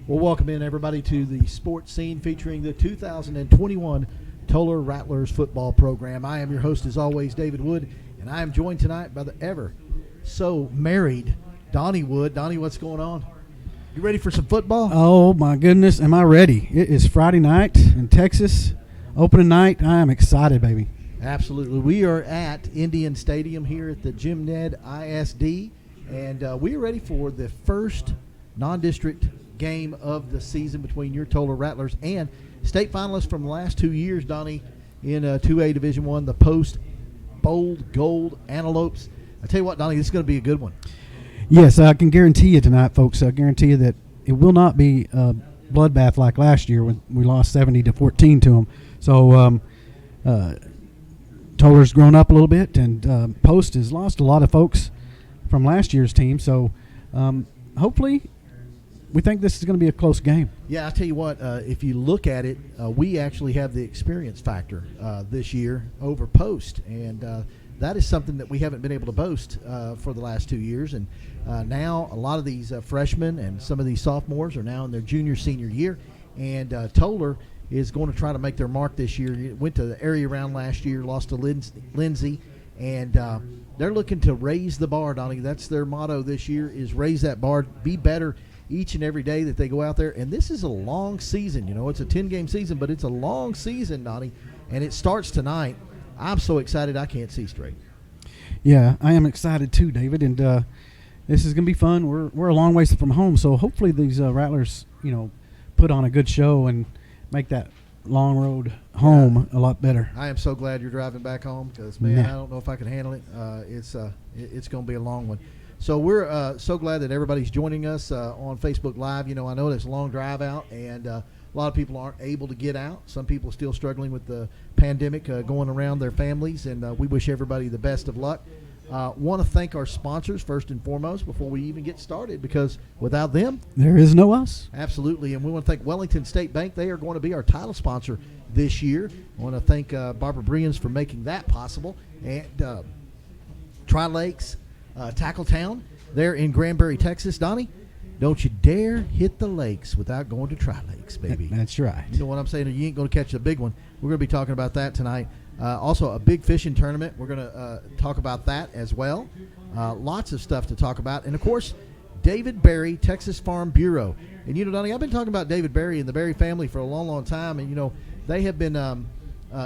Well, welcome in everybody to the sports scene featuring the 2021 Tolar Rattlers football program. I am your host as always, David Wood, and I am joined tonight by the ever so married Donnie Wood. Donnie, what's going on? You ready for some football? Oh my goodness, am I ready? It is Friday night in Texas, opening night. I am excited, baby. Absolutely. We are at Indian Stadium here at the Jim Ned ISD, and we are ready for the first non-district game of the season between your Tolar Rattlers and state finalists from the last 2 years, Donnie, in 2A Division I, the Post Bold Gold Antolopes. I tell you what, Donnie, this is going to be a good one. Yes, I can guarantee you tonight, folks. I guarantee you that it will not be a bloodbath like last year when we lost 70-14 to them. So Tolar's grown up a little bit, and Post has lost a lot of folks from last year's team. So hopefully we think this is going to be a close game. Yeah, I tell you what, if you look at it, we actually have the experience factor this year over Post, and that is something that we haven't been able to boast for the last 2 years. And now a lot of these freshmen and some of these sophomores are now in their junior, senior year, and Tolar is going to try to make their mark this year. Went to the area round last year, lost to Lindsay, and they're looking to raise the bar, Donnie. That's their motto this year, is raise that bar, be better each and every day that they go out there. And this is a long season. You know, it's a 10-game season, but it's a long season, Donnie, and it starts tonight. I'm so excited I can't see straight. Yeah, I am excited too, David, and this is going to be fun. We're a long ways from home, so hopefully these Rattlers, put on a good show and make that long road home a lot better. I am so glad you're driving back home because, man, I don't know if I can handle it. It's going to be a long one. So we're so glad that everybody's joining us on Facebook Live. I know there's a long drive out, and a lot of people aren't able to get out. Some people are still struggling with the pandemic going around their families, and we wish everybody the best of luck. Want to thank our sponsors first and foremost before we even get started, because without them, there is no us. Absolutely, and we want to thank Wellington State Bank. They are going to be our title sponsor this year. I want to thank Barbara Brians for making that possible, and Tri-Lakes Tackle Town there in Granbury, Texas. Donnie, don't you dare hit the lakes without going to Tri-Lakes, baby. That's right. You know what I'm saying? You ain't going to catch the big one. We're going to be talking about that tonight. Also, a big fishing tournament. We're going to talk about that as well. Lots of stuff to talk about. And, of course, David Berry, Texas Farm Bureau. And, Donnie, I've been talking about David Berry and the Berry family for a long, long time. And, they have been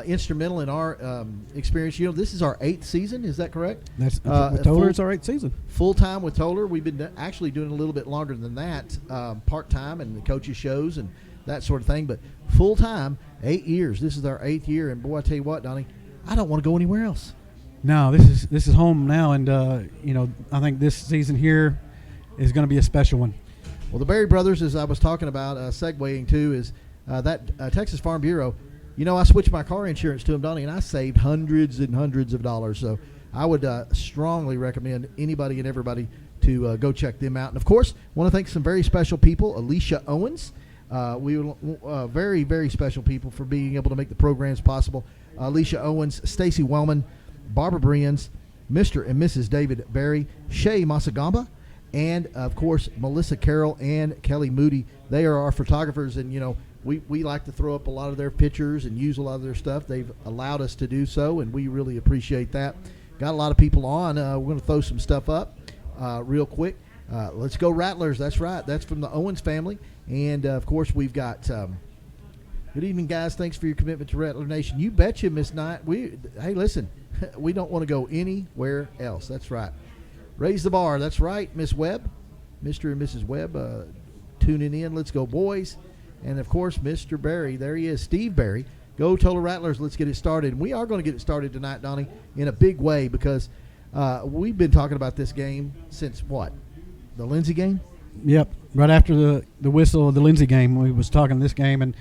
instrumental in our experience. This is our 8th season. Is that correct? That's with Tolar. It's our 8th season. Full-time with Tolar. We've been actually doing a little bit longer than that, part-time, and the coaches' shows and that sort of thing. But full-time, 8 years. This is our 8th year. And, boy, I tell you what, Donnie, I don't want to go anywhere else. No, this is home now. And, I think this season here is going to be a special one. Well, the Berry brothers, as I was talking about, segueing to, is that Texas Farm Bureau. I switched my car insurance to them, Donnie, and I saved hundreds and hundreds of dollars. So I would strongly recommend anybody and everybody to go check them out. And, of course, want to thank some very special people. Alicia Owens. Very, very special people for being able to make the programs possible. Alicia Owens, Stacy Wellman, Barbara Brians, Mr. and Mrs. David Berry, Shay Masagamba, and, of course, Melissa Carroll and Kelly Moody. They are our photographers, and, we like to throw up a lot of their pictures and use a lot of their stuff. They've allowed us to do so, and we really appreciate that. Got a lot of people on. We're going to throw some stuff up real quick. Let's go Rattlers. That's right. That's from the Owens family. And, of course, we've got good evening, guys. Thanks for your commitment to Rattler Nation. You betcha, Miss Knight. Hey, listen, we don't want to go anywhere else. That's right. Raise the bar. That's right, Miss Webb. Mr. and Mrs. Webb tuning in. Let's go, boys. And, of course, Mr. Berry. There he is, Steve Berry. Go Tolar Rattlers. Let's get it started. And we are going to get it started tonight, Donnie, in a big way, because we've been talking about this game since what? The Lindsay game? Yep. Right after the whistle of the Lindsay game, we was talking this game and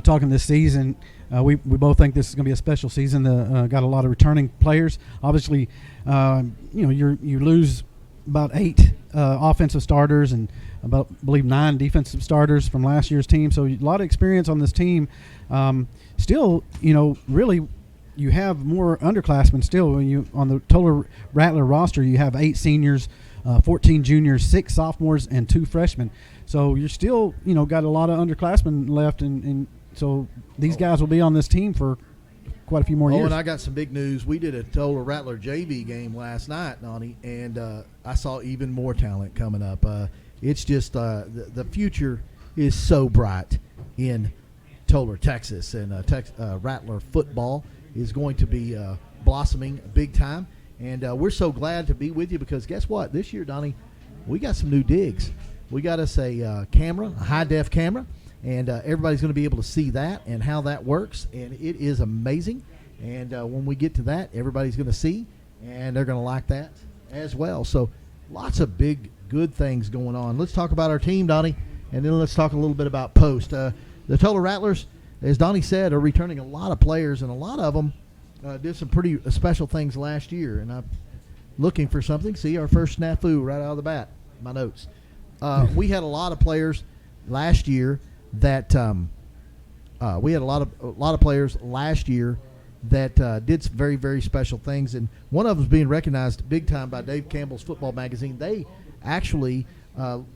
talking this season. We both think this is going to be a special season. Got a lot of returning players. Obviously, you lose about 8 offensive starters and about, I believe, 9 defensive starters from last year's team. So a lot of experience on this team. Still, really, you have more underclassmen still. On the Tolar Rattler roster, you have 8 seniors, 14 juniors, 6 sophomores, and 2 freshmen. So you're still, got a lot of underclassmen left, and so these guys will be on this team for quite a few more years. And I got some big news. We did a Tolar Rattler JV game last night, Donnie, and I saw even more talent coming up. It's just the future is so bright in Tolar, Texas, and Rattler football is going to be blossoming big time. And we're so glad to be with you because guess what? This year, Donnie, we got some new digs. We got us a camera, a high-def camera, and everybody's going to be able to see that and how that works, and it is amazing. And when we get to that, everybody's going to see, and they're going to like that as well. So lots of big, good things going on. Let's talk about our team, Donnie, and then let's talk a little bit about post. The Tolar Rattlers, as Donnie said, are returning a lot of players, and a lot of them did some pretty special things last year. And I'm looking for something. See, our first snafu right out of the bat, my notes. We had a lot of players last year that we had a lot of players last year that did some very, very special things, and one of them is being recognized big time by Dave Campbell's Football Magazine. They actually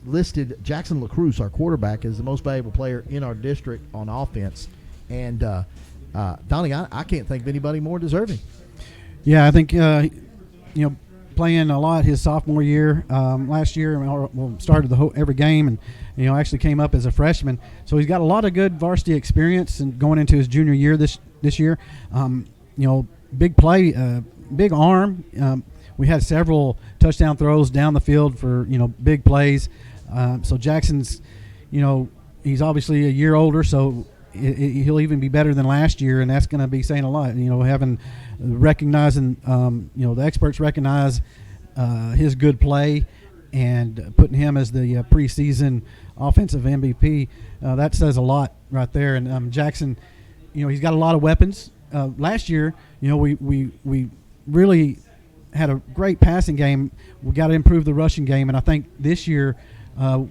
listed Jackson LaCruz, our quarterback, as the most valuable player in our district on offense. And Donnie, I can't think of anybody more deserving. Yeah, I think playing a lot his sophomore year. Last year, started every game, and actually came up as a freshman. So he's got a lot of good varsity experience, and going into his junior year this year, big play, big arm. We had several touchdown throws down the field for big plays. So Jackson's, he's obviously a year older, so he'll even be better than last year, and that's going to be saying a lot. Recognizing, the experts recognize his good play, and putting him as the preseason offensive MVP, that says a lot right there. And Jackson, he's got a lot of weapons. Last year, we really had a great passing game. We got to improve the rushing game, and I think this year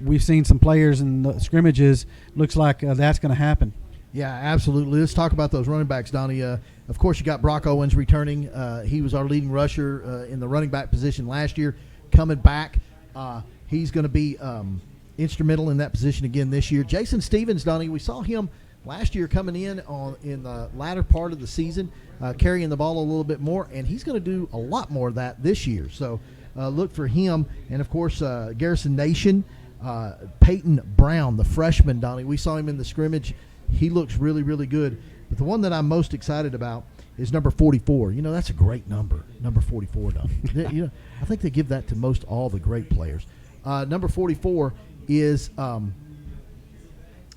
we've seen some players in the scrimmages. Looks like that's going to happen. Yeah, absolutely. Let's talk about those running backs, Donnie. Of course, you got Brock Owens returning. He was our leading rusher in the running back position last year. Coming back, he's going to be instrumental in that position again this year. Jason Stevens, Donnie, we saw him last year coming in the latter part of the season, carrying the ball a little bit more, and he's going to do a lot more of that this year. So look for him. And, of course, Garrison Nation, Peyton Brown, the freshman, Donnie. We saw him in the scrimmage. He looks really, really good. But the one that I'm most excited about is number 44. That's a great number, number 44, Donnie. I think they give that to most all the great players. Number 44 is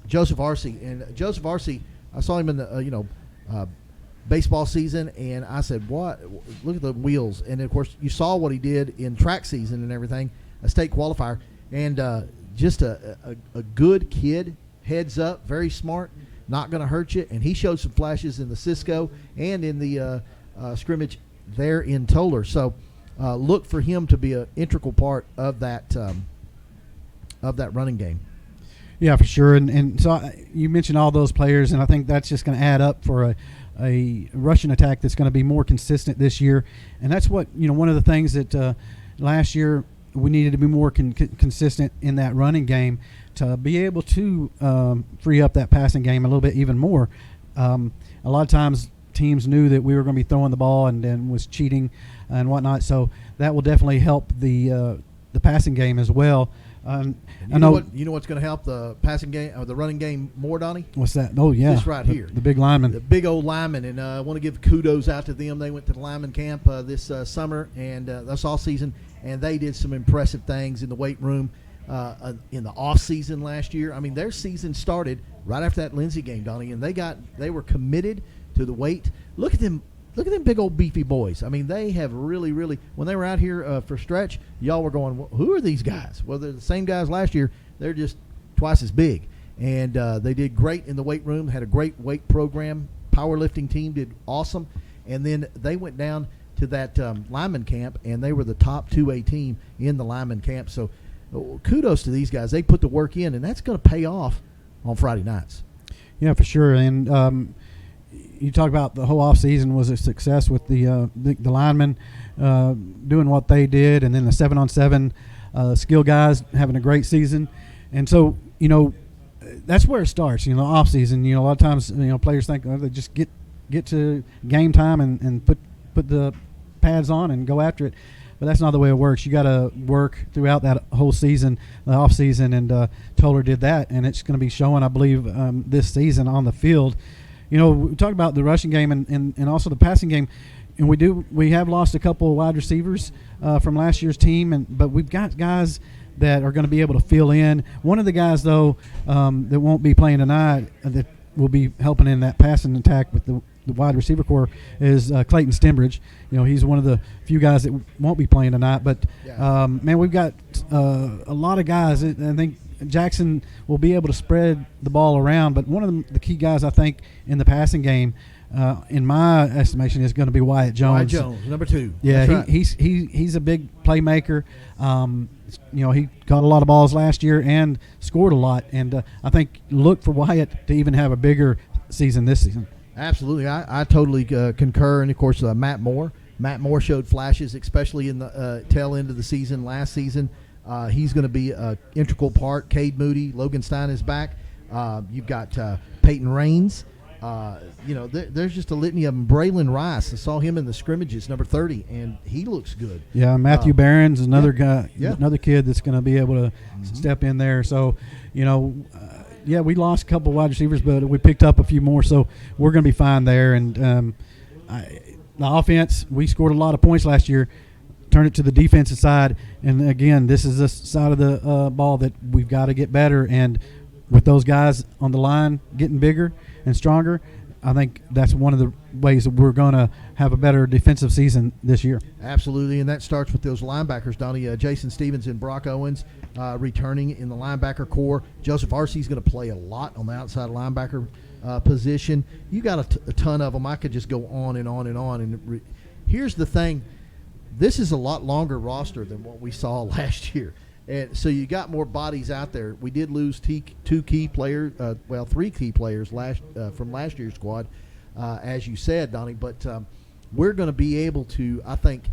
Joseph Arce. And Joseph Arce, I saw him in the, baseball season, and I said, what? Look at the wheels. And, of course, you saw what he did in track season and everything, a state qualifier. And just a good kid, heads up, very smart, not going to hurt you. And he showed some flashes in the Cisco and in the scrimmage there in Tolar. So look for him to be an integral part of that running game. Yeah, for sure. And so you mentioned all those players, and I think that's just going to add up for a rushing attack that's going to be more consistent this year. And that's what, one of the things that last year we needed to be more consistent in that running game to be able to free up that passing game a little bit even more. A lot of times teams knew that we were going to be throwing the ball and was cheating and whatnot, so that will definitely help the passing game as well. You know what's going to help the passing game or the running game more, Donnie? What's that? Oh, yeah. This right here. The big lineman. The big old lineman. And I want to give kudos out to them. They went to the lineman camp this summer, and that's all season, and they did some impressive things in the weight room in the off season last year. I mean, their season started right after that Lindsay game, Donnie, and they were committed to the weight. Look at them big old beefy boys. I mean, they have really, really, when they were out here for stretch, y'all were going, well, who are these guys? Well, they're the same guys last year. They're just twice as big. And they did great in the weight room, had a great weight program. Powerlifting team did awesome. And then they went down to that lineman camp, and they were the top 2A team in the lineman camp. So kudos to these guys. They put the work in, and that's going to pay off on Friday nights. Yeah, for sure. And you talk about the whole off season was a success with the linemen doing what they did, and then the 7-on-7 skill guys having a great season. And so, that's where it starts. Off season. A lot of times, players think they just get to game time and put the pads on and go after it. But that's not the way it works. You got to work throughout that whole season, the off season, and Tolar did that, and it's going to be showing, I believe, this season on the field. We talked about the rushing game and also the passing game, and we have lost a couple of wide receivers from last year's team, but we've got guys that are going to be able to fill in. One of the guys, though, that won't be playing tonight, that will be helping in that passing attack with the wide receiver core is Clayton Stembridge. He's one of the few guys that won't be playing tonight. But, man, we've got a lot of guys. I think Jackson will be able to spread the ball around. But one of the key guys, I think, in the passing game, in my estimation, is going to be Wyatt Jones. Wyatt Jones, number 2. Yeah, That's right. he's a big playmaker. He caught a lot of balls last year and scored a lot. And I think look for Wyatt to even have a bigger season this season. Absolutely. I totally concur. And, of course, Matt Moore. Matt Moore showed flashes, especially in the tail end of the season last season. He's going to be an integral part. Cade Moody, Logan Stein is back. You've got Peyton Raines. There's just a litany of them. Braylon Rice, I saw him in the scrimmages, number 30, and he looks good. Yeah, Matthew Barron's another guy, Yeah. another kid that's going to be able to step in there. So, we lost a couple wide receivers, but we picked up a few more, so we're going to be fine there. And the offense, we scored a lot of points last year. Turn it to the defensive side, and again, this is the side of the ball that we've got to get better. And with those guys on the line getting bigger and stronger, I think that's one of the ways that we're going to have a better defensive season this year. Absolutely, and that starts with those linebackers, Donnie. Jason Stevens and Brock Owens returning in the linebacker core. Joseph Arce is going to play a lot on the outside linebacker position. You got a ton of them. I could just go on and on and on. And here's the thing. This is a lot longer roster than what we saw last year. And so you got more bodies out there. We did lose three key players from last year's squad, as you said, Donnie. But we're going to be able to, I think,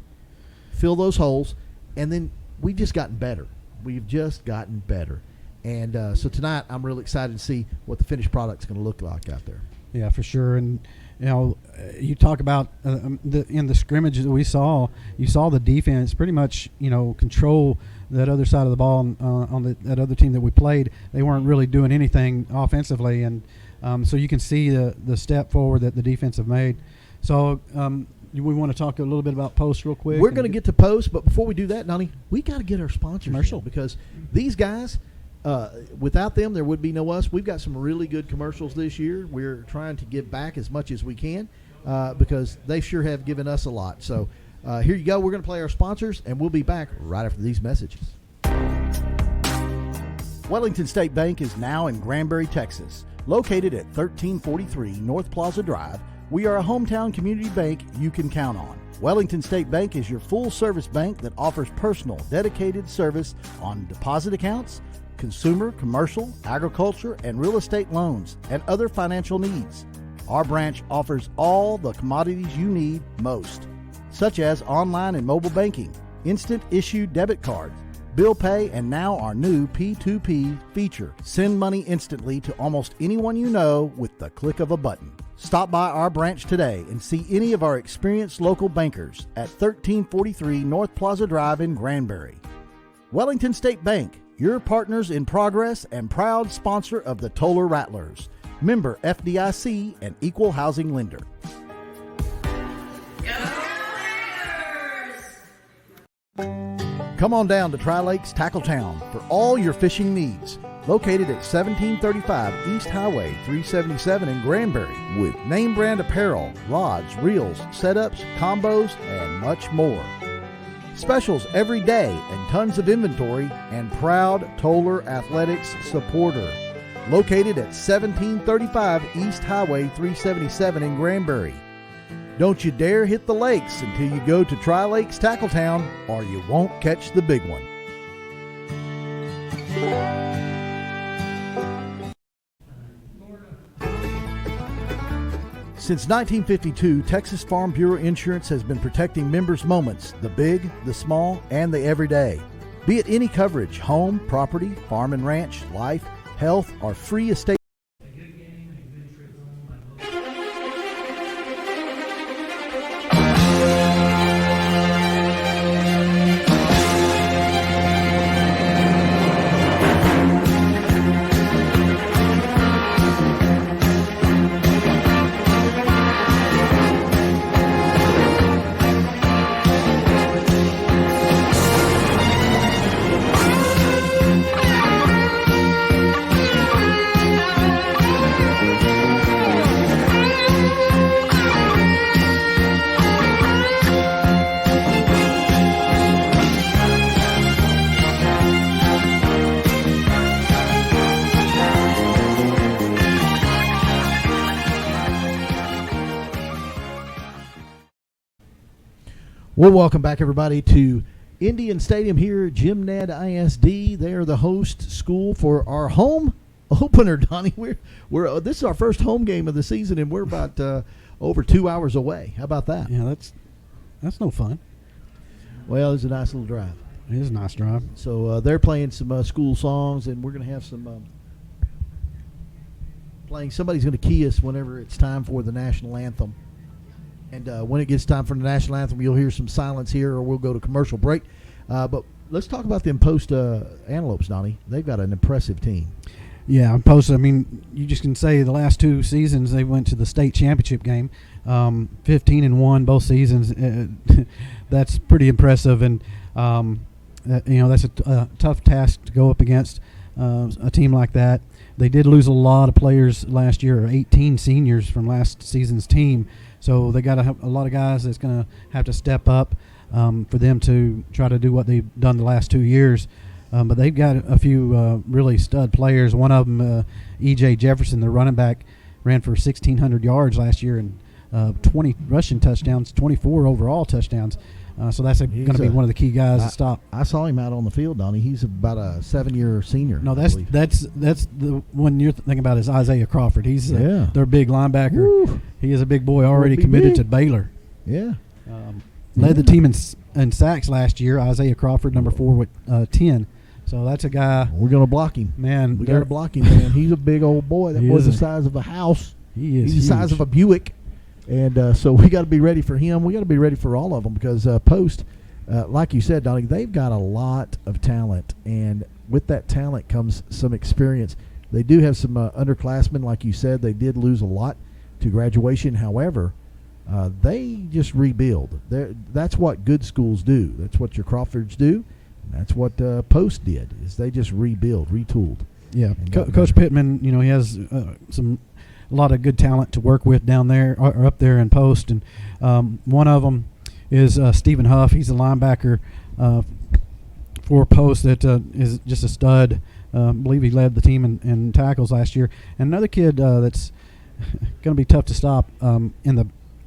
fill those holes. And then we've just gotten better. We've just gotten better. And so tonight I'm really excited to see what the finished product's going to look like out there. Yeah, for sure. And you talk about in the scrimmage that we saw, you saw the defense pretty much control that other side of the ball on that other team that we played. They weren't really doing anything offensively, and so you can see the step forward that the defense have made. So we want to talk a little bit about post real quick. We're going to get to post, but before we do that, Donnie, we got to get our sponsors Commercial. because these guys. Without them, there would be no us. We've got some really good commercials this year. We're trying to give back as much as we can because they sure have given us a lot. So here you go. We're going to play our sponsors, and we'll be back right after these messages. Wellington State Bank is now in Granbury, Texas. Located at 1343 North Plaza Drive, we are a hometown community bank you can count on. Wellington State Bank is your full-service bank that offers personal, dedicated service on deposit accounts, consumer, commercial, agriculture, and real estate loans, and other financial needs. Our branch offers all the commodities you need most, such as online and mobile banking, instant issue debit cards, bill pay, and now our new P2P feature. Send money instantly to almost anyone you know with the click of a button. Stop by our branch today and see any of our experienced local bankers at 1343 North Plaza Drive in Granbury. Wellington State Bank, your partners in progress and proud sponsor of the Tolar Rattlers. Member FDIC and equal housing lender. Come on down to Tri-Lakes Tackle Town for all your fishing needs. Located at 1735 East Highway 377 in Granbury with name brand apparel, rods, reels, setups, combos, and much more. Specials every day and tons of inventory, and proud Tolar Athletics supporter. Located at 1735 East Highway 377 in Granbury. Don't you dare hit the lakes until you go to Tri-Lakes Tackle Town, or you won't catch the big one. Since 1952, Texas Farm Bureau Insurance has been protecting members' moments, the big, the small, and the everyday. Be it any coverage, home, property, farm and ranch, life, health, or free estate. Well, welcome back, everybody, to Indian Stadium here, Jim Ned ISD. They are the host school for our home opener, Donnie. We're this is our first home game of the season, and we're about over 2 hours away. How about that? Yeah, that's no fun. Well, it's a nice little drive. It is a nice drive. So they're playing some school songs, and we're going to have some playing. Somebody's going to key us whenever it's time for the national anthem. And when it gets time for the national anthem, you'll hear some silence here, or we'll go to commercial break. But let's talk about them post Antelopes, Donnie. They've got an impressive team. Yeah, post. I mean, you just can say the last 2 seasons they went to the state championship game, 15-1 both seasons. That's pretty impressive, and that's a tough task to go up against a team like that. They did lose a lot of players last year, 18 seniors from last season's team. So they got a lot of guys that's going to have to step up for them to try to do what they've done the last 2 years. But they've got a few really stud players. One of them, E.J. Jefferson, the running back, ran for 1,600 yards last year and 20 rushing touchdowns, 24 overall touchdowns. So that's going to be one of the key guys to stop. I saw him out on the field, Donnie. He's about a 7-year senior. No, that's the one you're thinking about is Isaiah Crawford. He's their big linebacker. Woo. He is a big boy, already committed to Baylor. Yeah. Led the team in sacks last year. Isaiah Crawford, number 4 with 10. So that's a guy. We're going to block him. Man, we got to block him, man. He's a big old boy. That boy's the size of a house. He's the size of a Buick. And so we got to be ready for him. We got to be ready for all of them because post, like you said, Donnie, they've got a lot of talent. And with that talent comes some experience. They do have some underclassmen, like you said. They did lose a lot to graduation. However, they just rebuild. That's what good schools do. That's what your Crawfords do. That's what Post did. Is they just rebuild, retooled. Yeah, Coach Pittman. He has a lot of good talent to work with down there or up there in Post, and one of them is Stephen Huff. He's a linebacker for Post that is just a stud. I believe he led the team in tackles last year. And another kid that's going to be tough to stop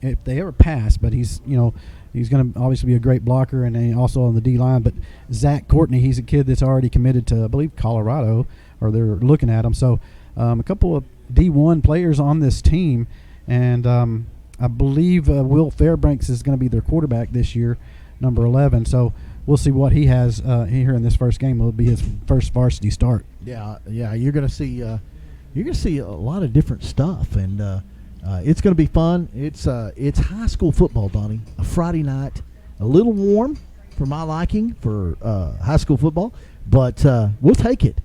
if they ever pass, but he's going to obviously be a great blocker and also on the D line. But Zach Courtney, he's a kid that's already committed to, I believe, Colorado, or they're looking at him. So a couple of D1 players on this team, and I believe Will Fairbanks is going to be their quarterback this year, number 11. So we'll see what he has here in this first game. It'll be his first varsity start. Yeah, you're going to see a lot of different stuff, and it's going to be fun. It's high school football, Donnie. A Friday night, a little warm for my liking for high school football, but we'll take it.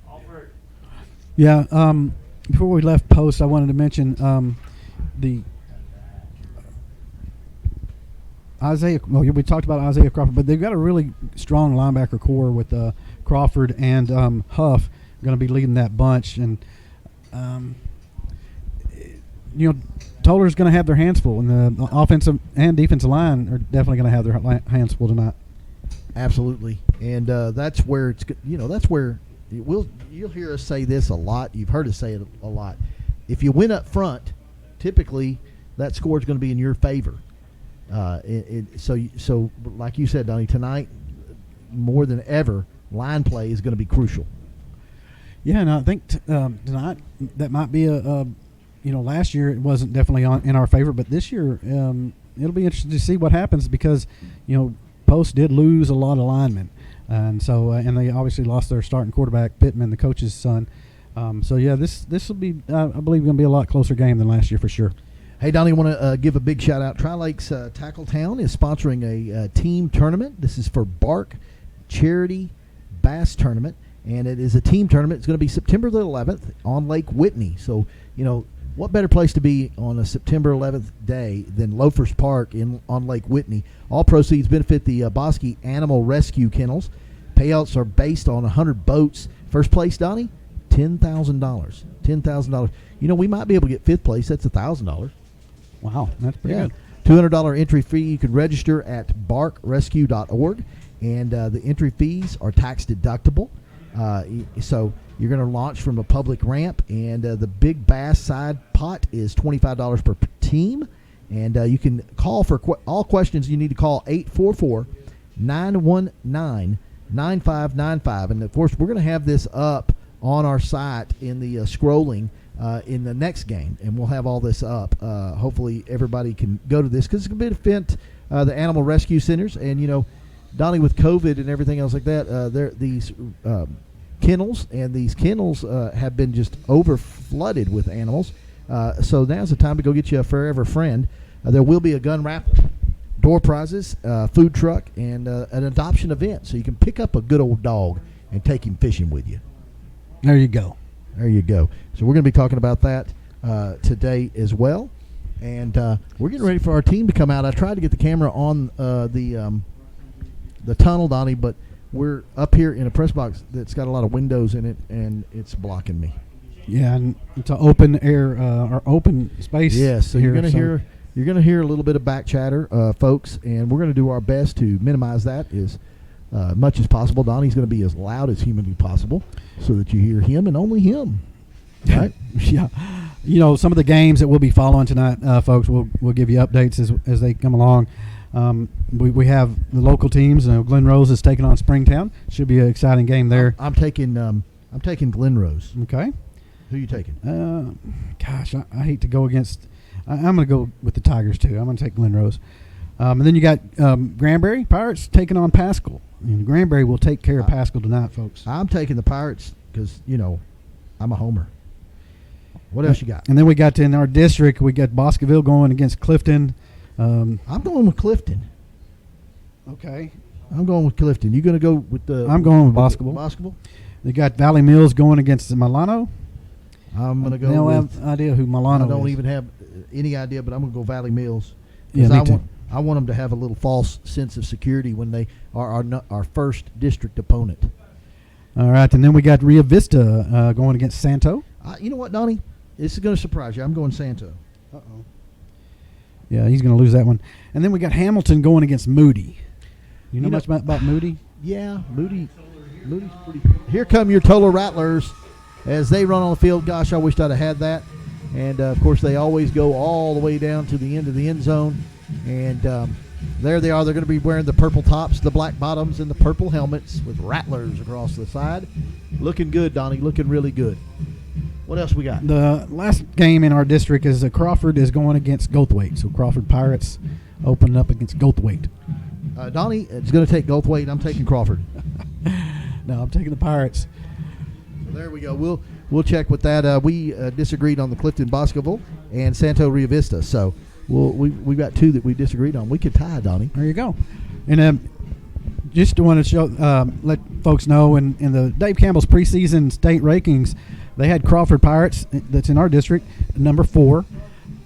Yeah. Before we left Post, I wanted to mention the Isaiah. Well, we talked about Isaiah Crawford, but they've got a really strong linebacker core with Crawford and Huff going to be leading that bunch, and Tolar's going to have their hands full, and the offensive and defensive line are definitely going to have their hands full tonight. Absolutely, and that's where you'll hear us say this a lot. You've heard us say it a lot. If you win up front, typically that score is going to be in your favor. So like you said, Donnie, tonight more than ever, line play is going to be crucial. Yeah, and I think tonight that might be last year it wasn't definitely in our favor, but this year it'll be interesting to see what happens because Post did lose a lot of linemen. And so and they obviously lost their starting quarterback, Pittman, the coach's son. So yeah, this will be I believe going to be a lot closer game than last year for sure. Hey, Donnie, want to give a big shout out. Tri-Lakes Tackletown is sponsoring a team tournament. This is for Bark Charity Bass Tournament, and it is a team tournament. It's going to be September the 11th on Lake Whitney. So, what better place to be on a September 11th day than Loafers Park on Lake Whitney? All proceeds benefit the Bosque Animal Rescue Kennels. Payouts are based on 100 boats. First place, Donnie, $10,000. $10,000. We might be able to get fifth place. That's $1,000. Wow, that's pretty good. $200 entry fee. You can register at barkrescue.org, and the entry fees are tax deductible. So you're going to launch from a public ramp, and the big bass side pot is $25 per team. And you can call for all questions. You need to call 844-919-9595. And, of course, we're going to have this up on our site in the scrolling in the next game, and we'll have all this up. Hopefully everybody can go to this because it's going to benefit the animal rescue centers. And, Donnie, with COVID and everything else like that, these kennels have been just over flooded with animals. So now's the time to go get you a forever friend. There will be a gun raffle, door prizes, food truck, and an adoption event. So you can pick up a good old dog and take him fishing with you. There you go. There you go. So we're going to be talking about that today as well. And we're getting ready for our team to come out. I tried to get the camera on the tunnel, Donnie, but we're up here in a press box that's got a lot of windows in it, and it's blocking me. Yeah, and it's an open air or open space. Yes, so you're going to hear a little bit of back chatter, folks, and we're going to do our best to minimize that as much as possible. Donnie's going to be as loud as humanly possible so that you hear him and only him. Right? Yeah. Some of the games that we'll be following tonight, folks, we'll give you updates as they come along. We have the local teams. Glen Rose is taking on Springtown. Should be an exciting game there. I'm taking Glen Rose. Okay. Who are you taking? Gosh, I hate to go against. I'm going to go with the Tigers too. I'm going to take Glen Rose. And then you got Granbury Pirates taking on Pascal. And Granbury will take care of Pascal tonight, folks. I'm taking the Pirates because I'm a homer. What else you got? And then we got in our district, we got Bosqueville going against Clifton. I'm going with Clifton. Okay. I'm going with Clifton. You going to go with the? I'm going with Bosqueville. Bosqueville. They got Valley Mills going against Milano. I'm going to go. I don't have idea who Milano is. I don't even have any idea, but I'm going to go Valley Mills. Yeah, me too. I want them to have a little false sense of security when they are our first district opponent. All right, and then we got Rio Vista going against Santo. You know what, Donnie? This is going to surprise you. I'm going Santo. Uh-oh. Yeah, he's going to lose that one. And then we got Hamilton going against Moody. You know much about Moody? Yeah, Moody's pretty. Here come your Tolar Rattlers as they run on the field. Gosh, I wished I'd have had that. And, of course, they always go all the way down to the end of the end zone. And there they are. They're going to be wearing the purple tops, the black bottoms, and the purple helmets with Rattlers across the side. Looking good, Donnie. Looking really good. What else we got? The last game in our district is Crawford is going against Goldthwaite. So Crawford Pirates opening up against Goldthwaite. Donnie, it's going to take Goldthwaite. I'm taking Crawford. No, I'm taking the Pirates. So there we go. We'll check with that. We disagreed on the Clifton Bosqueville and Santo Rio Vista. So we've got two that we disagreed on. We could tie, Donnie. There you go. And just want to show, let folks know, in the Dave Campbell's preseason state rankings, they had Crawford Pirates, that's in our district, number 4.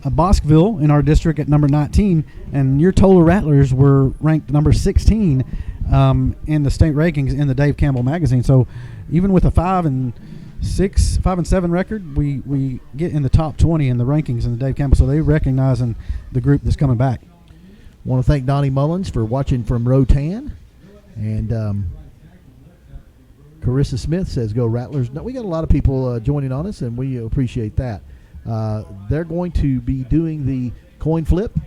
Bosqueville in our district at number 19, and your Tolar Rattlers were ranked number 16 in the state rankings in the Dave Campbell magazine. So even with a 5-7 record, we get in the top 20 in the rankings in the Dave Campbell. So they're recognizing the group that's coming back. Want to thank Donnie Mullins for watching from Rotan, and Carissa Smith says go Rattlers. No, we got a lot of people joining on us, and we appreciate that. They're going to be doing the coin flip.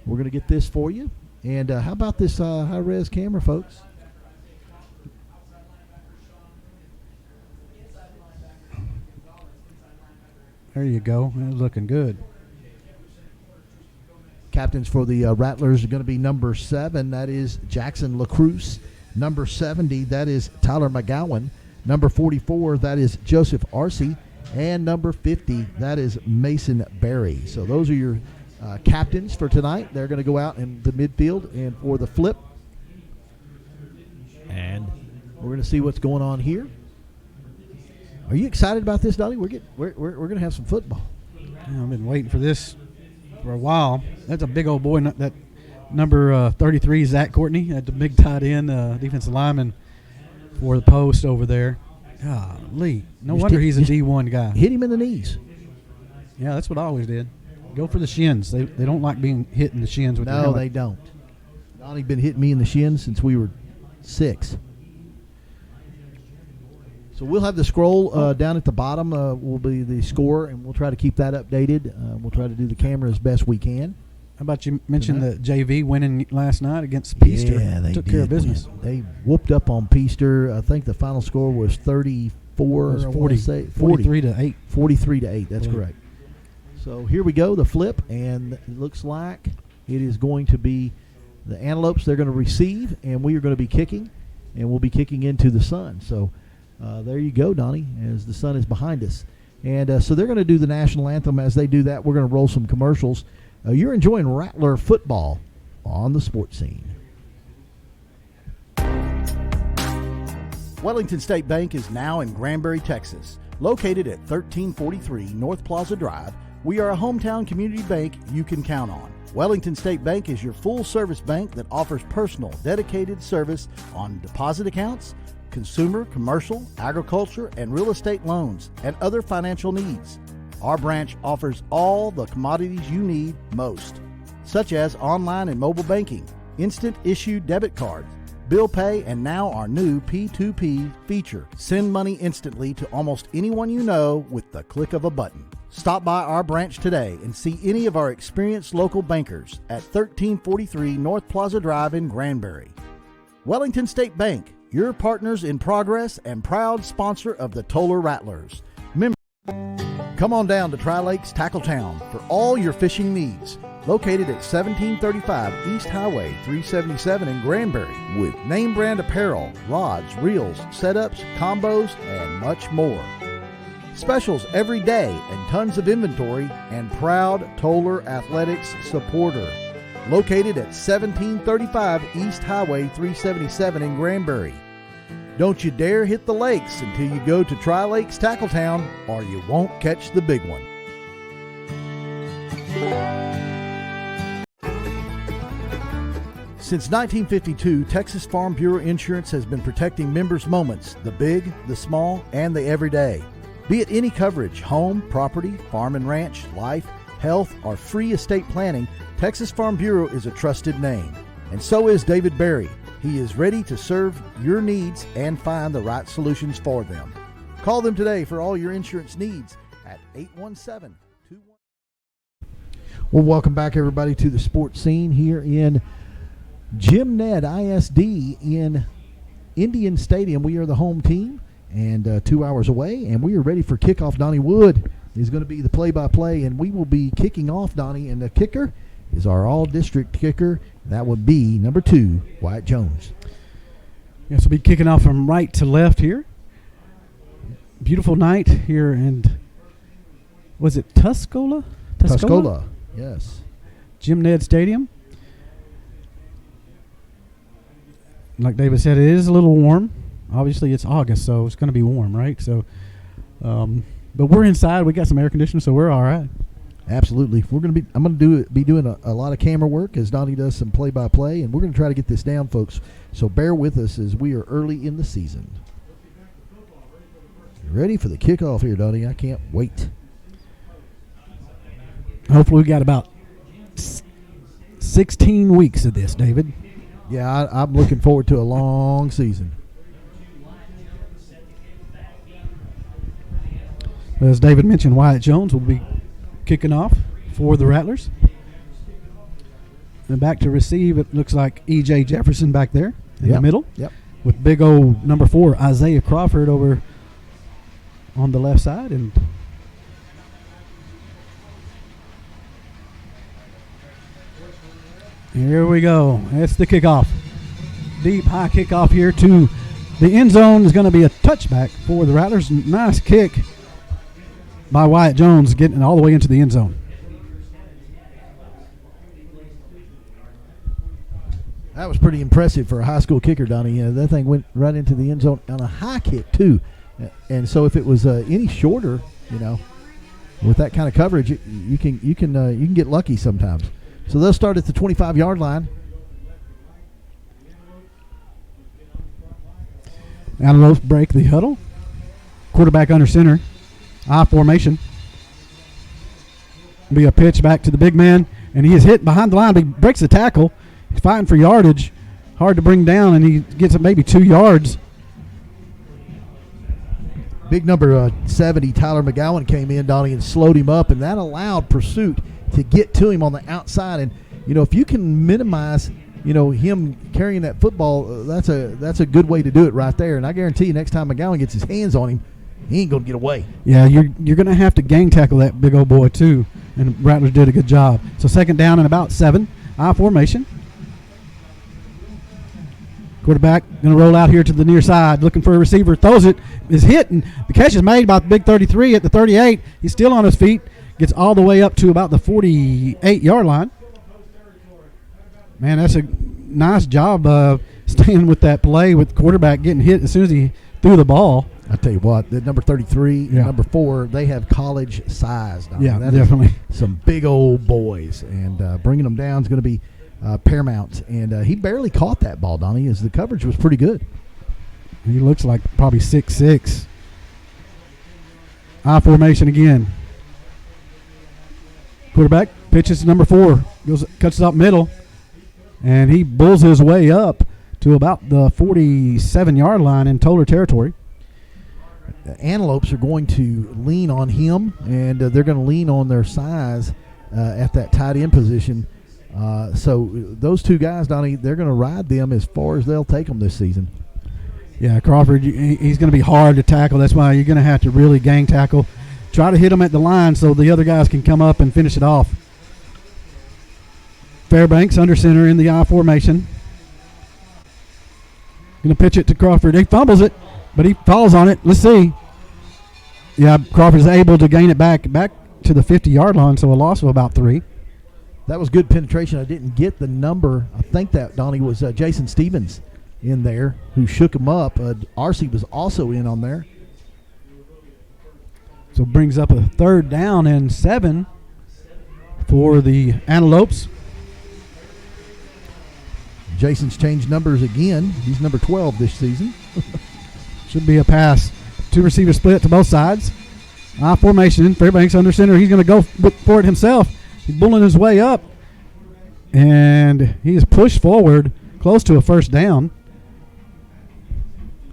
We're going to get this for you. And how about this high-res camera, folks? There you go. Looking good. Captains for the Rattlers are going to be number 7. That is Jackson LaCruz. Number 70, that is Tyler McGowan. Number 44, that is Joseph Arce. And number 50, that is Mason Berry. So those are your captains for tonight. They're going to go out in the midfield and for the flip. And we're going to see what's going on here. Are you excited about this, Donnie? We're going to have some football. Yeah, I've been waiting for this for a while. That's a big old boy. That number 33, Zach Courtney, at the big tight end, defensive lineman for the post over there. Golly, no wonder he's a D1 guy. Hit him in the knees. Yeah, that's what I always did. Go for the shins. They don't like being hit in the shins with the helmet. No, they don't. Donnie been hitting me in the shins since we were 6. So we'll have the scroll down at the bottom will be the score, and we'll try to keep that updated. We'll try to do the camera as best we can. How about you mentioned the JV winning last night against Peaster? Yeah, they took care of business. They whooped up on Peaster. I think the final score was 34. It was 43 to 8. 43 to 8. That's correct. So here we go, the flip, and it looks like it is going to be the Antelopes. They're going to receive, and we are going to be kicking, and we'll be kicking into the sun. So there you go, Donnie, as the sun is behind us. And so they're going to do the national anthem. As they do that, we're going to roll some commercials. You're enjoying Rattler football on the sports scene. Wellington State Bank is now in Granbury, Texas. Located at 1343 North Plaza Drive, we are a hometown community bank you can count on. Wellington State Bank is your full-service bank that offers personal, dedicated service on deposit accounts, consumer, commercial, agriculture, and real estate loans, and other financial needs. Our branch offers all the commodities you need most, such as online and mobile banking, instant issue debit cards, bill pay, and now our new P2P feature. Send money instantly to almost anyone you know with the click of a button. Stop by our branch today and see any of our experienced local bankers at 1343 North Plaza Drive in Granbury. Wellington State Bank, your partners in progress and proud sponsor of the Tolar Rattlers. Come on down to Tri-Lakes Tackle Town for all your fishing needs. Located at 1735 East Highway 377 in Granbury, with name brand apparel, rods, reels, setups, combos, and much more. Specials every day and tons of inventory, and proud Tolar Athletics supporter. Located at 1735 East Highway 377 in Granbury. Don't you dare hit the lakes until you go to Tri-Lakes Tackle Town, or you won't catch the big one. Since 1952, Texas Farm Bureau Insurance has been protecting members' moments, the big, the small, and the everyday. Be it any coverage, home, property, farm and ranch, life, health, or free estate planning, Texas Farm Bureau is a trusted name. And so is David Berry. He is ready to serve your needs and find the right solutions for them. Call them today for all your insurance needs at 817-21. Well, welcome back, everybody, to the sports scene here in Jim Ned ISD in Indian Stadium. We are the home team and 2 hours away, and we are ready for kickoff. Donnie Wood is going to be the play-by-play, and we will be kicking off, Donnie, and the kicker is our all-district kicker. That would be number 2, Wyatt Jones. Yes, we'll be kicking off from right to left here. Beautiful night here in, was it Tuscola? Tuscola, yes. Jim Ned Stadium. Like David said, it is a little warm. Obviously, it's August, so it's going to be warm, right? So, but we're inside. We got some air conditioning, so we're all right. Absolutely. I'm going to be doing a lot of camera work as Donnie does some play-by-play, and we're going to try to get this down, folks. So bear with us as we are early in the season. Ready for the kickoff here, Donnie. I can't wait. Hopefully we got about 16 weeks of this, David. Yeah, I'm looking forward to a long season. As David mentioned, Wyatt Jones will be kicking off for the Rattlers. And back to receive, it looks like E.J. Jefferson back there in the middle. Yep. With big old number 4, Isaiah Crawford, over on the left side. And here we go. That's the kickoff. deep high kickoff here to the end zone is going to be a touchback for the Rattlers. Nice kick by Wyatt Jones, getting all the way into the end zone. That was pretty impressive for a high school kicker, Donnie. That thing went right into the end zone on a high kick too. And so if it was any shorter, with that kind of coverage, you can get lucky sometimes. So they'll start at the 25-yard line. Antelopes break the huddle. Quarterback under center. I formation. Be a pitch back to the big man, and he is hit behind the line, but he breaks the tackle. He's fighting for yardage. Hard to bring down, and he gets maybe 2 yards. Big number 70, Tyler McGowan, came in, Donnie, and slowed him up, and that allowed pursuit to get to him on the outside. And, if you can minimize, him carrying that football, that's a good way to do it right there. And I guarantee you next time McGowan gets his hands on him, he ain't going to get away. Yeah, you're going to have to gang tackle that big old boy too, and Rattlers did a good job. So second down and about 7, I formation. Quarterback going to roll out here to the near side, looking for a receiver, throws it, is hit, and the catch is made by the big 33 at the 38. He's still on his feet, gets all the way up to about the 48-yard line. Man, that's a nice job staying with that play with the quarterback getting hit as soon as he threw the ball. I tell you what, the number 33 and number 4, they have college size. Yeah, definitely. Some big old boys, and bringing them down is going to be paramount. And he barely caught that ball, Donnie, as the coverage was pretty good. He looks like probably 6'6". I formation again. Quarterback pitches to number 4, cuts it up middle, and he bulls his way up to about the 47-yard line in Tolar territory. The Antelopes are going to lean on him, and they're going to lean on their size at that tight end position. So those two guys, Donnie, they're going to ride them as far as they'll take them this season. Yeah, Crawford, he's going to be hard to tackle. That's why you're going to have to really gang tackle. Try to hit him at the line so the other guys can come up and finish it off. Fairbanks under center in the I formation. Going to pitch it to Crawford. He fumbles it, but he falls on it. Let's see. Yeah, Crawford is able to gain it back to the 50-yard line, so a loss of about 3. That was good penetration. I didn't get the number. I think that, Donnie, was Jason Stevens in there who shook him up. RC was also in on there. So brings up a third down and 7 for the Antelopes. Jason's changed numbers again. He's number 12 this season. Should be a pass. 2 receiver split to both sides. I formation. Fairbanks under center. He's going to go for it himself. He's bulling his way up. And he is pushed forward close to a first down.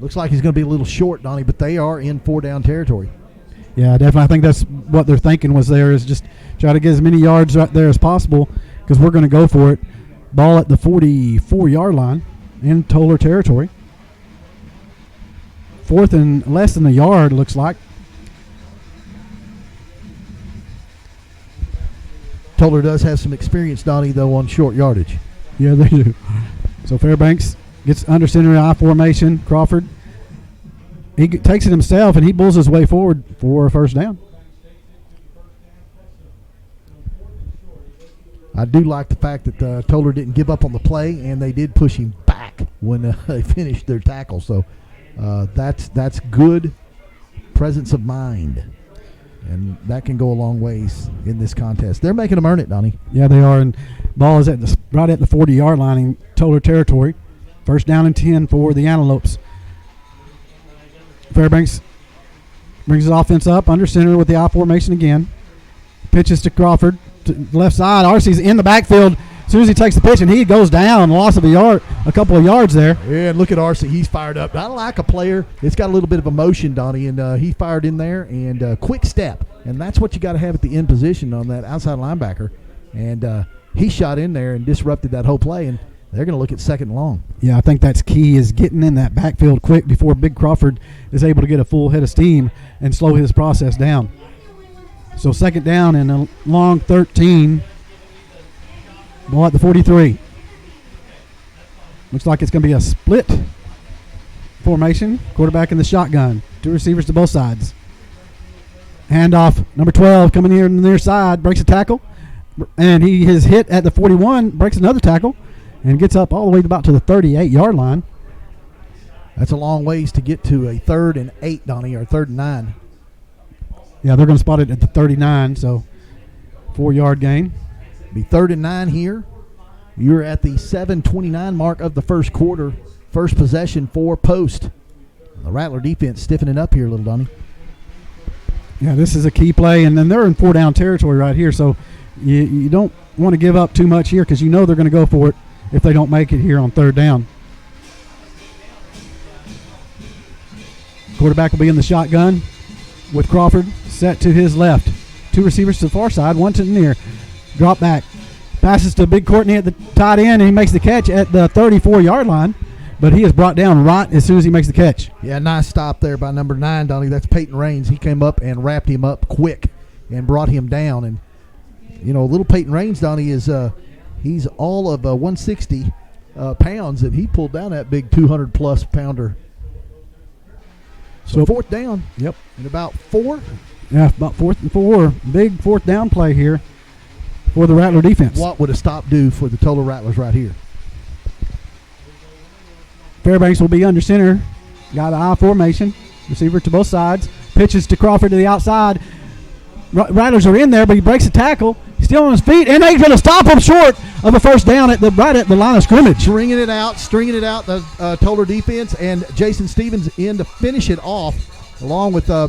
Looks like he's going to be a little short, Donnie, but they are in 4-down territory. Yeah, definitely. I think that's what they're thinking was there is just try to get as many yards right there as possible because we're going to go for it. Ball at the 44-yard line in Tolar territory. 4th and less than a yard, looks like. Tolar does have some experience, Donnie, though, on short yardage. Yeah, they do. So Fairbanks gets under center I formation. Crawford, he takes it himself, and he bulls his way forward for a first down. I do like the fact that Tolar didn't give up on the play, and they did push him back when they finished their tackle. So that's good presence of mind, and that can go a long ways in this contest. They're making them earn it, Donnie. Yeah, they are, and ball is right at the 40-yard line in Tolar territory. First down and 10 for the Antelopes. Fairbanks brings his offense up under center with the I formation again. Pitches to Crawford. Left side, RC's in the backfield. As soon as he takes the pitch, and he goes down, loss of a couple of yards there. Yeah, and look at RC, he's fired up. I like a player that's got a little bit of emotion, Donnie, and he fired in there, and quick step, and that's what you got to have at the end position on that outside linebacker, and he shot in there and disrupted that whole play, and they're going to look at second and long. Yeah, I think that's key is getting in that backfield quick before Big Crawford is able to get a full head of steam and slow his process down. So second down and a long 13. Ball at the 43. Looks like it's going to be a split formation. Quarterback in the shotgun. 2 receivers to both sides. Handoff. Number 12 coming here on the near side. Breaks a tackle. And he is hit at the 41. Breaks another tackle. And gets up all the way about to the 38-yard line. That's a long ways to get to a 3rd and 8, Donnie, or 3rd and 9. Yeah, they're going to spot it at the 39, so 4-yard gain. Be 3rd and 9 here. You're at the 7:29 mark of the first quarter. First possession for Post. The Rattler defense stiffening up here, little Donnie. Yeah, this is a key play, and then they're in 4-down territory right here, so you don't want to give up too much here because you know they're going to go for it if they don't make it here on 3rd down. Quarterback will be in the shotgun with Crawford set to his left. 2 receivers to the far side, 1 to the near. Drop back. Passes to Big Courtney at the tight end, and he makes the catch at the 34-yard line. But he is brought down right as soon as he makes the catch. Yeah, nice stop there by number 9, Donnie. That's Peyton Raines. He came up and wrapped him up quick and brought him down. And, you know, little Peyton Raines, Donnie, is he's all of 160 pounds, and he pulled down that big 200-plus pounder. So 4th down. Yep. And about 4. Yeah, about 4th and 4. Big 4th down play here for the Rattler defense. What would a stop do for the Tolar Rattlers right here? Fairbanks will be under center. Got an I formation. Receiver to both sides. Pitches to Crawford to the outside. Rattlers are in there, but he breaks a tackle. He's still on his feet, and they're going to stop him short of a first down right at the line of scrimmage. Stringing it out, the Tolar defense, and Jason Stevens in to finish it off, along with, I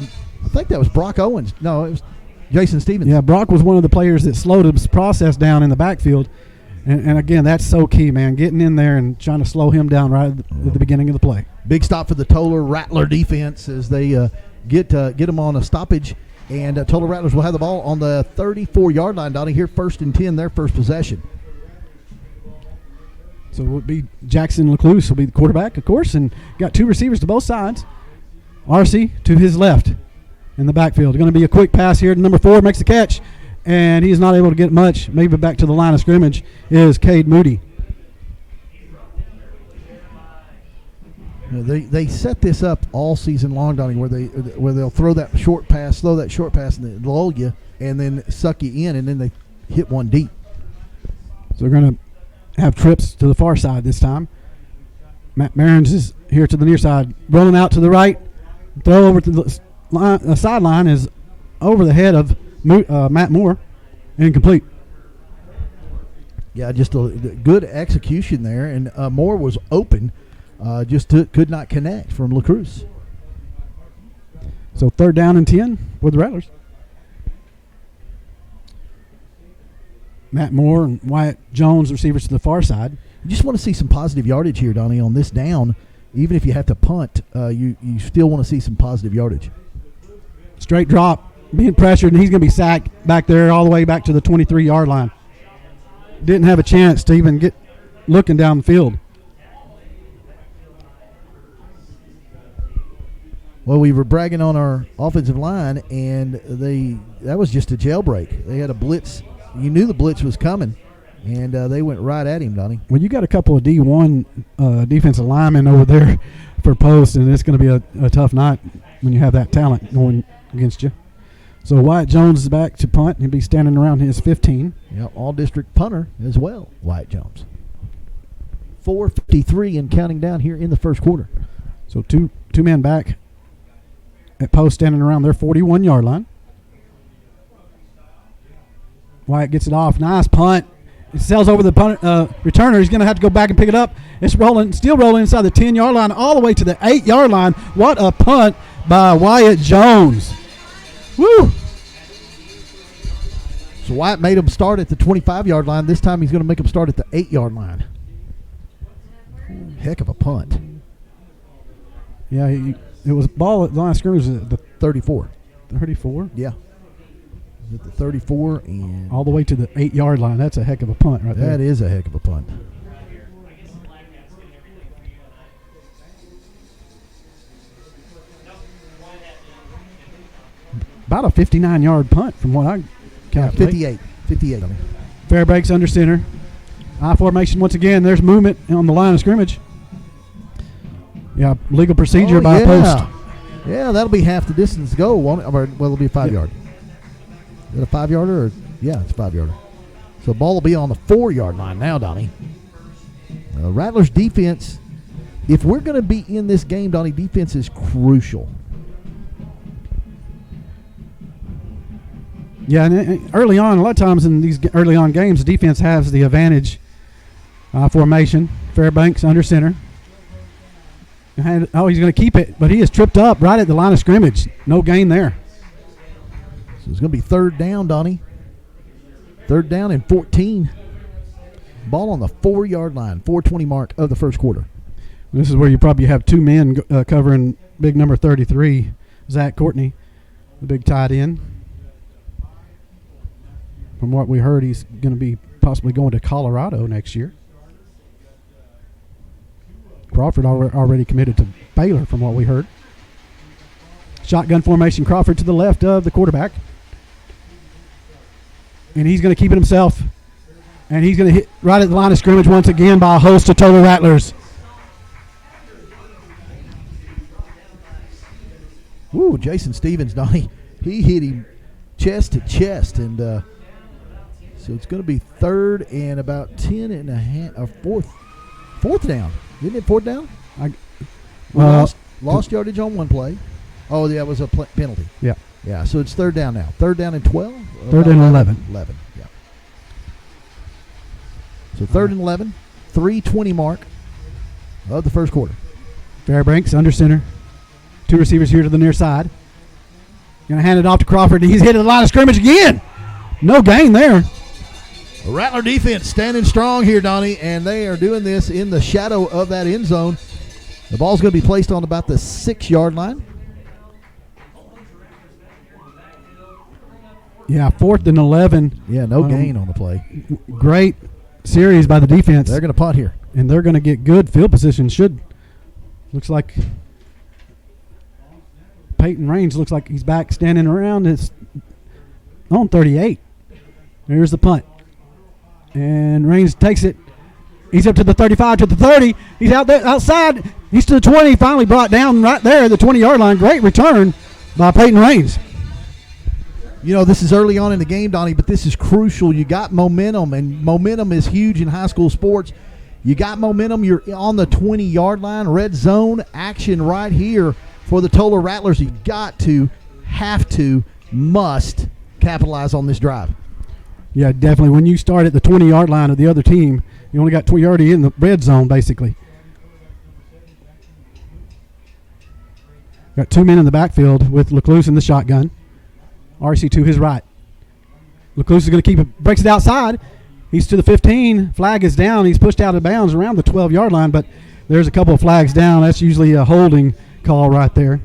think that was Brock Owens. No, it was Jason Stevens. Yeah, Brock was one of the players that slowed his process down in the backfield. And again, that's so key, man, getting in there and trying to slow him down right at the beginning of the play. Big stop for the Tolar Rattler defense as they get him on a stoppage. And Tolar Rattlers will have the ball on the 34-yard line, Donnie, here 1st and 10, their first possession. So it would be Jackson Lecluse will be the quarterback, of course, and got 2 receivers to both sides. RC to his left in the backfield. Going to be a quick pass here to number 4, makes the catch, and he's not able to get much. Maybe back to the line of scrimmage is Cade Moody. They set this up all season long, Donnie, where they'll throw that short pass, and they lull you, and then suck you in, and then they hit one deep. So they're going to have trips to the far side this time. Matt Marins is here to the near side, rolling out to the right. Throw over to the sideline is over the head of Matt Moore, incomplete. Yeah, just a good execution there, and Moore was open. Could not connect from LaCruz. So 3rd down and 10 for the Rattlers. Matt Moore and Wyatt Jones, receivers to the far side. You just want to see some positive yardage here, Donnie, on this down. Even if you have to punt, you still want to see some positive yardage. Straight drop, being pressured, and he's going to be sacked back there all the way back to the 23-yard line. Didn't have a chance to even get looking down the field. Well, we were bragging on our offensive line, and that was just a jailbreak. They had a blitz. You knew the blitz was coming, and they went right at him, Donnie. Well, you got a couple of D1 defensive linemen over there for post, and it's going to be a tough night when you have that talent going against you. So Wyatt Jones is back to punt. He'll be standing around his 15. Yeah, all-district punter as well, Wyatt Jones. 4:53 and counting down here in the first quarter. So two men back at post, standing around their 41-yard line. Wyatt gets it off. Nice punt. It sails over the returner. He's going to have to go back and pick it up. It's still rolling inside the 10-yard line all the way to the 8-yard line. What a punt by Wyatt Jones. Woo! So Wyatt made him start at the 25-yard line. This time he's going to make him start at the 8-yard line. Heck of a punt. Yeah, it was ball at the line of scrimmage at the 34. 34? Yeah. At the 34 and all the way to the 8-yard line. That's a heck of a punt right there. That is a heck of a punt. About a 59-yard punt from what I calculate. 58. 58. Fairbanks under center. I formation once again. There's movement on the line of scrimmage. Yeah, legal procedure by post. Yeah, that'll be half the distance to go, won't it? Or, well, it'll be a 5-yard. Is it a 5-yarder? Or yeah, it's a 5-yarder. So ball will be on the 4-yard line now, Donnie. Rattlers defense, if we're going to be in this game, Donnie, defense is crucial. Yeah, and early on, a lot of times in these early on games, the defense has the advantage. Formation, Fairbanks under center. He's going to keep it, but he is tripped up right at the line of scrimmage. No gain there. So it's going to be 3rd down, Donnie. 3rd down and 14. Ball on the 4-yard line, 4:20 mark of the first quarter. This is where you probably have 2 men covering big number 33, Zach Courtney, the big tight end. From what we heard, he's going to be possibly going to Colorado next year. Crawford already committed to Baylor, from what we heard. Shotgun formation, Crawford to the left of the quarterback. And he's going to keep it himself. And he's going to hit right at the line of scrimmage once again by a host of Tolar Rattlers. Woo, Jason Stevens, Donnie. He hit him chest to chest. And so it's going to be 3rd and about 10 and a half, or 4th down. Isn't it 4th down? Lost yardage on one play. Oh, yeah, it was a penalty. Yeah. Yeah, so it's 3rd down now. 3rd down and 12? 3rd and 11. 11, yeah. So 3rd and 11, 3:20 mark of the first quarter. Fairbanks under center. 2 receivers here to the near side. Going to hand it off to Crawford, and he's hit the line of scrimmage again. No gain there. The Rattler defense standing strong here, Donnie, and they are doing this in the shadow of that end zone. The ball's going to be placed on about the 6-yard line. Yeah, 4th and 11. Yeah, no gain on the play. Great series by the defense. They're going to punt here. And they're going to get good field position. Looks like Peyton Raines looks like he's back standing around. It's on 38. Here's the punt. And Raines takes it. He's up to the 35, to the 30. He's out there outside. He's to the 20. Finally brought down right there at the 20-yard line. Great return by Peyton Raines. You know, this is early on in the game, Donnie, but this is crucial. You got momentum, and momentum is huge in high school sports. You got momentum. You're on the 20-yard line. Red zone action right here for the Tolar Rattlers. You must capitalize on this drive. Yeah, definitely. When you start at the 20-yard line of the other team, you only got 20 yards in the red zone, basically. Got 2 men in the backfield with Lecluse in the shotgun. RC to his right. Lecluse is going to keep it, breaks it outside. He's to the 15. Flag is down. He's pushed out of bounds around the 12-yard line, but there's a couple of flags down. That's usually a holding call right there.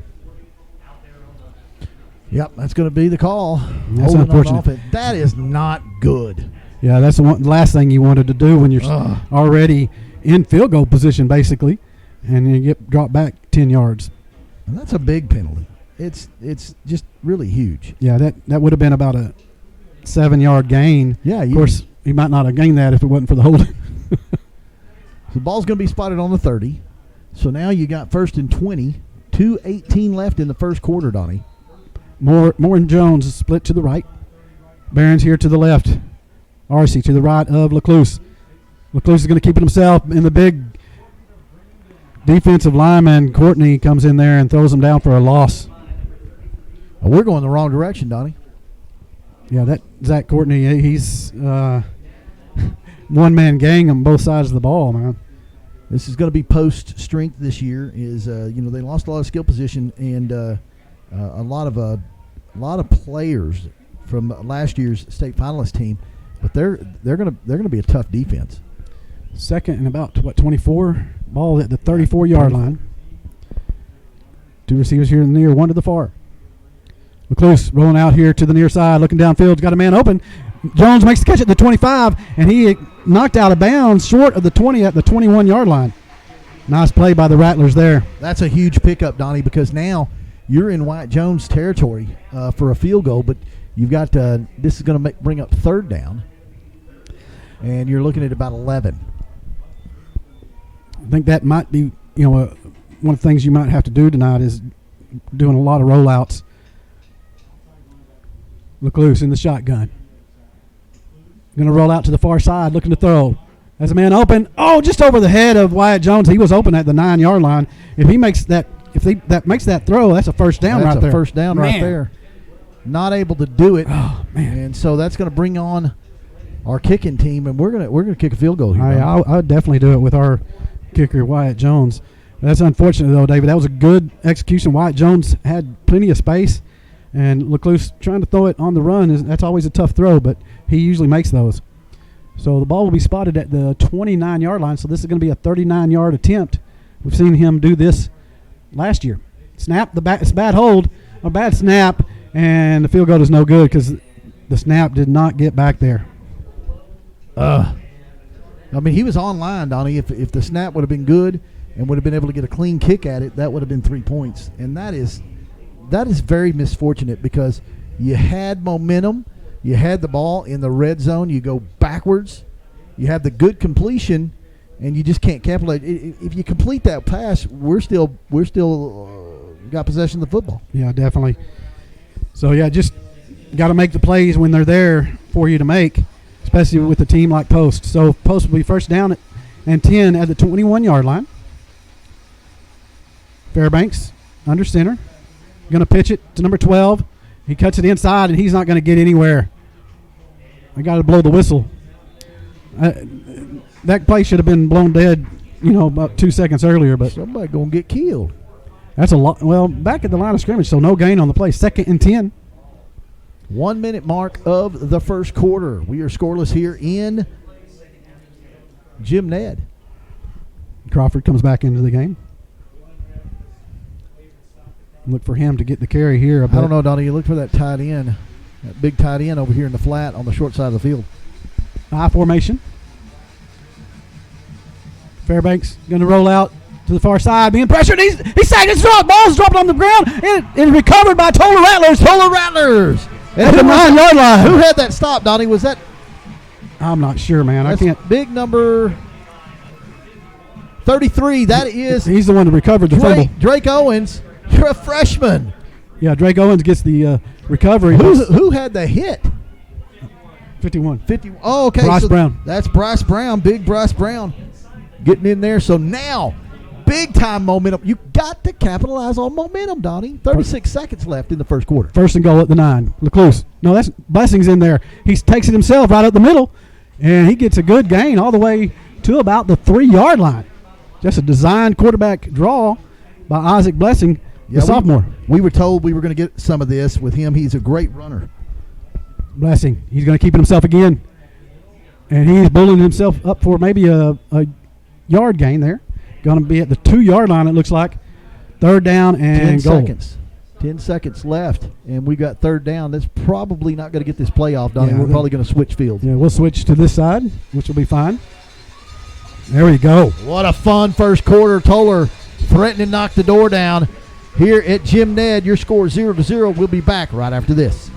Yep, that's going to be the call. That's unfortunate. That is not good. Yeah, that's the last thing you wanted to do when you're already in field goal position, basically, and you get dropped back 10 yards. And that's a big penalty. It's just really huge. Yeah, that would have been about a 7-yard gain. Yeah, of course, he might not have gained that if it wasn't for the holding. So the ball's going to be spotted on the 30. So now you got 1st and 20. 2:18 left in the first quarter, Donnie. Moore and Jones is split to the right. Barron's here to the left. RC to the right of Lecluse. Lecluse is going to keep it himself, and the big defensive lineman, Courtney, comes in there and throws him down for a loss. Well, we're going the wrong direction, Donnie. Yeah, that Zach Courtney, he's one-man gang on both sides of the ball, man. This is going to be post strength this year. They lost a lot of skill position and a lot of players from last year's state finalist team, but they're going to be a tough defense. 2nd and about 24. Ball at the 34-yard line. 2 receivers here in the near, 1 to the far. Lecluse rolling out here to the near side, looking downfield, got a man open. Jones makes the catch at the 25, and he knocked out of bounds short of the 20 at the 21-yard line. Nice play by the Rattlers there. That's a huge pickup, Donnie, because now you're in Wyatt Jones territory for a field goal, but you've got this is going to bring up 3rd down. and you're looking at about 11. I think that might be, one of the things you might have to do tonight is doing a lot of rollouts. Look loose in the shotgun. Going to roll out to the far side, looking to throw. As a man open, just over the head of Wyatt Jones. He was open at the 9-yard line. If he makes that, that makes that throw, that's a first down right there. That's a first down right there. Not able to do it. Oh man! And so that's going to bring on our kicking team, and we're gonna kick a field goal here. I would definitely do it with our kicker Wyatt Jones. That's unfortunate though, David. That was a good execution. Wyatt Jones had plenty of space, and Lecluse trying to throw it on the run that's always a tough throw, but he usually makes those. So the ball will be spotted at the 29-yard line. So this is going to be a 39-yard attempt. We've seen him do this last year. Snap, it's a bad hold, a bad snap, and the field goal is no good because the snap did not get back there. I mean, he was online, Donnie. If the snap would have been good and would have been able to get a clean kick at it, that would have been 3 points. And that is very misfortunate because you had momentum. You had the ball in the red zone. You go backwards. You have the good completion, and you just can't capitalize. If you complete that pass, we're still got possession of the football. Yeah, definitely. So yeah, just got to make the plays when they're there for you to make, especially with a team like Post. So Post will be first down and 10 at the 21-yard line. Fairbanks under center, going to pitch it to number 12. He cuts it inside, and he's not going to get anywhere. I got to blow the whistle. That play should have been blown dead, about 2 seconds earlier. But somebody going to get killed. That's a lot. Well, back at the line of scrimmage, so no gain on the play. 2nd and 10. 1 minute mark of the first quarter. We are scoreless here in Jim Ned. Crawford comes back into the game. Look for him to get the carry here. I don't know, Donnie. You look for that tight end, that big tight end over here in the flat on the short side of the field. I formation. Fairbanks going to roll out to the far side, being pressured. He's sacked. It's dropped. Ball's dropped on the ground. It's recovered by Tolar Rattlers. Tolar Rattlers at the 9-yard line. Who had that stop, Donnie? Was that? I'm not sure, man. I can't. Big number 33. That is. He's the one that recovered the fumble. Drake Owens. You're a freshman. Yeah, Drake Owens gets the recovery. Who had the hit? 51. 50. Oh, okay. Bryce Brown. That's Bryce Brown. Big Bryce Brown getting in there. So now, big time momentum. You got to capitalize on momentum, Donnie. 36 seconds left in the first quarter. First and goal at the 9. Lecluse. No, that's Blessing's in there. He takes it himself right up the middle, and he gets a good gain all the way to about the 3-yard line. Just a designed quarterback draw by Isaac Blessing. The sophomore. We were told we were going to get some of this with him. He's a great runner. Blessing. He's going to keep it himself again. And he's bullying himself up for maybe a yard gain there. Going to be at the 2-yard line, it looks like. 3rd down and 10 goal. seconds. 10 seconds left, and we got 3rd down. That's probably not going to get this play off, Donnie. We're probably going to switch fields. Yeah, we'll switch to this side, which will be fine. There we go. What a fun first quarter. Tolar threatening to knock the door down here at Jim Ned. Your score 0-0. We'll be back right after this.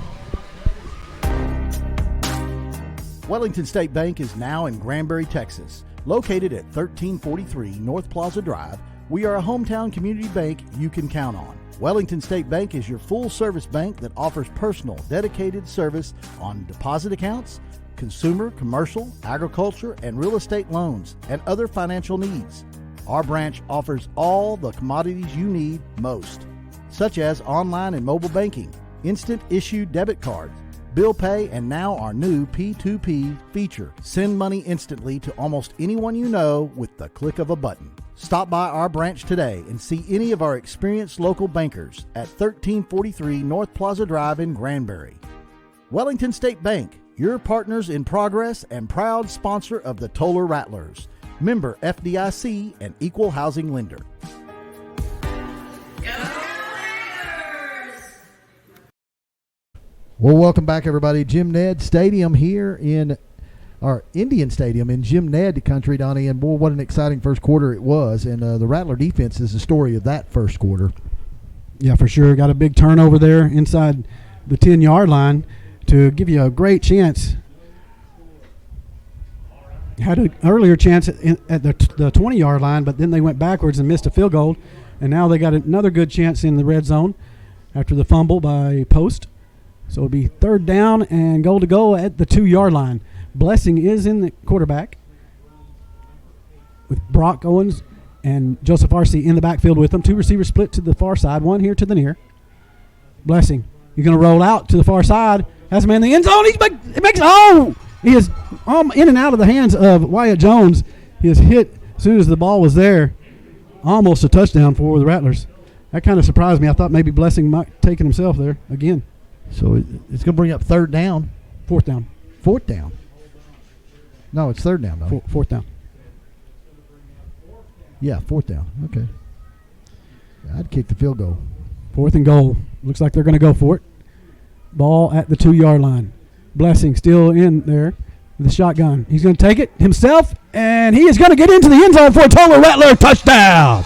Wellington State Bank is now in Granbury, Texas. Located at 1343 North Plaza Drive, we are a hometown community bank you can count on. Wellington State Bank is your full-service bank that offers personal, dedicated service on deposit accounts, consumer, commercial, agriculture, and real estate loans, and other financial needs. Our branch offers all the commodities you need most, such as online and mobile banking, instant issue debit cards, bill pay, and now our new P2P feature. Send money instantly to almost anyone you know with the click of a button. Stop by our branch today and see any of our experienced local bankers at 1343 North Plaza Drive in Granbury. Wellington State Bank, your partners in progress and proud sponsor of the Tolar Rattlers. Member FDIC and equal housing lender. Well, welcome back, everybody. Jim Ned Stadium here in our Indian Stadium in Jim Ned country, Donnie. And boy, what an exciting first quarter it was. And the Rattler defense is the story of that first quarter. Yeah, for sure. Got a big turnover there inside the 10-yard line to give you a great chance had an earlier chance at the 20-yard line, but then they went backwards and missed a field goal. And now they got another good chance in the red zone after the fumble by Post. So it'll be 3rd down and goal to go at the 2-yard line. Blessing is in the quarterback with Brock Owens and Joseph Arce in the backfield with them. 2 receivers split to the far side, 1 here to the near. Blessing, you're going to roll out to the far side. Has a man in the end zone. He is in and out of the hands of Wyatt Jones. He is hit as soon as the ball was there. Almost a touchdown for the Rattlers. That kind of surprised me. I thought maybe Blessing might take it himself there again. So it's going to bring up 3rd down. 4th down. 4th down. No, it's 3rd down, though. 4th down. Yeah, 4th down. Okay. I'd kick the field goal. 4th and goal. Looks like they're going to go for it. Ball at the 2-yard line. Blessing still in there with the shotgun. He's going to take it himself, and he is going to get into the end zone for a Tolar Rattler touchdown.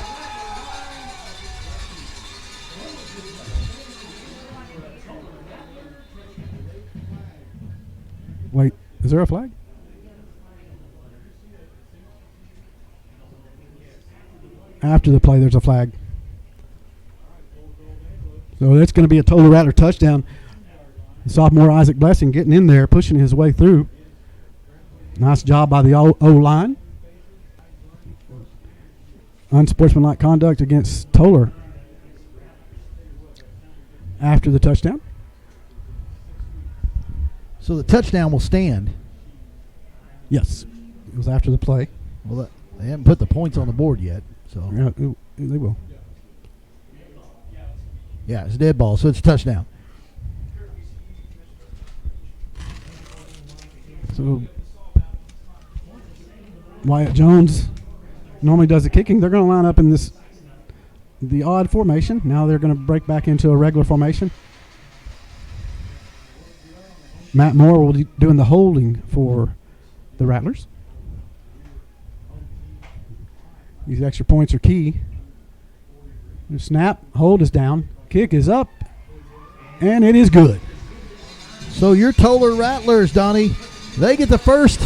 Wait, is there a flag? After the play, there's a flag. So that's going to be a Tolar Rattler touchdown. Sophomore Isaac Blessing getting in there, pushing his way through. Nice job by the O-line. Unsportsmanlike conduct against Tolar after the touchdown. So the touchdown will stand. Yes, it was after the play. Well, they haven't put the points on the board yet. So Yeah, they will. yeah, it's a dead ball, so it's a touchdown. So Wyatt Jones normally does the kicking. They're going to line up in the odd formation. Now they're going to break back into a regular formation. Matt Moore will be doing the holding for the Rattlers. These extra points are key. The snap, hold is down, kick is up, and it is good. So your Tolar Rattlers, Donnie, they get the first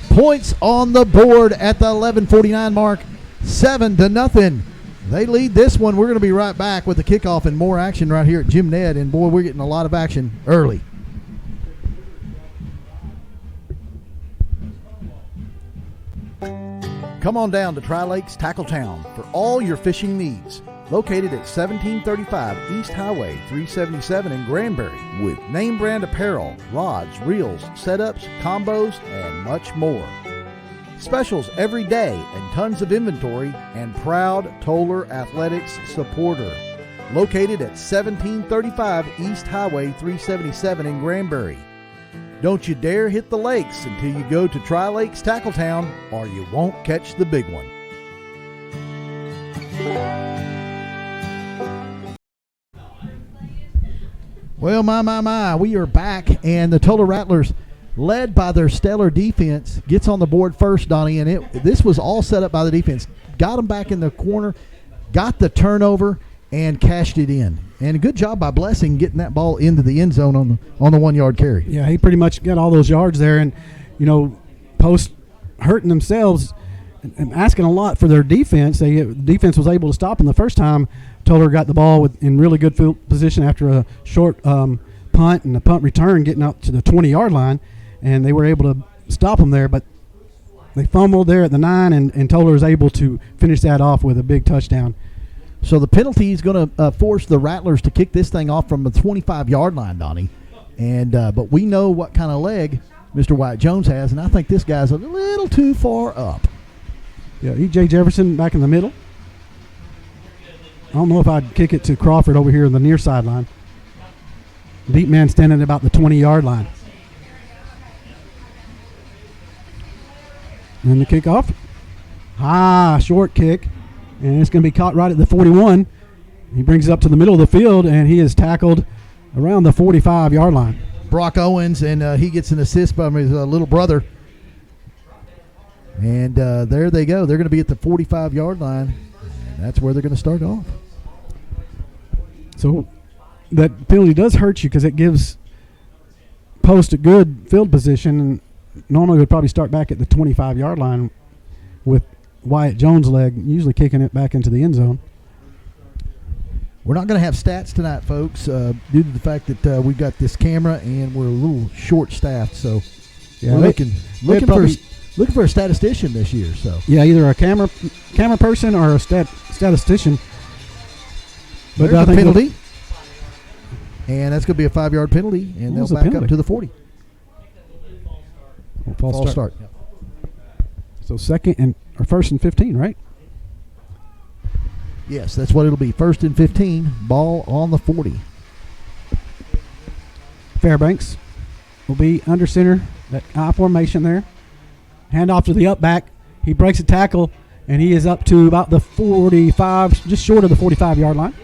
points on the board at the 11:49 mark, 7-0. They lead this one. We're going to be right back with the kickoff and more action right here at Jim Ned. And boy, we're getting a lot of action early. Come on down to Tri-Lakes Tackle Town for all your fishing needs. Located at 1735 East Highway 377 in Granbury, with name brand apparel, rods, reels, setups, combos, and much more. Specials every day and tons of inventory, and proud Tolar Athletics supporter. Located at 1735 East Highway 377 in Granbury. Don't you dare hit the lakes until you go to Tri-Lakes Tackle Town, or you won't catch the big one. Well, my, we are back, and the Tolar Rattlers, led by their stellar defense, gets on the board first, Donnie, and this was all set up by the defense. Got them back in the corner, got the turnover, and cashed it in. And a good job by Blessing getting that ball into the end zone on the 1 yard carry. Yeah, he pretty much got all those yards there, and Post hurting themselves and asking a lot for their defense. The defense was able to stop them the first time. Tolar got the ball in really good field position after a short punt and a punt return, getting out to the 20-yard line, and they were able to stop them there. But they fumbled there at the 9, and Tolar was able to finish that off with a big touchdown. So the penalty is going to force the Rattlers to kick this thing off from the 25-yard line, Donnie. And but we know what kind of leg Mr. Wyatt Jones has, and I think this guy's a little too far up. Yeah, E.J. Jefferson back in the middle. I don't know if I'd kick it to Crawford over here on the near sideline. Deep man standing at about the 20-yard line. And the kickoff. Short kick. And it's going to be caught right at the 41. He brings it up to the middle of the field, and he is tackled around the 45-yard line. Brock Owens, and he gets an assist by his little brother. And there they go. They're going to be at the 45-yard line. And that's where they're going to start off. So that penalty does hurt you because it gives Post a good field position, normally would probably start back at the 25-yard line with Wyatt Jones' leg usually kicking it back into the end zone. We're not going to have stats tonight, folks, due to the fact that we've got this camera and we're a little short-staffed. So Yeah, we're looking probably- for a statistician this year. So Yeah, either a camera person or a statistician. there's I a think penalty, and that's going to be a 5-yard penalty, and What they'll was the back penalty? up to the 40. False start. So first and 15, right? Yes, that's what it'll be. 1st and 15, ball on the 40. Fairbanks will be under center, that I formation there. Hand off to the up back. He breaks a tackle, and he is up to about the 45, just short of the 45-yard line.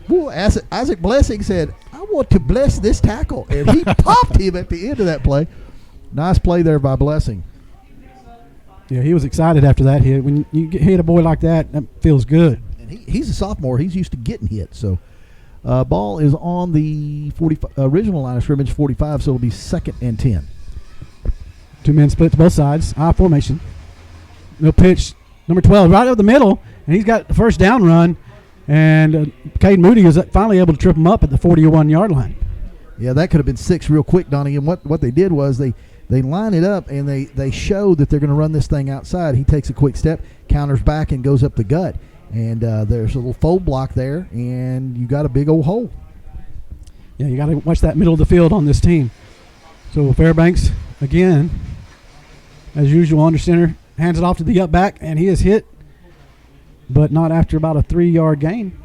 Well, Isaac Blessing said, I want to bless this tackle. And he popped him at the end of that play. Nice play there by Blessing. Yeah, he was excited after that hit. When you hit a boy like that, that feels good. And he's a sophomore. He's used to getting hit. So ball is on the original line of scrimmage, 45, so it'll be 2nd and 10. 2 men split to both sides. I formation. No pitch. Number 12 right over the middle, and he's got the first down run. And Cade Moody is finally able to trip him up at the 41-yard line. Yeah, that could have been 6 real quick, Donnie. And what they did was they line it up, and they show that they're going to run this thing outside. He takes a quick step, counters back, and goes up the gut. And there's a little fold block there, and you got a big old hole. Yeah, you got to watch that middle of the field on this team. So Fairbanks, again, as usual, under center, hands it off to the up back, and he is hit, but not after about a 3-yard gain.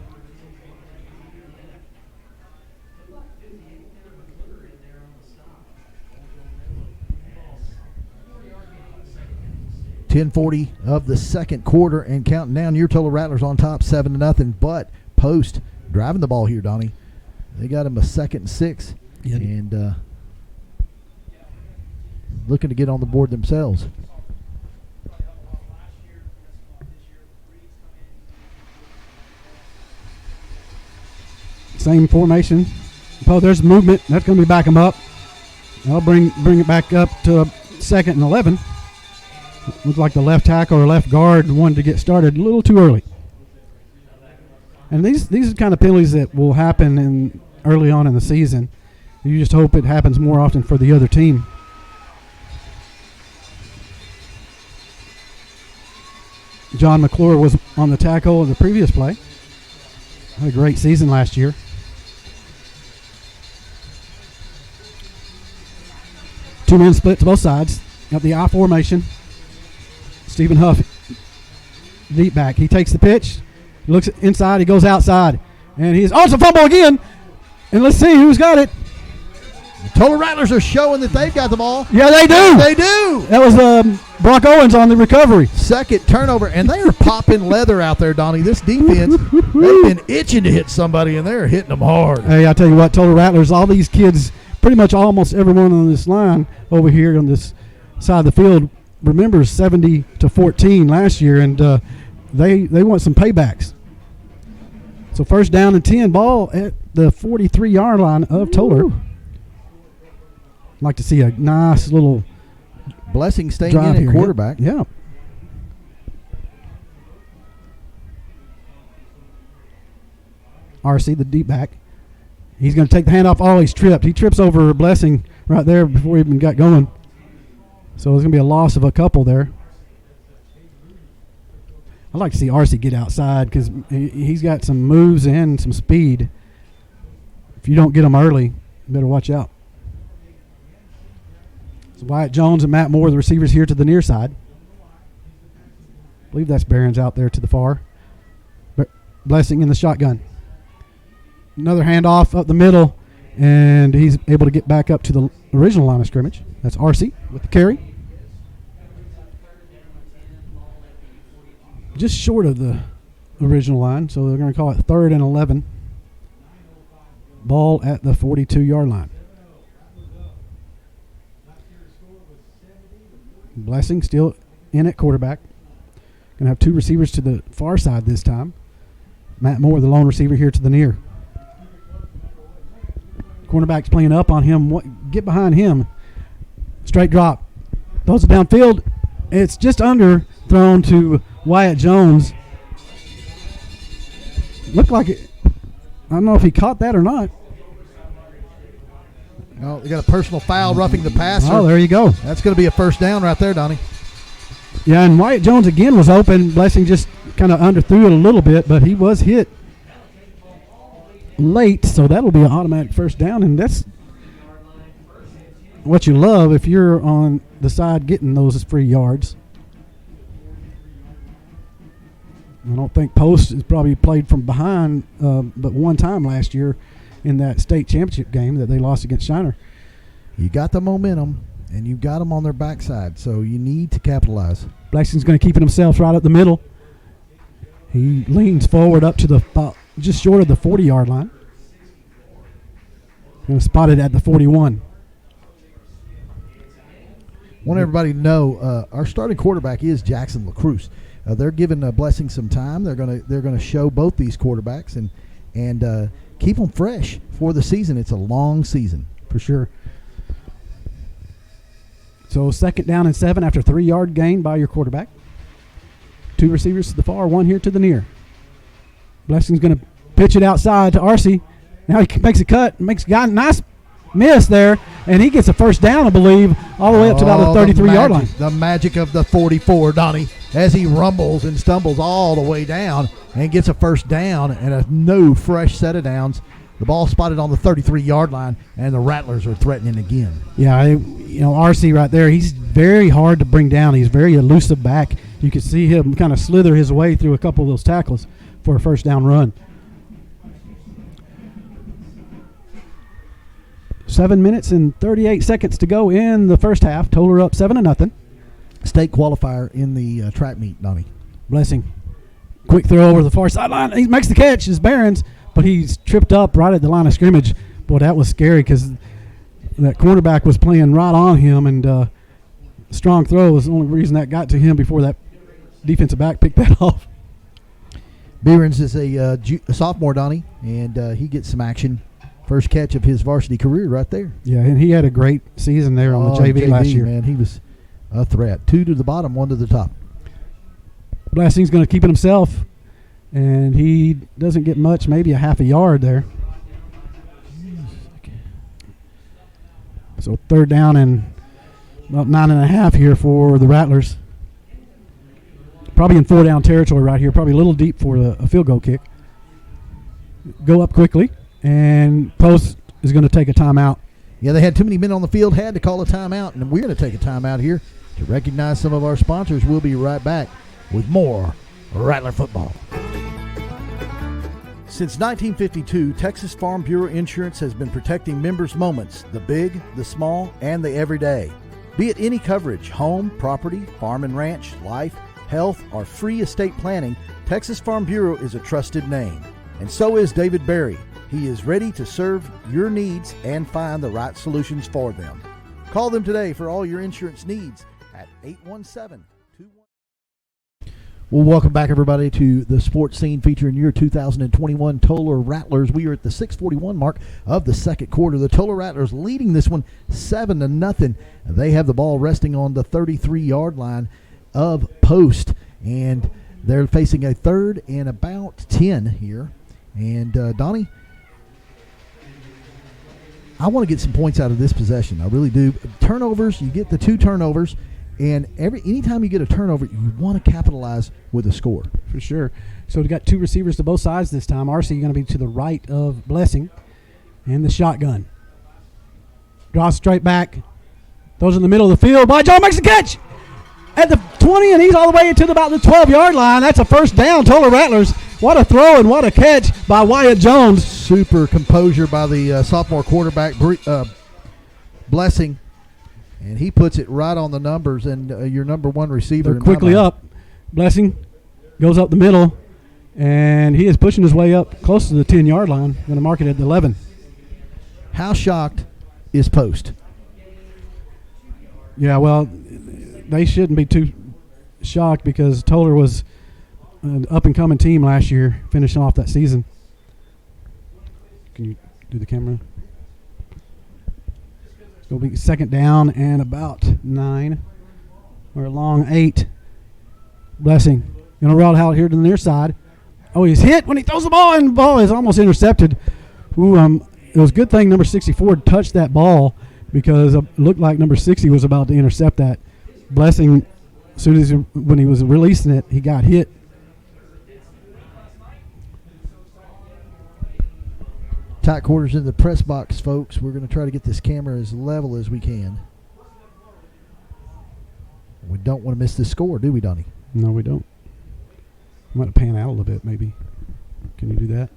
.10:40 of the second quarter and counting down. Your Tolar Rattlers on top 7-0, but Post driving the ball here, Donnie. They got him a 2nd and 6, Yeah. and looking to get on the board themselves. Same formation. Oh, there's movement. That's going to be back him up. That'll bring it back up to 2nd and 11. Looks like the left tackle or left guard wanted to get started a little too early. And these are the kind of penalties that will happen early on in the season. You just hope it happens more often for the other team. John McClure was on the tackle in the previous play. Had a great season last year. Two men split to both sides. Got the I formation. Stephen Huff, deep back. He takes the pitch, looks inside, he goes outside. And he's it's a fumble again. And let's see who's got it. The Tolar Rattlers are showing that they've got the ball. Yeah, they do. They do. That was Brock Owens on the recovery. Second turnover, and they are popping leather out there, Donnie. This defense, they've been itching to hit somebody, and they're hitting them hard. Hey, I tell you what, Tolar Rattlers, all these kids, pretty much almost everyone on this line over here on this side of the field remembers 70-14 last year, and they want some paybacks. So 1st down and 10, ball at the 43-yard line of Tolar. Like to see a nice little Blessing staying drive in here. at quarterback. Yeah. RC, the deep back. He's going to take the handoff. Oh, he's tripped. He trips over Blessing right there before he even got going. So there's going to be a loss of a couple there. I'd like to see RC get outside because he's got some moves and some speed. If you don't get him early, you better watch out. So Wyatt Jones and Matt Moore, the receivers here to the near side. I believe that's Barron's out there to the far. Blessing in the shotgun. Another handoff up the middle, and he's able to get back up to the original line of scrimmage. That's RC with the carry. Just short of the original line, so they're going to call it 3rd and 11. Ball at the 42-yard line. Blessing still in at quarterback. Going to have 2 receivers to the far side this time. Matt Moore, the lone receiver, here to the near. Cornerback's playing up on him. Get behind him. Straight drop. Throws it downfield. It's just under thrown to Wyatt Jones. Looked like it. I don't know if he caught that or not. No, they got a personal foul roughing the passer. Oh, there you go. That's going to be a first down right there, Donnie. Yeah, and Wyatt Jones again was open. Blessing just kind of underthrew it a little bit, but he was hit late, so that'll be an automatic first down, and that's what you love if you're on the side getting those free yards. I don't think Post has probably played from behind but one time last year in that state championship game that they lost against Shiner. You got the momentum, and you got them on their backside, so you need to capitalize. Blessing's going to keep it himself right up the middle. He leans forward up to the just short of the 40-yard line. Going to spot it at the 41. Want everybody to know our starting quarterback is Jackson LaCruz. They're giving Blessing some time. They're gonna show both these quarterbacks and keep them fresh for the season. It's a long season for sure. So 2nd down and 7 after 3-yard gain by your quarterback. 2 receivers to the far, 1 here to the near. Blessing's going to pitch it outside to RC. Now he makes a cut, got a nice miss there, and he gets a first down, I believe, all the way up to about the 33-yard line. The magic of the 44, Donnie, as he rumbles and stumbles all the way down and gets a first down and a no fresh set of downs. The ball spotted on the 33-yard line, and the Rattlers are threatening again. Yeah, RC right there, he's very hard to bring down. He's very elusive back. You can see him kind of slither his way through a couple of those tackles for a first down run. 7 minutes and 38 seconds to go in the first half. Tolar up 7-0. State qualifier in the track meet, Donnie. Blessing. Quick throw over the far sideline. He makes the catch. His Barons, but he's tripped up right at the line of scrimmage. Boy, that was scary because that cornerback was playing right on him, and strong throw was the only reason that got to him before that defensive back picked that off. Behrens is a sophomore, Donnie, and he gets some action. First catch of his varsity career right there. Yeah, and he had a great season there on the JV last year. Man, he was a threat. 2 to the bottom, 1 to the top. Blessing's going to keep it himself, and he doesn't get much, maybe a half a yard there. So 3rd down and about 9.5 here for the Rattlers. Probably in 4-down territory right here, probably a little deep for a field goal kick. Go up quickly. And Post is going to take a timeout. Yeah, they had too many men on the field, had to call a timeout, and we're going to take a timeout here to recognize some of our sponsors. We'll be right back with more Rattler football. Since 1952, Texas Farm Bureau Insurance has been protecting members' moments, the big, the small, and the everyday. Be it any coverage, home, property, farm and ranch, life, health, or free estate planning, Texas Farm Bureau is a trusted name. And so is David Berry. He is ready to serve your needs and find the right solutions for them. Call them today for all your insurance needs at 817-21. Well, welcome back, everybody, to the sports scene featuring your 2021 Tolar Rattlers. We are at the 6:41 mark of the second quarter. The Tolar Rattlers leading this one 7-0. They have the ball resting on the 33-yard line of Post, and they're facing a 3rd and about 10 here. And Donnie, I want to get some points out of this possession. I really do. Turnovers, you get the 2 turnovers, and anytime you get a turnover, you want to capitalize with a score. For sure. So we got 2 receivers to both sides this time. RC going to be to the right of Blessing, and the shotgun. Draws straight back. Throws in the middle of the field. John makes the catch at the 20, and he's all the way to about the 12-yard line. That's a first down, Tolar Rattlers. What a throw and what a catch by Wyatt Jones. Super composure by the sophomore quarterback, Blessing. And he puts it right on the numbers, and your number 1 receiver. They're quickly up. Blessing goes up the middle, and he is pushing his way up close to the 10-yard line. Going to mark it at the 11. How shocked is Post? Yeah, well, they shouldn't be too shocked because Tolar was an up-and-coming team last year, finishing off that season. Can you do the camera? It'll be second down and about 9 or a long 8. Blessing. Going to route out here to the near side. Oh, he's hit when he throws the ball, and the ball is almost intercepted. Ooh, it was a good thing number 64 touched that ball because it looked like number 60 was about to intercept that. Blessing, as soon as when he was releasing it, he got hit. Tight quarters in the press box, folks. We're going to try to get this camera as level as we can. We don't want to miss this score, do we, Donnie? No, we don't. I'm going to pan out a little bit, maybe. Can you do that?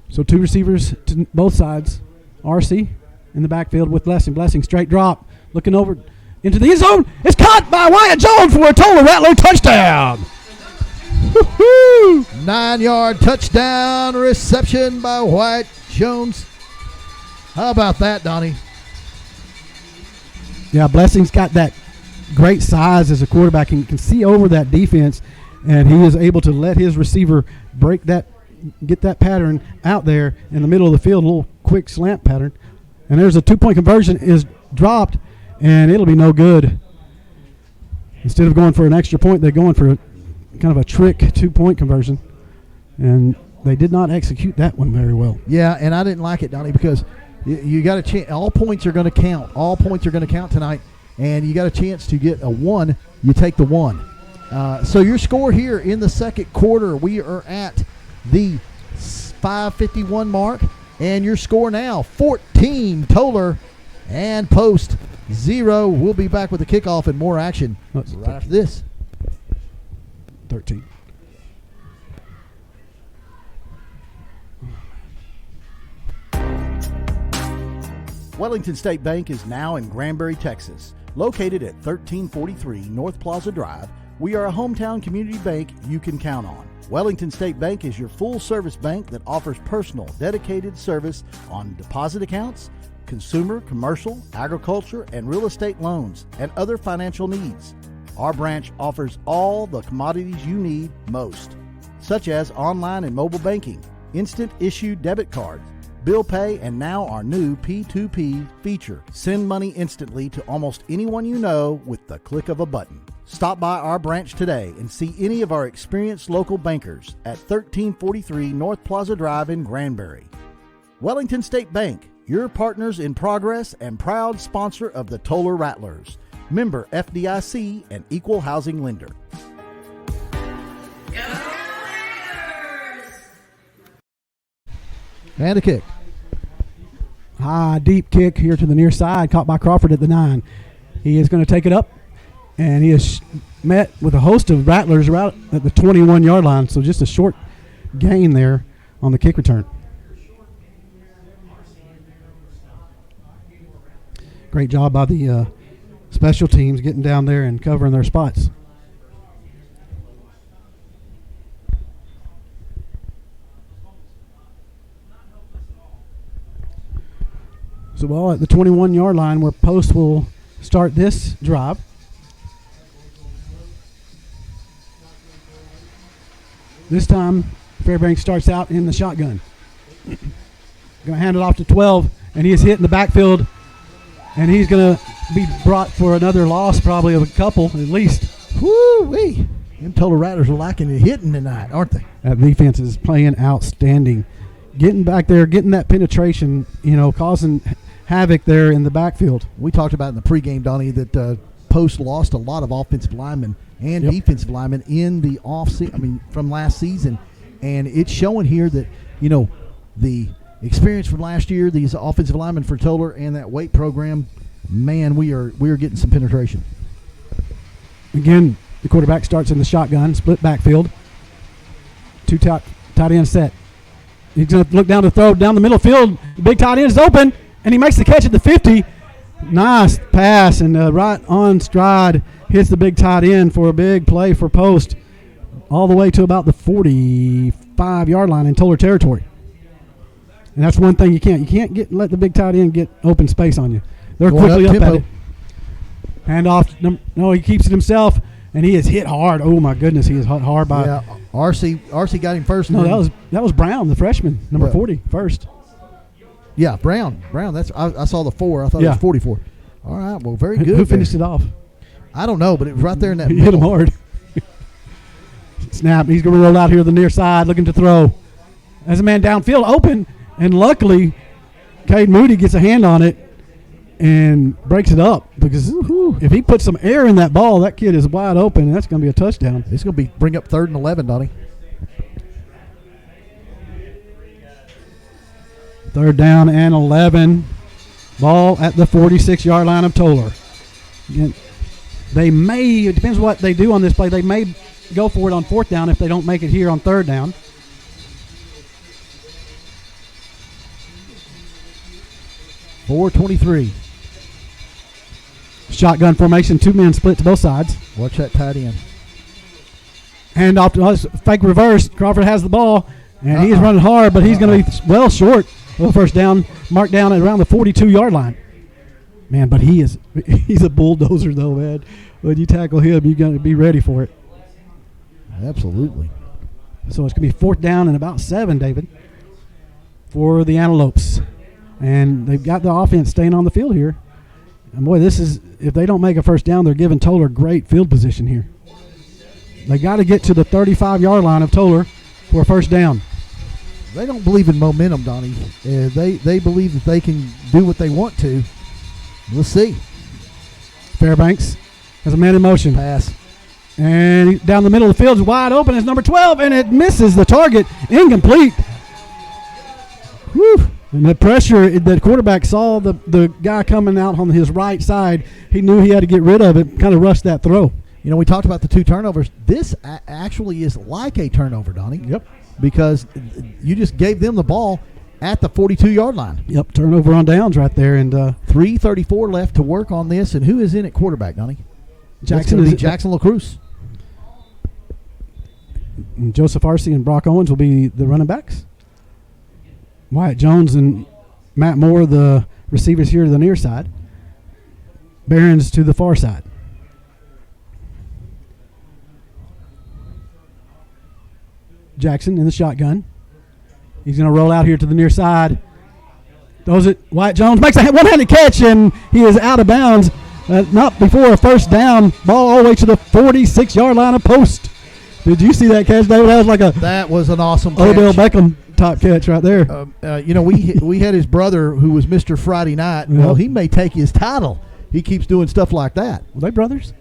So 2 receivers to both sides. RC in the backfield with Blessing. Blessing, straight drop. Looking over into the end zone. It's caught by Wyatt Jones for a Tolar Rattler touchdown. Woo-hoo! 9-yard touchdown reception by Wyatt Jones. How about that, Donnie? Yeah, Blessing's got that great size as a quarterback and can see over that defense, and he is able to let his receiver break that, get that pattern out there in the middle of the field, a little quick slant pattern. And there's a 2-point conversion is dropped, and it'll be no good. Instead of going for an extra point, they're going for kind of a trick 2-point conversion, and they did not execute that one very well. Yeah, and I didn't like it, Donnie, because you got a chance. All points are going to count. All points are going to count tonight, and you got a chance to get a 1. You take the 1. So your score here in the second quarter, we are at the 5:51 mark, and your score now 14 Tolar and Post 0. We'll be back with the kickoff and more action right after this. 13. Wellington State Bank is now in Granbury, Texas. Located at 1343 North Plaza Drive, we are a hometown community bank you can count on. Wellington State Bank is your full-service bank that offers personal, dedicated service on deposit accounts, consumer, commercial, agriculture, and real estate loans, and other financial needs. Our branch offers all the commodities you need most, such as online and mobile banking, instant issue debit cards, bill pay, and now our new P2P feature. Send money instantly to almost anyone you know with the click of a button. Stop by our branch today and see any of our experienced local bankers at 1343 North Plaza Drive in Granbury. Wellington State Bank, your partners in progress and proud sponsor of the Tolar Rattlers. Member FDIC and equal housing lender. And a kick. High, deep kick here to the near side, caught by Crawford at the 9. He is going to take it up, and he is met with a host of Rattlers right at the 21-yard line, so just a short gain there on the kick return. Great job by the special teams getting down there and covering their spots. So ball at the 21-yard line where Post will start this drive. This time Fairbanks starts out in the shotgun. Going to hand it off to 12, and he is hit in the backfield, and he's going to be brought for another loss, probably of a couple at least. Woo-wee. Them Tolar Rattlers are lacking in hitting tonight, aren't they? That defense is playing outstanding. Getting back there, getting that penetration, causing havoc there in the backfield. We talked about in the pregame, Donnie, that Post lost a lot of offensive linemen and defensive linemen in the from last season. And it's showing here that, the experience from last year, these offensive linemen for Tolar and that weight program, man, we are getting some penetration. Again, the quarterback starts in the shotgun, split backfield. 2 tight end set. He's going to look down to throw down the middle field. The big tight end is open, and he makes the catch at the 50. Nice pass, and right on stride hits the big tight end for a big play for Post all the way to about the 45-yard line in Tolar territory. And that's one thing you can't let the big tight end get open space on you. They're going quickly up at it. tempo. Hand off. No, he keeps it himself, and he is hit hard. Oh my goodness, he is hit hard by. Yeah, RC got him first. No, that was Brown, the freshman, number 40, first. Yeah, Brown. That's I saw the 4. I thought it was 44. All right, well, very good. Who finished it off? I don't know, but it was right there in that He hit him hard. Snap. He's going to roll out here to the near side, looking to throw. As a man downfield, open, and luckily, Cade Moody gets a hand on it and breaks it up, because if he puts some air in that ball, that kid is wide open, and that's going to be a touchdown. It's going to bring up 3rd and 11, Donnie. 3rd down and 11. Ball at the 46-yard line of Tolar. Again, it depends what they do on this play. They may go for it on 4th down if they don't make it here on 3rd down. .423. Shotgun formation, 2 men split to both sides. Watch that tight end. Hand off to us, fake reverse. Crawford has the ball, and he is running hard, but he's going to be well short of the 1st down, marked down at around the 42-yard line. Man, but he's a bulldozer, though, man. When you tackle him, you got to be ready for it. Absolutely. So it's going to be 4th down and about 7, David, for the Antelopes. And they've got the offense staying on the field here. And, boy, if they don't make a 1st down, they're giving Tolar great field position here. They got to get to the 35-yard line of Tolar for a 1st down. They don't believe in momentum, Donnie. They believe that they can do what they want to. Let's see. Fairbanks has a man in motion. Pass. And down the middle of the field is wide open. It's number 12, and it misses the target. Incomplete. Whew. And the pressure, the quarterback saw the guy coming out on his right side. He knew he had to get rid of it, kind of rushed that throw. You know, we talked about the 2 turnovers. This actually is like a turnover, Donnie. Yep. Because you just gave them the ball at the 42-yard line. Yep, turnover on downs right there. And 3:34 left to work on this. And who is in at quarterback, Donnie? Jackson LaCruz. And Joseph Arcee and Brock Owens will be the running backs. Wyatt Jones and Matt Moore, the receivers here to the near side. Barons to the far side. Jackson in the shotgun. He's going to roll out here to the near side. Throws it. Wyatt Jones makes a one-handed catch, and he is out of bounds. Not before a 1st down. Ball all the way to the 46-yard line of post. Did you see that catch, David? That was an awesome catch. Odell Beckham top catch right there. You know, we had his brother who was Mr. Friday Night. Yep. Well, he may take his title. He keeps doing stuff like that. Were they brothers?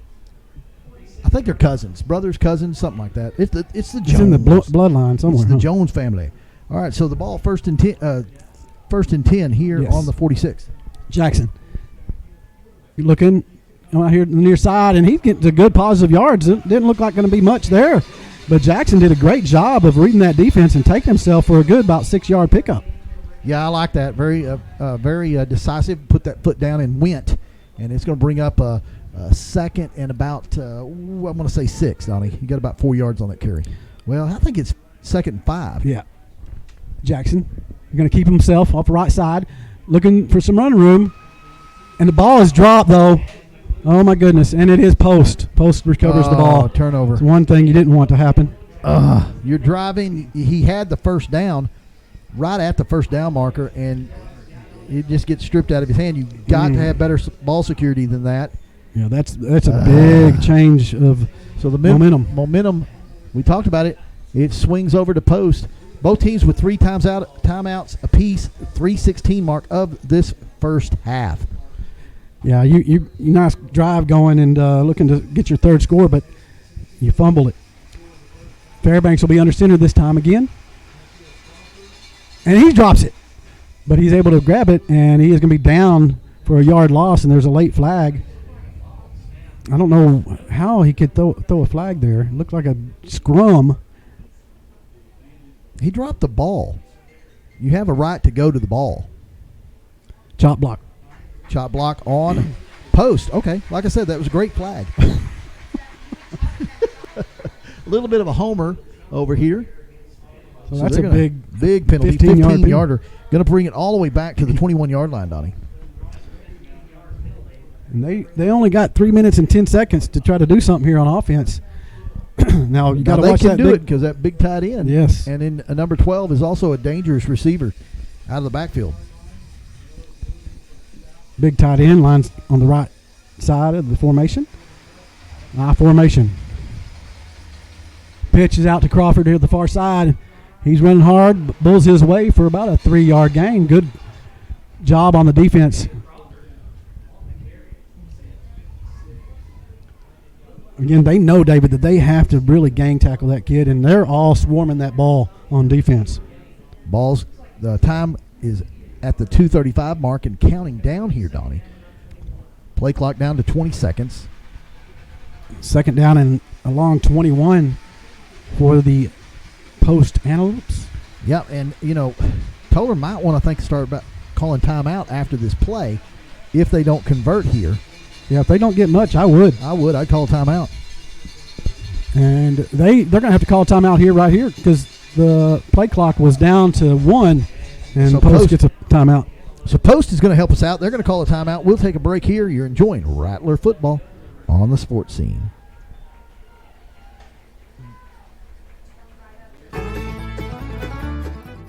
I think they're cousins, brothers, cousins, something like that. It's the Jones. It's in the bloodline somewhere. It's the Jones family. All right, so the ball 1st and 10 here on the 46. Jackson. You're looking out here to the near side, and he's getting to good positive yards. It didn't look like going to be much there, but Jackson did a great job of reading that defense and taking himself for a good about 6-yard pickup. Yeah, I like that. Very decisive. Put that foot down and went, and it's going to bring up a 2nd and about I'm going to say 6, Donnie. You got about 4 yards on that carry. Well, I think it's 2nd and 5. Yeah. Jackson, you're going to keep himself off the right side, looking for some running room, and the ball is dropped though. Oh my goodness! And it is post. Post recovers the ball. Turnover. It's one thing you didn't want to happen. You're driving. He had the 1st down, right at the 1st down marker, and it just gets stripped out of his hand. You've got to have better ball security than that. Yeah, that's a big change of the momentum. Momentum. We talked about it. It swings over to post. Both teams with 3 timeouts apiece. 3:16 mark of this 1st half. Yeah, you nice drive going and looking to get your 3rd score, but you fumbled it. Fairbanks will be under center this time again. And he drops it. But he's able to grab it, and he is going to be down for a yard loss, and there's a late flag. I don't know how he could throw a flag there. It looked like a scrum. He dropped the ball. You have a right to go to the ball. Chop block. Chop block on post. Okay, like I said, that was a great flag. A little bit of a homer over here. So that's a big penalty. 15-yarder. Going to bring it all the way back to the 21-yard line, Donnie. And they only got 3 minutes and 10 seconds to try to do something here on offense. Now you got to watch that. They can do it because that big tight end. Yes. And then number 12 is also a dangerous receiver out of the backfield. big tight end lines on the right side of the formation. I formation. Pitch is out to Crawford here at the far side. He's running hard, bulls his way for about a 3-yard gain. Good job on the defense. Again, they know, David, that they have to really gang tackle that kid, and they're all swarming that ball on defense. The time is at the 2:35 mark and counting down here, Donnie. Play clock down to 20 seconds. Second down and a long 21 for the post Antolopes. Yep, and, Tolar might want to start about calling timeout after this play if they don't convert here. Yeah, if they don't get much, I would. I'd call timeout. And they're going to have to call timeout right here because the play clock was down to 1, and So Post gets a timeout. So Post is going to help us out. They're going to call a timeout. We'll take a break here. You're enjoying Rattler football on the sports scene.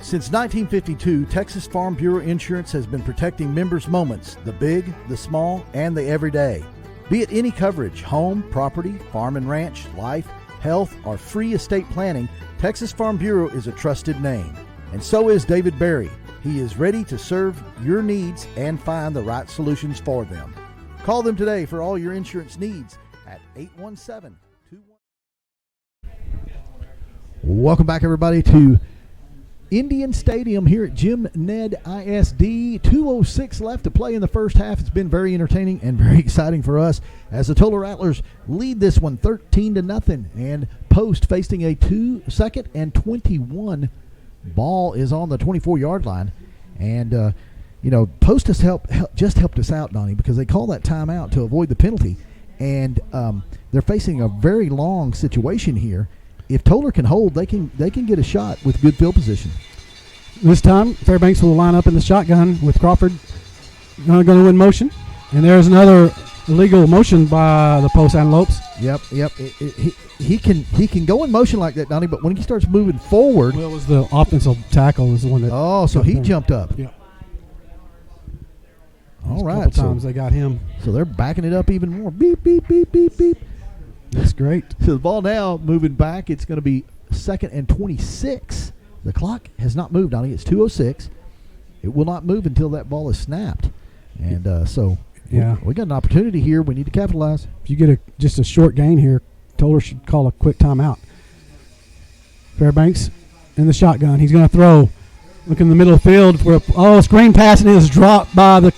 Since 1952, Texas Farm Bureau Insurance has been protecting members' moments, the big, the small, and the everyday. Be it any coverage, home, property, farm and ranch, life, health, or free estate planning, Texas Farm Bureau is a trusted name. And so is David Berry. He is ready to serve your needs and find the right solutions for them. Call them today for all your insurance needs at 817-21. Welcome back, everybody, to Indian Stadium here at Jim Ned ISD. 2:06 left to play in the first half. It's been very entertaining and very exciting for us as the Tolar Rattlers lead this one 13-0. And Post facing a 2nd and 21. Ball is on the 24-yard line. And, Post has just helped us out, Donnie, because they call that timeout to avoid the penalty. And they're facing a very long situation here. If Tolar can hold, they can get a shot with good field position. This time, Fairbanks will line up in the shotgun with Crawford going to win motion. And there's another illegal motion by the Post Antelopes. Yep. He can go in motion like that, Donnie, but when he starts moving forward. Well, it was the offensive tackle was the one that. Oh, so he jumped up. Yeah. All right. A couple times they got him. So they're backing it up even more. Beep, beep, beep, beep, beep. That's great. So the ball now moving back. It's going to be 2nd and 26. The clock has not moved, Donnie. It's 2:06. It will not move until that ball is snapped. And we got an opportunity here. We need to capitalize. If you get just a short gain here, Tolar should call a quick timeout. Fairbanks in the shotgun. He's going to throw. Look in the middle of the field for a screen pass, and it is dropped by the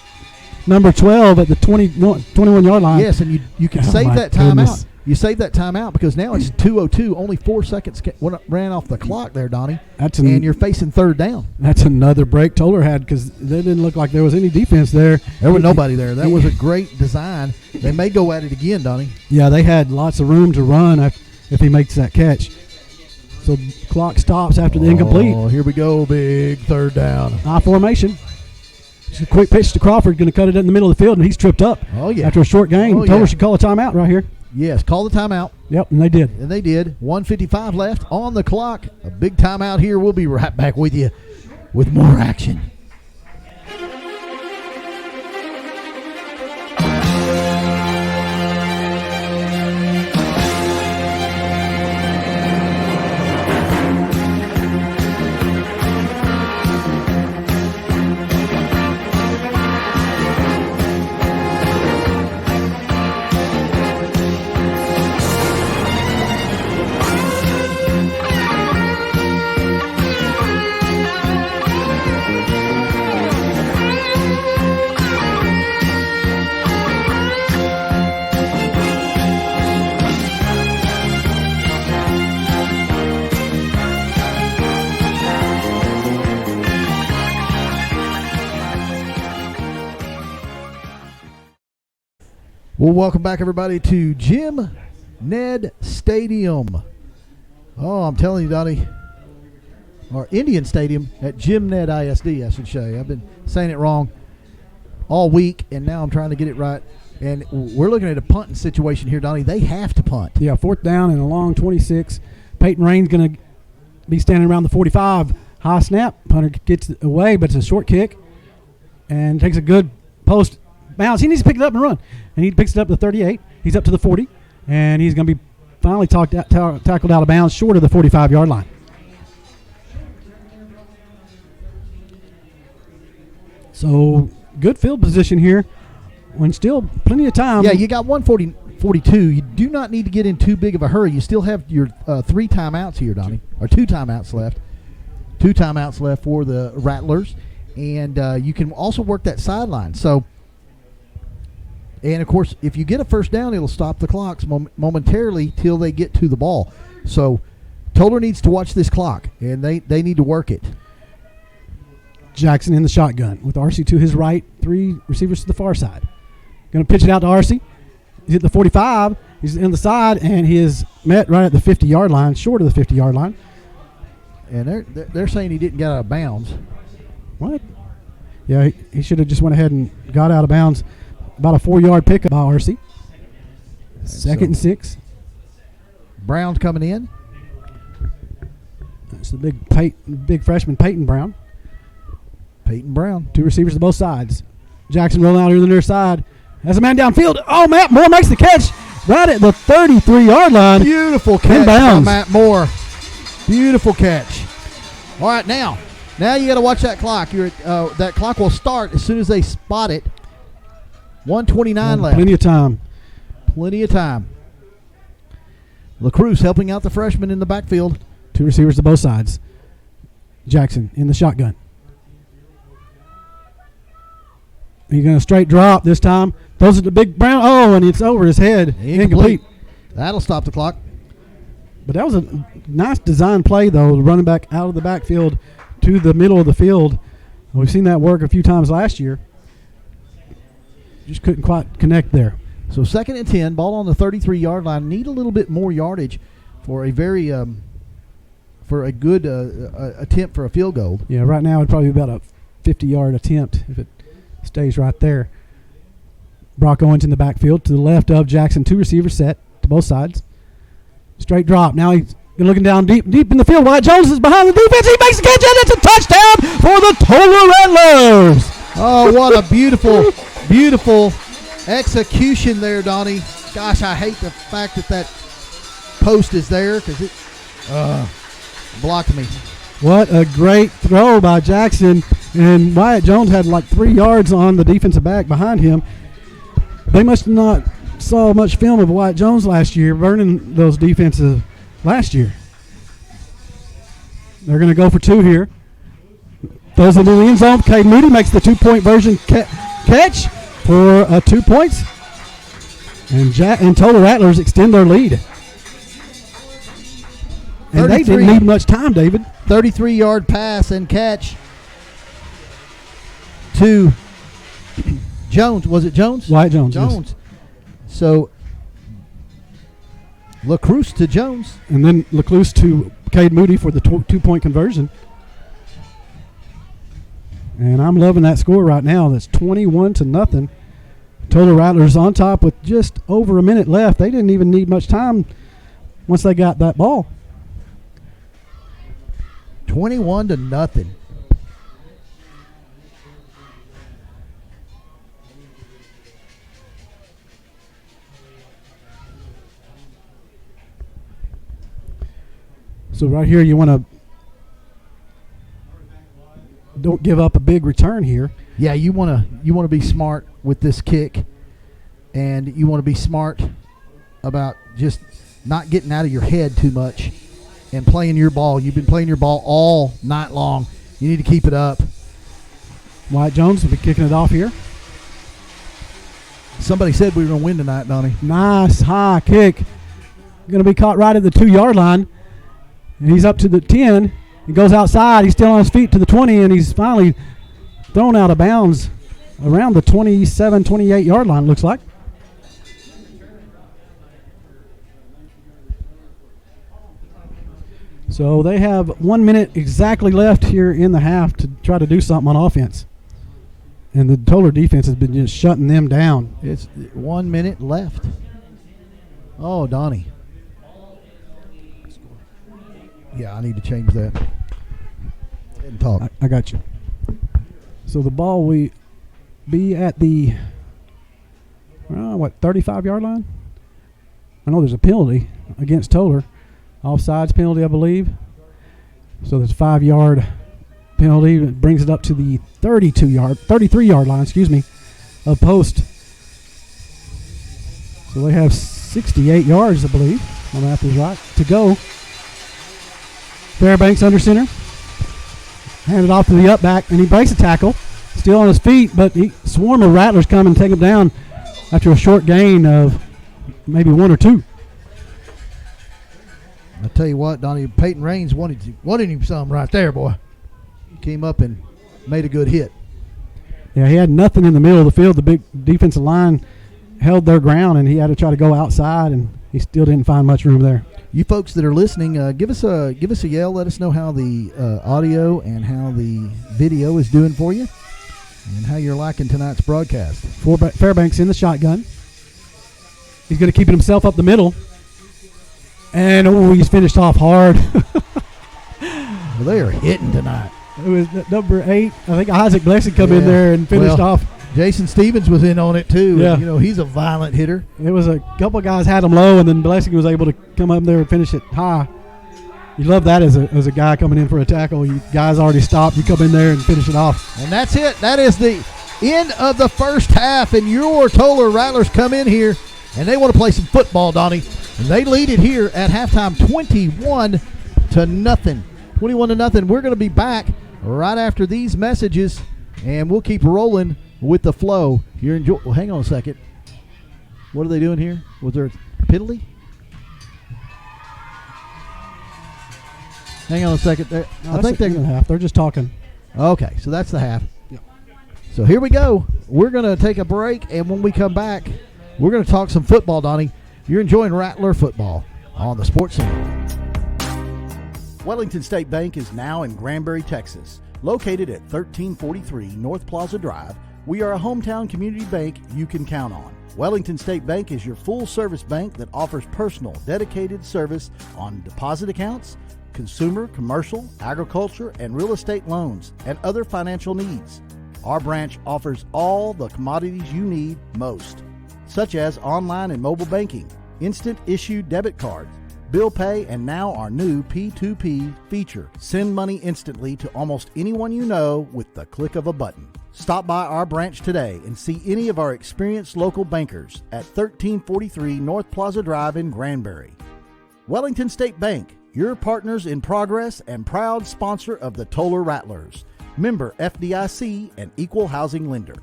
number 12 at the 21-yard line. Yes, and you can save that timeout. You save that timeout because now it's 2:02. Only 4 seconds ran off the clock there, Donnie. And you're facing 3rd down. That's another break Tolar had because they didn't look like there was any defense there. There was nobody there. That was a great design. They may go at it again, Donnie. Yeah, they had lots of room to run if he makes that catch. So clock stops after the incomplete. Oh, here we go. Big 3rd down. I formation. Just a quick pitch to Crawford. Going to cut it in the middle of the field, and he's tripped up. Oh, yeah. After a short gain. Tolar should call a timeout right here. Yes, call the timeout. Yep, and they did. 1:55 left on the clock. A big timeout here. We'll be right back with you with more action. Well, welcome back, everybody, to Jim Ned Stadium. Oh, I'm telling you, Donnie, or Indian Stadium at Jim Ned ISD, I should say. I've been saying it wrong all week, and now I'm trying to get it right. And we're looking at a punting situation here, Donnie. They have to punt. Yeah, 4th down and a long 26. Peyton Rain's going to be standing around the 45. High snap. Punter gets it away, but it's a short kick and takes a good post bounds. He needs to pick it up and run. And he picks it up to the 38. He's up to the 40. And he's going to be finally tackled out of bounds short of the 45-yard line. So good field position here when still plenty of time. Yeah, you got 1:42. You do not need to get in too big of a hurry. You still have your 3 timeouts here, Donnie, or 2 timeouts left. 2 timeouts left for the Rattlers. And you can also work that sideline. So, and of course, if you get a first down, it'll stop the clocks momentarily till they get to the ball. So, Tolar needs to watch this clock, and they need to work it. Jackson in the shotgun with RC to his right, 3 receivers to the far side. Going to pitch it out to RC. He's at the 45. He's in the side, and he is met right at the 50-yard line, short of the 50-yard line. And they're saying he didn't get out of bounds. What? Yeah, he should have just went ahead and got out of bounds. About a 4-yard pickup by RC. Second and 6. Brown's coming in. That's the big freshman Peyton Brown. Peyton Brown. 2 receivers to both sides. Jackson rolling out here to the near side. Has a man downfield. Oh, Matt Moore makes the catch right at the 33-yard line. Beautiful catch by Matt Moore. Beautiful catch. All right, now you got to watch that clock. That clock will start as soon as they spot it. 1:29 left. Plenty of time. Plenty of time. LaCruz helping out the freshman in the backfield. 2 receivers to both sides. Jackson in the shotgun. He's going to straight drop this time. Throws it to Big Brown. Oh, and it's over his head. Incomplete. That'll stop the clock. But that was a nice design play, though, running back out of the backfield to the middle of the field. We've seen that work a few times last year. Just couldn't quite connect there. So 2nd and 10, ball on the 33-yard line. Need a little bit more yardage for a very for a good attempt for a field goal. Yeah, right now it'd probably be about a 50-yard attempt if it stays right there. Brock Owens in the backfield to the left of Jackson. 2 receivers set to both sides. Straight drop. Now he's looking down deep in the field. Wyatt Jones is behind the defense. He makes the catch, and it's a touchdown for the Tolar Rattlers. Oh, what a beautiful, beautiful execution there, Donnie. Gosh, I hate the fact that post is there because it blocked me. What a great throw by Jackson. And Wyatt Jones had like 3 yards on the defensive back behind him. They must have not saw much film of Wyatt Jones last year, burning those defenses last year. They're going to go for 2 here. Throws it in the end zone. Cade Moody makes the 2-point version catch for 2 points. And Tolar Rattlers extend their lead. And they didn't need much time, David. 33-yard pass and catch to Jones. Was it Jones? Wyatt Jones. Jones. Yes. So LaCruz to Jones. And then LaCruz to Cade Moody for the 2-point conversion. And I'm loving that score right now. That's 21-0. Tolar Rattlers on top with just over a minute left. They didn't even need much time once they got that ball. 21-0. So right here you want to don't give up a big return here. Yeah, you want to be smart with this kick, and you want to be smart about just not getting out of your head too much and playing your ball. You've been playing your ball all night long. You need to keep it up. Wyatt Jones will be kicking it off here. Somebody said we were going to win tonight, Donnie. Nice high kick. Going to be caught right at the 2-yard line. And he's up to the 10. He goes outside. He's still on his feet to the 20, and he's finally thrown out of bounds around the 27, 28-yard line, looks like. So they have 1 minute exactly left here in the half to try to do something on offense. And the Tolar defense has been just shutting them down. It's 1 minute left. Oh, Donnie. Yeah, I need to change that. Go ahead and talk. I got you. So the ball will be at the 35-yard line? I know there's a penalty against Tolar. Offsides penalty, I believe. So there's a 5-yard penalty. It brings it up to the 33-yard line, of post. So they have 68 yards, I believe. My math is right. To go. Fairbanks under center. Handed off to the up back, and he breaks a tackle. Still on his feet, but swarm of Rattlers come and take him down after a short gain of maybe 1 or 2. I tell you what, Donnie, Peyton Raines wanted him some right there, boy. He came up and made a good hit. Yeah, he had nothing in the middle of the field. The big defensive line held their ground, and he had to try to go outside, and he still didn't find much room there. You folks that are listening, give us a yell. Let us know how the audio and how the video is doing for you, and how you're liking tonight's broadcast. Fairbanks in the shotgun. He's going to keep it himself up the middle, and he's finished off hard. Well, they are hitting tonight. It was number 8. I think Isaac Blessing come in there and finished off. Jason Stevens was in on it too. Yeah. And, he's a violent hitter. It was a couple of guys had him low, and then Blessing was able to come up there and finish it high. You love that as a guy coming in for a tackle. You guys already stopped. You come in there and finish it off. And that's it. That is the end of the first half, and your Tolar Rattlers come in here, and they want to play some football, Donnie. And they lead it here at halftime 21-0. 21-0. We're going to be back right after these messages, and we'll keep rolling with the flow. Well, hang on a second. What are they doing here? Was there a penalty? Hang on a second. I think they're in the half. They're just talking. Okay, so that's the half. Yeah. So here we go. We're going to take a break, and when we come back, we're going to talk some football, Donnie. You're enjoying Rattler football on the Sports Scene. Wellington State Bank is now in Granbury, Texas. Located at 1343 North Plaza Drive, we are a hometown community bank you can count on. Wellington State Bank is your full-service bank that offers personal, dedicated service on deposit accounts, consumer, commercial, agriculture, and real estate loans, and other financial needs. Our branch offers all the commodities you need most, such as online and mobile banking, instant issue debit cards, bill pay, and now our new P2P feature. Send money instantly to almost anyone you know with the click of a button. Stop by our branch today and see any of our experienced local bankers at 1343 North Plaza Drive in Granbury. Wellington State Bank, your partners in progress and proud sponsor of the Tolar Rattlers. Member FDIC and equal housing lender.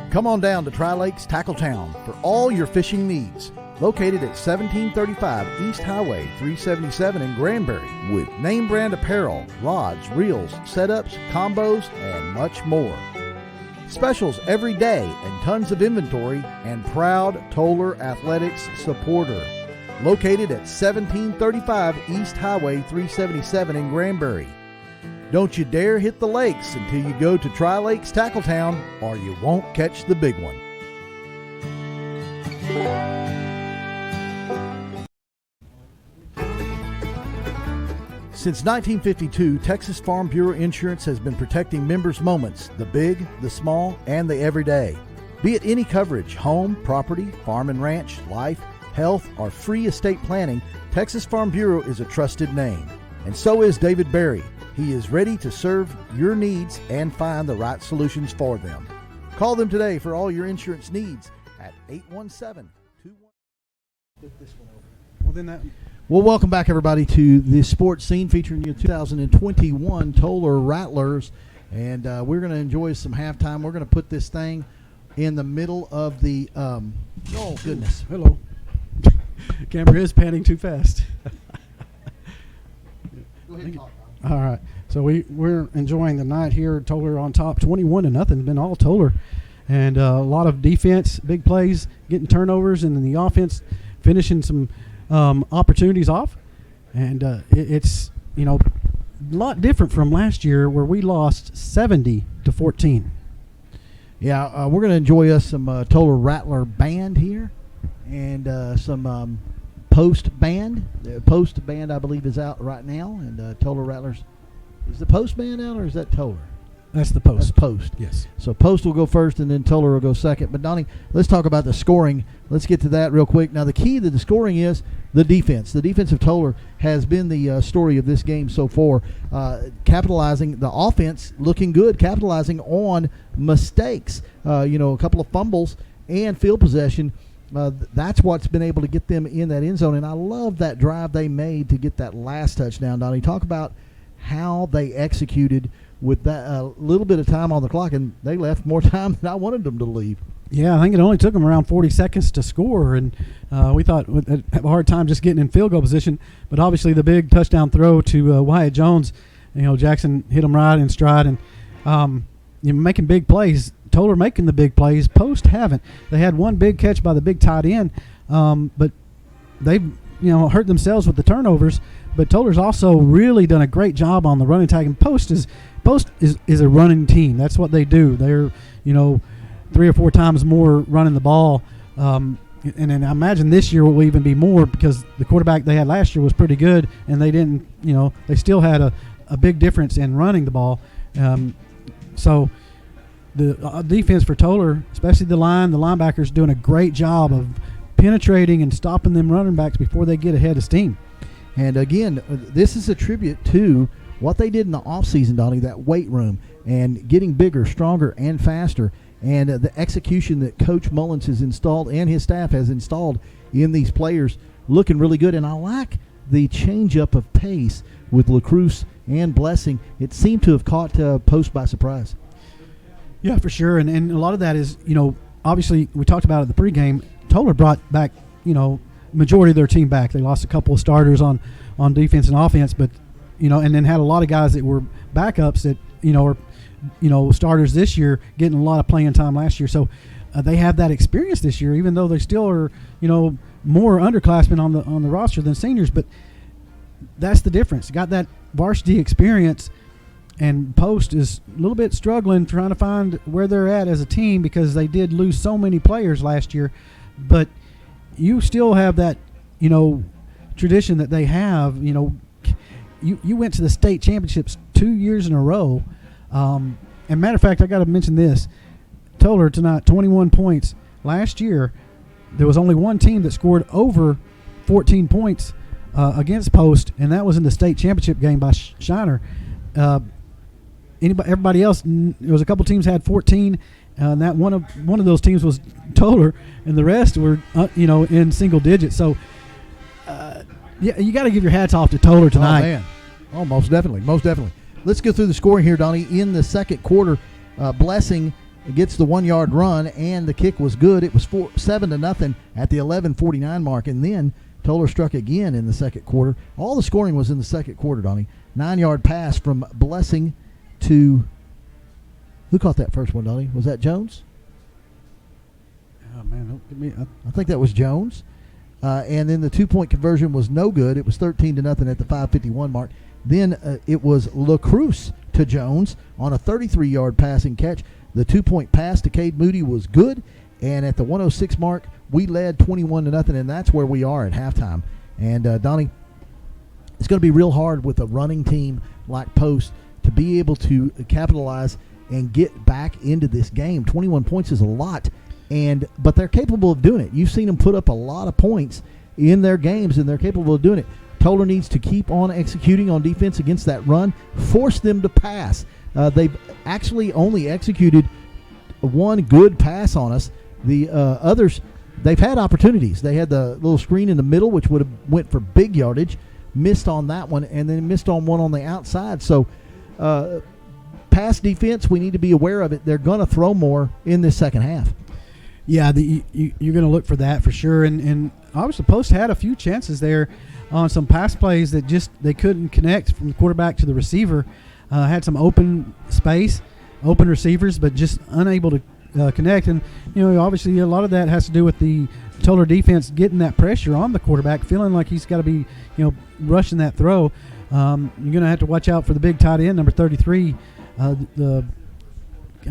Come on down to Tri-Lakes Tackle Town for all your fishing needs. Located at 1735 East Highway 377 in Granbury, with name brand apparel, rods, reels, setups, combos, and much more. Specials every day and tons of inventory, and proud Tolar Athletics supporter. Located at 1735 East Highway 377 in Granbury. Don't you dare hit the lakes until you go to Tri-Lakes Tackle Town, or you won't catch the big one. Since 1952, Texas Farm Bureau Insurance has been protecting members' moments, the big, the small, and the everyday. Be it any coverage, home, property, farm and ranch, life, health, or free estate planning, Texas Farm Bureau is a trusted name. And so is David Berry. He is ready to serve your needs and find the right solutions for them. Call them today for all your insurance needs at 817-21. Well, welcome back, everybody, to the Sports Scene featuring your 2021 Tolar Rattlers. And we're going to enjoy some halftime. We're going to put this thing in the middle of the oh, goodness. Hello. Camera is panning too fast. Go ahead and talk. All right. So we're enjoying the night here. Tolar on top, 21-0. Been all Tolar. And a lot of defense, big plays, getting turnovers, and then the offense finishing some opportunities off. And it's, a lot different from last year where we lost 70-14. Yeah, we're going to enjoy us some Tolar Rattler band here and some Post band. The Post band, I believe, is out right now, and Tolar Rattlers Is the post man out, or is that Tolar? That's the post. That's post. Yes. So post will go first, and then Tolar will go second. But Donnie, let's talk about the scoring. Let's get to that real quick. Now, the key to the scoring is the defense. The defense of Tolar has been the story of this game so far. Capitalizing, the offense looking good, capitalizing on mistakes. A couple of fumbles and field possession. That's what's been able to get them in that end zone. And I love that drive they made to get that last touchdown, Donnie. Talk about how they executed with that little bit of time on the clock, and they left more time than I wanted them to leave. Yeah, I think it only took them around 40 seconds to score, and we thought we'd have a hard time just getting in field goal position. But obviously the big touchdown throw to Wyatt Jones, Jackson hit him right in stride, and making big plays. Tolar making the big plays. Post haven't. They had one big catch by the big tight end, but they've hurt themselves with the turnovers. But Tolar's also really done a great job on the running tag, and Post is a running team. That's what they do. They're 3 or 4 times more running the ball, and then I imagine this year will even be more because the quarterback they had last year was pretty good, and they didn't. They still had a big difference in running the ball. So the defense for Tolar, especially the linebackers, doing a great job of penetrating and stopping them running backs before they get ahead of steam. And again, this is a tribute to what they did in the offseason, Donnie, that weight room and getting bigger, stronger, and faster. And the execution that Coach Mullins has installed and his staff has installed in these players looking really good. And I like the change-up of pace with LaCruz and Blessing. It seemed to have caught Post by surprise. Yeah, for sure. And a lot of that is, obviously we talked about it at the pregame. Tolar brought back, majority of their team back. They lost a couple of starters on defense and offense, but and then had a lot of guys that were backups that are starters this year, getting a lot of playing time last year. So they have that experience this year, even though they still are more underclassmen on the roster than seniors. But that's the difference. Got that varsity experience, and Post is a little bit struggling trying to find where they're at as a team because they did lose so many players last year. But you still have that tradition that they have. You went to the state championships 2 years in a row. And matter of fact, I got to mention this. Tolar tonight, 21 points. Last year, there was only one team that scored over 14 points against Post, and that was in the state championship game by Shiner. Everybody else, there was a couple teams had 14, and that one of those teams was Tolar, and the rest were in single digits. So, yeah, you got to give your hats off to Tolar tonight. Oh, man. Oh, most definitely. Let's go through the scoring here, Donnie. In the second quarter, Blessing gets the 1-yard run, and the kick was good. It was 7-0 at the 11:49 mark, and then Tolar struck again in the second quarter. All the scoring was in the second quarter, Donnie. 9-yard pass from Blessing to who caught that first one, Donnie? Was that Jones? Oh man, don't give me. I think that was Jones. And then the 2-point conversion was no good. It was 13-0 at the 5:51 mark. Then it was LaCruz to Jones on a 33-yard passing catch. The 2-point pass to Cade Moody was good. And at the 106 mark, we led 21-0, and that's where we are at halftime. And, Donnie, it's going to be real hard with a running team like Post to be able to capitalize and get back into this game. 21 points is a lot, but they're capable of doing it. You've seen them put up a lot of points in their games, and they're capable of doing it. Tolar needs to keep on executing on defense against that run, force them to pass. They've actually only executed one good pass on us. The others, they've had opportunities. They had the little screen in the middle, which would have went for big yardage, missed on that one, and then missed on one on the outside. So pass defense, we need to be aware of it. They're going to throw more in this second half. Yeah, you're going to look for that for sure. And obviously, Post had a few chances there on some pass plays that just they couldn't connect from the quarterback to the receiver. Had some open space, open receivers, but just unable to connect. And, obviously a lot of that has to do with the Tolar defense getting that pressure on the quarterback, feeling like he's got to be, rushing that throw. You're going to have to watch out for the big tight end, number 33, I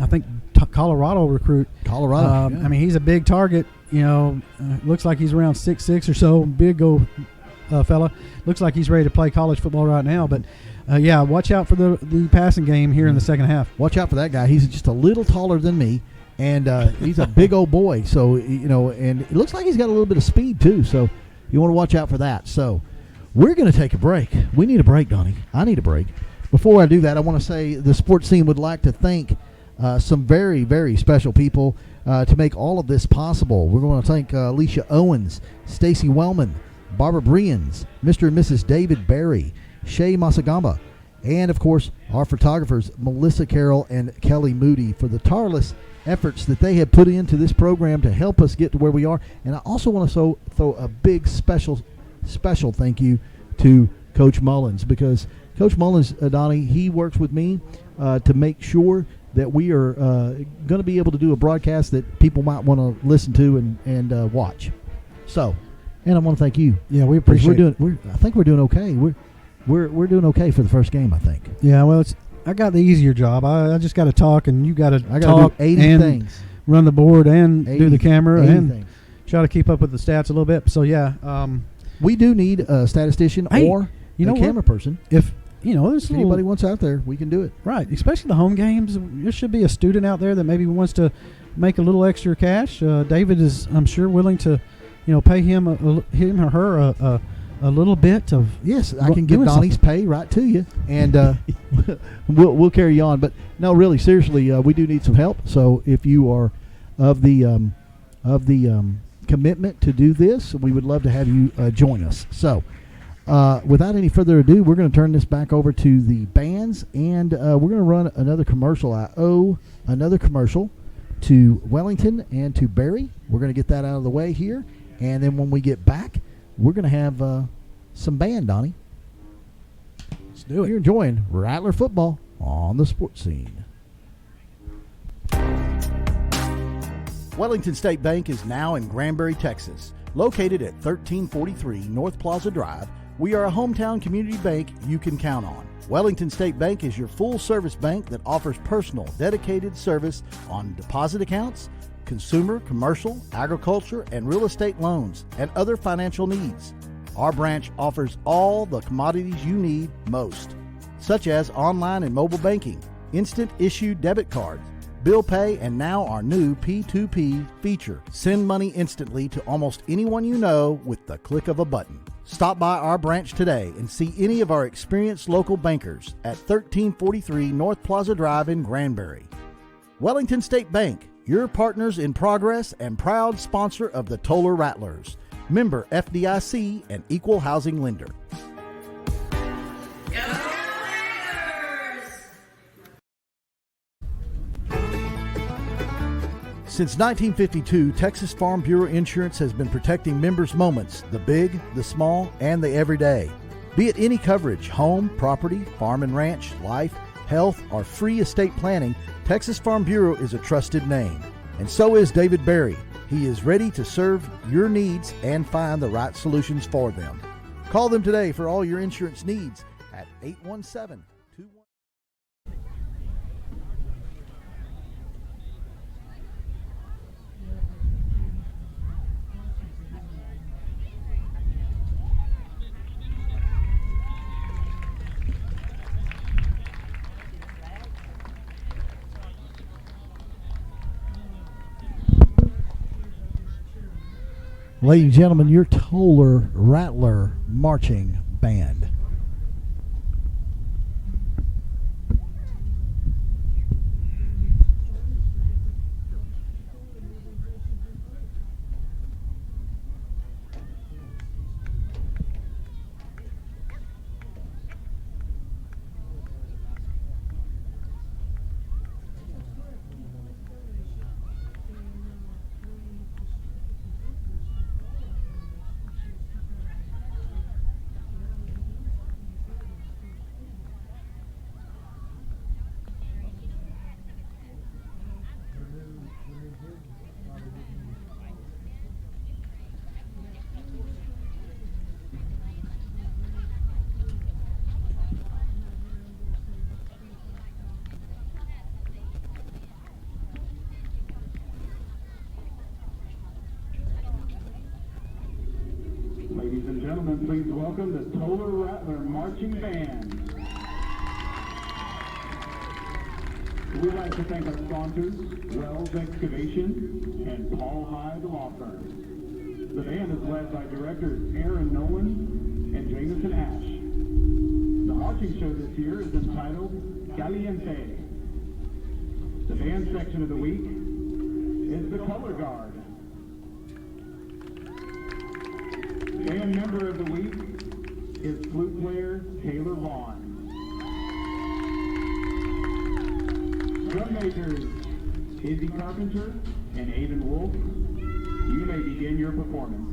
think Colorado recruit. Colorado. Yeah. I mean, he's a big target. Looks like he's around 6'6" or so. Big fella. Looks like he's ready to play college football right now. But yeah, watch out for the passing game here in the second half. Watch out for that guy. He's just a little taller than me, and he's a big old boy. So and it looks like he's got a little bit of speed too. So you want to watch out for that. So we're going to take a break. We need a break, Donnie. I need a break. Before I do that, I want to say the sports team would like to thank some very, very special people to make all of this possible. We're going to thank Alicia Owens, Stacy Wellman, Barbara Brians, Mr. and Mrs. David Barry, Shay Masagamba, and, of course, our photographers, Melissa Carroll and Kelly Moody, for the tireless efforts that they have put into this program to help us get to where we are. And I also want to throw a big special thank you to Coach Mullins, because Coach Mullins, Donnie, he works with me to make sure that we are going to be able to do a broadcast that people might want to listen to and watch. So, and I want to thank you. Yeah, we appreciate it. I think we're doing okay. We're doing okay for the first game, I think. Yeah, well, I got the easier job. I just got to talk, and you got to talk do 80 and things. Run the board and 80, do the camera and things. Try to keep up with the stats a little bit. So, yeah. We do need a statistician or a camera person. If there's If anybody wants out there, we can do it. Right, especially the home games. There should be a student out there that maybe wants to make a little extra cash. David is, I'm sure, willing to, pay him or her a little bit of. Yes, I can give Donnie's pay right to you, and we'll carry you on. But no, really, seriously, we do need some help. So if you are of the commitment to do this, we would love to have you join us. So. Without any further ado, we're going to turn this back over to the bands, and we're going to run another commercial. I owe another commercial to Wellington and to Barry. We're going to get that out of the way here, and then when we get back, we're going to have some band, Donnie. Let's do it. You're enjoying Rattler football on the sports scene. Wellington State Bank is now in Granbury, Texas. Located at 1343 North Plaza Drive, we are a hometown community bank you can count on. Wellington State Bank is your full-service bank that offers personal, dedicated service on deposit accounts, consumer, commercial, agriculture, and real estate loans, and other financial needs. Our branch offers all the commodities you need most, such as online and mobile banking, instant issue debit cards, bill pay, and now our new P2P feature. Send money instantly to almost anyone you know with the click of a button. Stop by our branch today and see any of our experienced local bankers at 1343 North Plaza Drive in Granbury. Wellington State Bank, your partners in progress and proud sponsor of the Tolar Rattlers. Member FDIC and equal housing lender. Since 1952, Texas Farm Bureau Insurance has been protecting members' moments, the big, the small, and the everyday. Be it any coverage, home, property, farm and ranch, life, health, or free estate planning, Texas Farm Bureau is a trusted name. And so is David Barry. He is ready to serve your needs and find the right solutions for them. Call them today for all your insurance needs at 817-21. Ladies and gentlemen, your Tolar Rattler marching band. please welcome the Tolar Rattlers Marching Band. We'd like to thank our sponsors, Wells Excavation and Paul Hyde Law Firm. The band is led by directors Aaron Nolan and Jameson Ash. The marching show this year is entitled Caliente. The band section of the week is the Color Guard. Band member of the week is flute player Taylor Vaughn. Drum makers Izzy Carpenter and Aiden Wolf. You may begin your performance.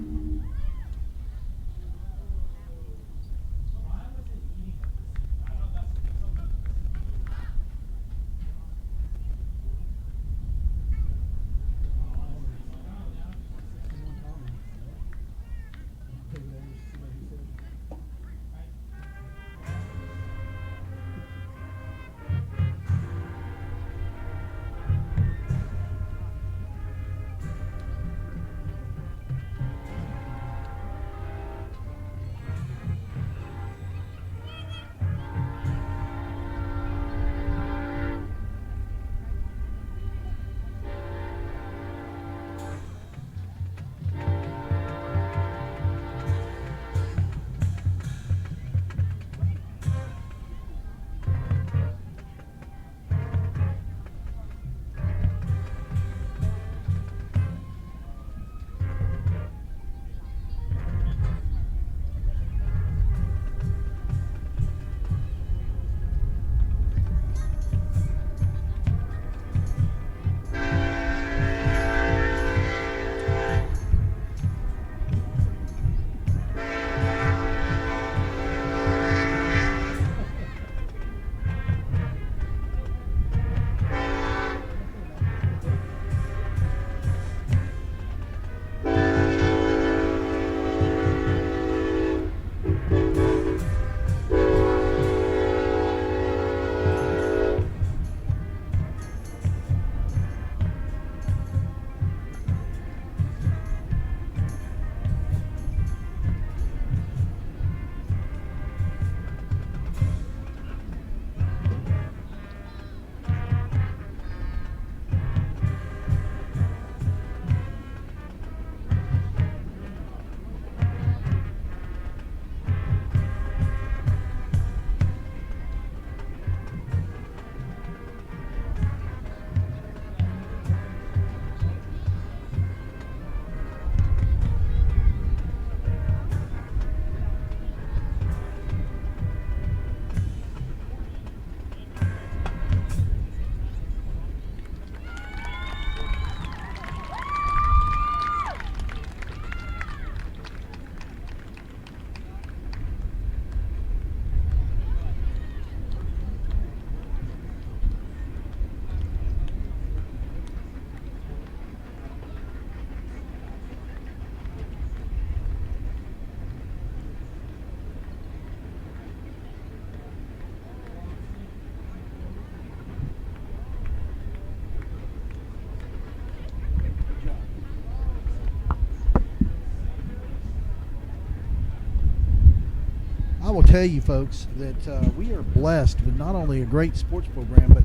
I will tell you, folks, that we are blessed with not only a great sports program, but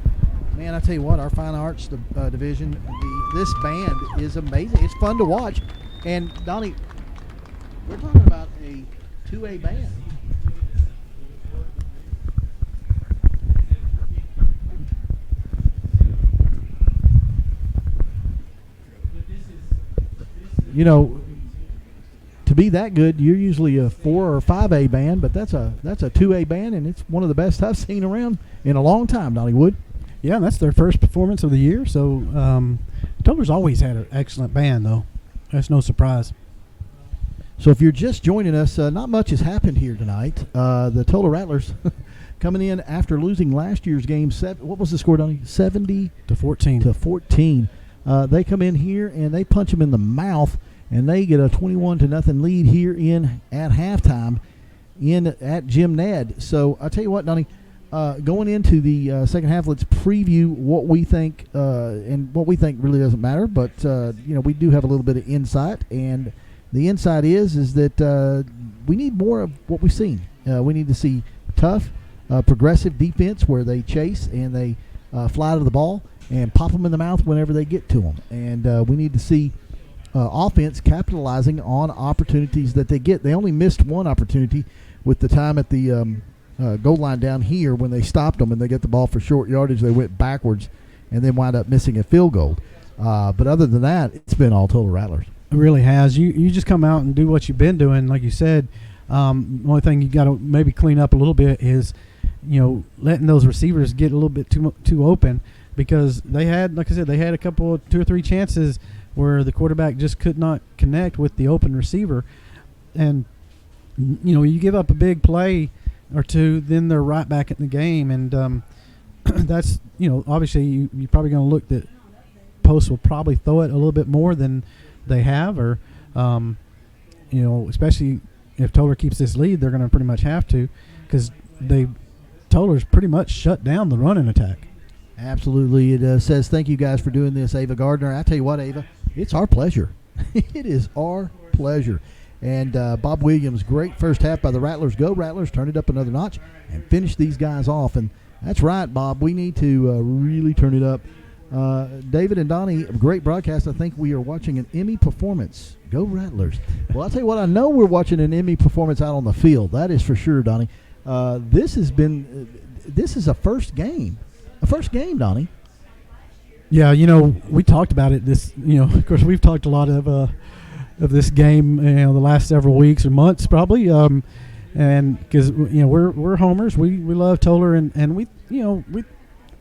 man, I tell you what, our fine arts division, this band is amazing. It's fun to watch. And Donnie, we're talking about a 2A band. You know, to be that good, you're usually a 4 or 5A band, but that's a 2A band, and it's one of the best I've seen around in a long time, Donnie Wood. Yeah, that's their first performance of the year. So Tolar's always had an excellent band, though. That's no surprise. So if you're just joining us, not much has happened here tonight. The Tolar Rattlers coming in after losing last year's game. What was the score, Donnie? 70-14. They come in here and they punch them in the mouth, and they get a 21-0 lead here at halftime at Jim Ned. So I tell you what, Donnie, going into the second half, let's preview what we think, and what we think really doesn't matter, but we do have a little bit of insight, and the insight is that we need more of what we've seen. We need to see tough, progressive defense where they chase and they fly to the ball and pop them in the mouth whenever they get to them. And we need to see offense capitalizing on opportunities that they get. They only missed one opportunity with the time at the goal line down here when they stopped them and they get the ball for short yardage. They went backwards and then wound up missing a field goal. But other than that, it's been all Tolar Rattlers. It really has. You just come out and do what you've been doing, like you said. Only thing you got to maybe clean up a little bit is, letting those receivers get a little bit too open, because they had, like I said, they had two or three chances where the quarterback just could not connect with the open receiver, and you give up a big play or two, then they're right back in the game, and that's obviously you're probably going to look that Post will probably throw it a little bit more than they have, or especially if Tolar keeps this lead, they're going to pretty much have to, because Tolar's pretty much shut down the running attack. Absolutely. It says, thank you guys for doing this, Ava Gardner. I tell you what, Ava, it's our pleasure. It is our pleasure. And Bob Williams, great first half by the Rattlers. Go Rattlers, turn it up another notch and finish these guys off. And that's right, Bob. We need to really turn it up. David and Donnie, great broadcast. I think we are watching an Emmy performance. Go Rattlers. Well, I'll tell you what, I know we're watching an Emmy performance out on the field. That is for sure, Donnie. This is a first game. A first game, Donnie. Yeah, we talked about it. Of course, we've talked a lot of this game, the last several weeks or months, probably. And because we're homers, we love Tolar, and we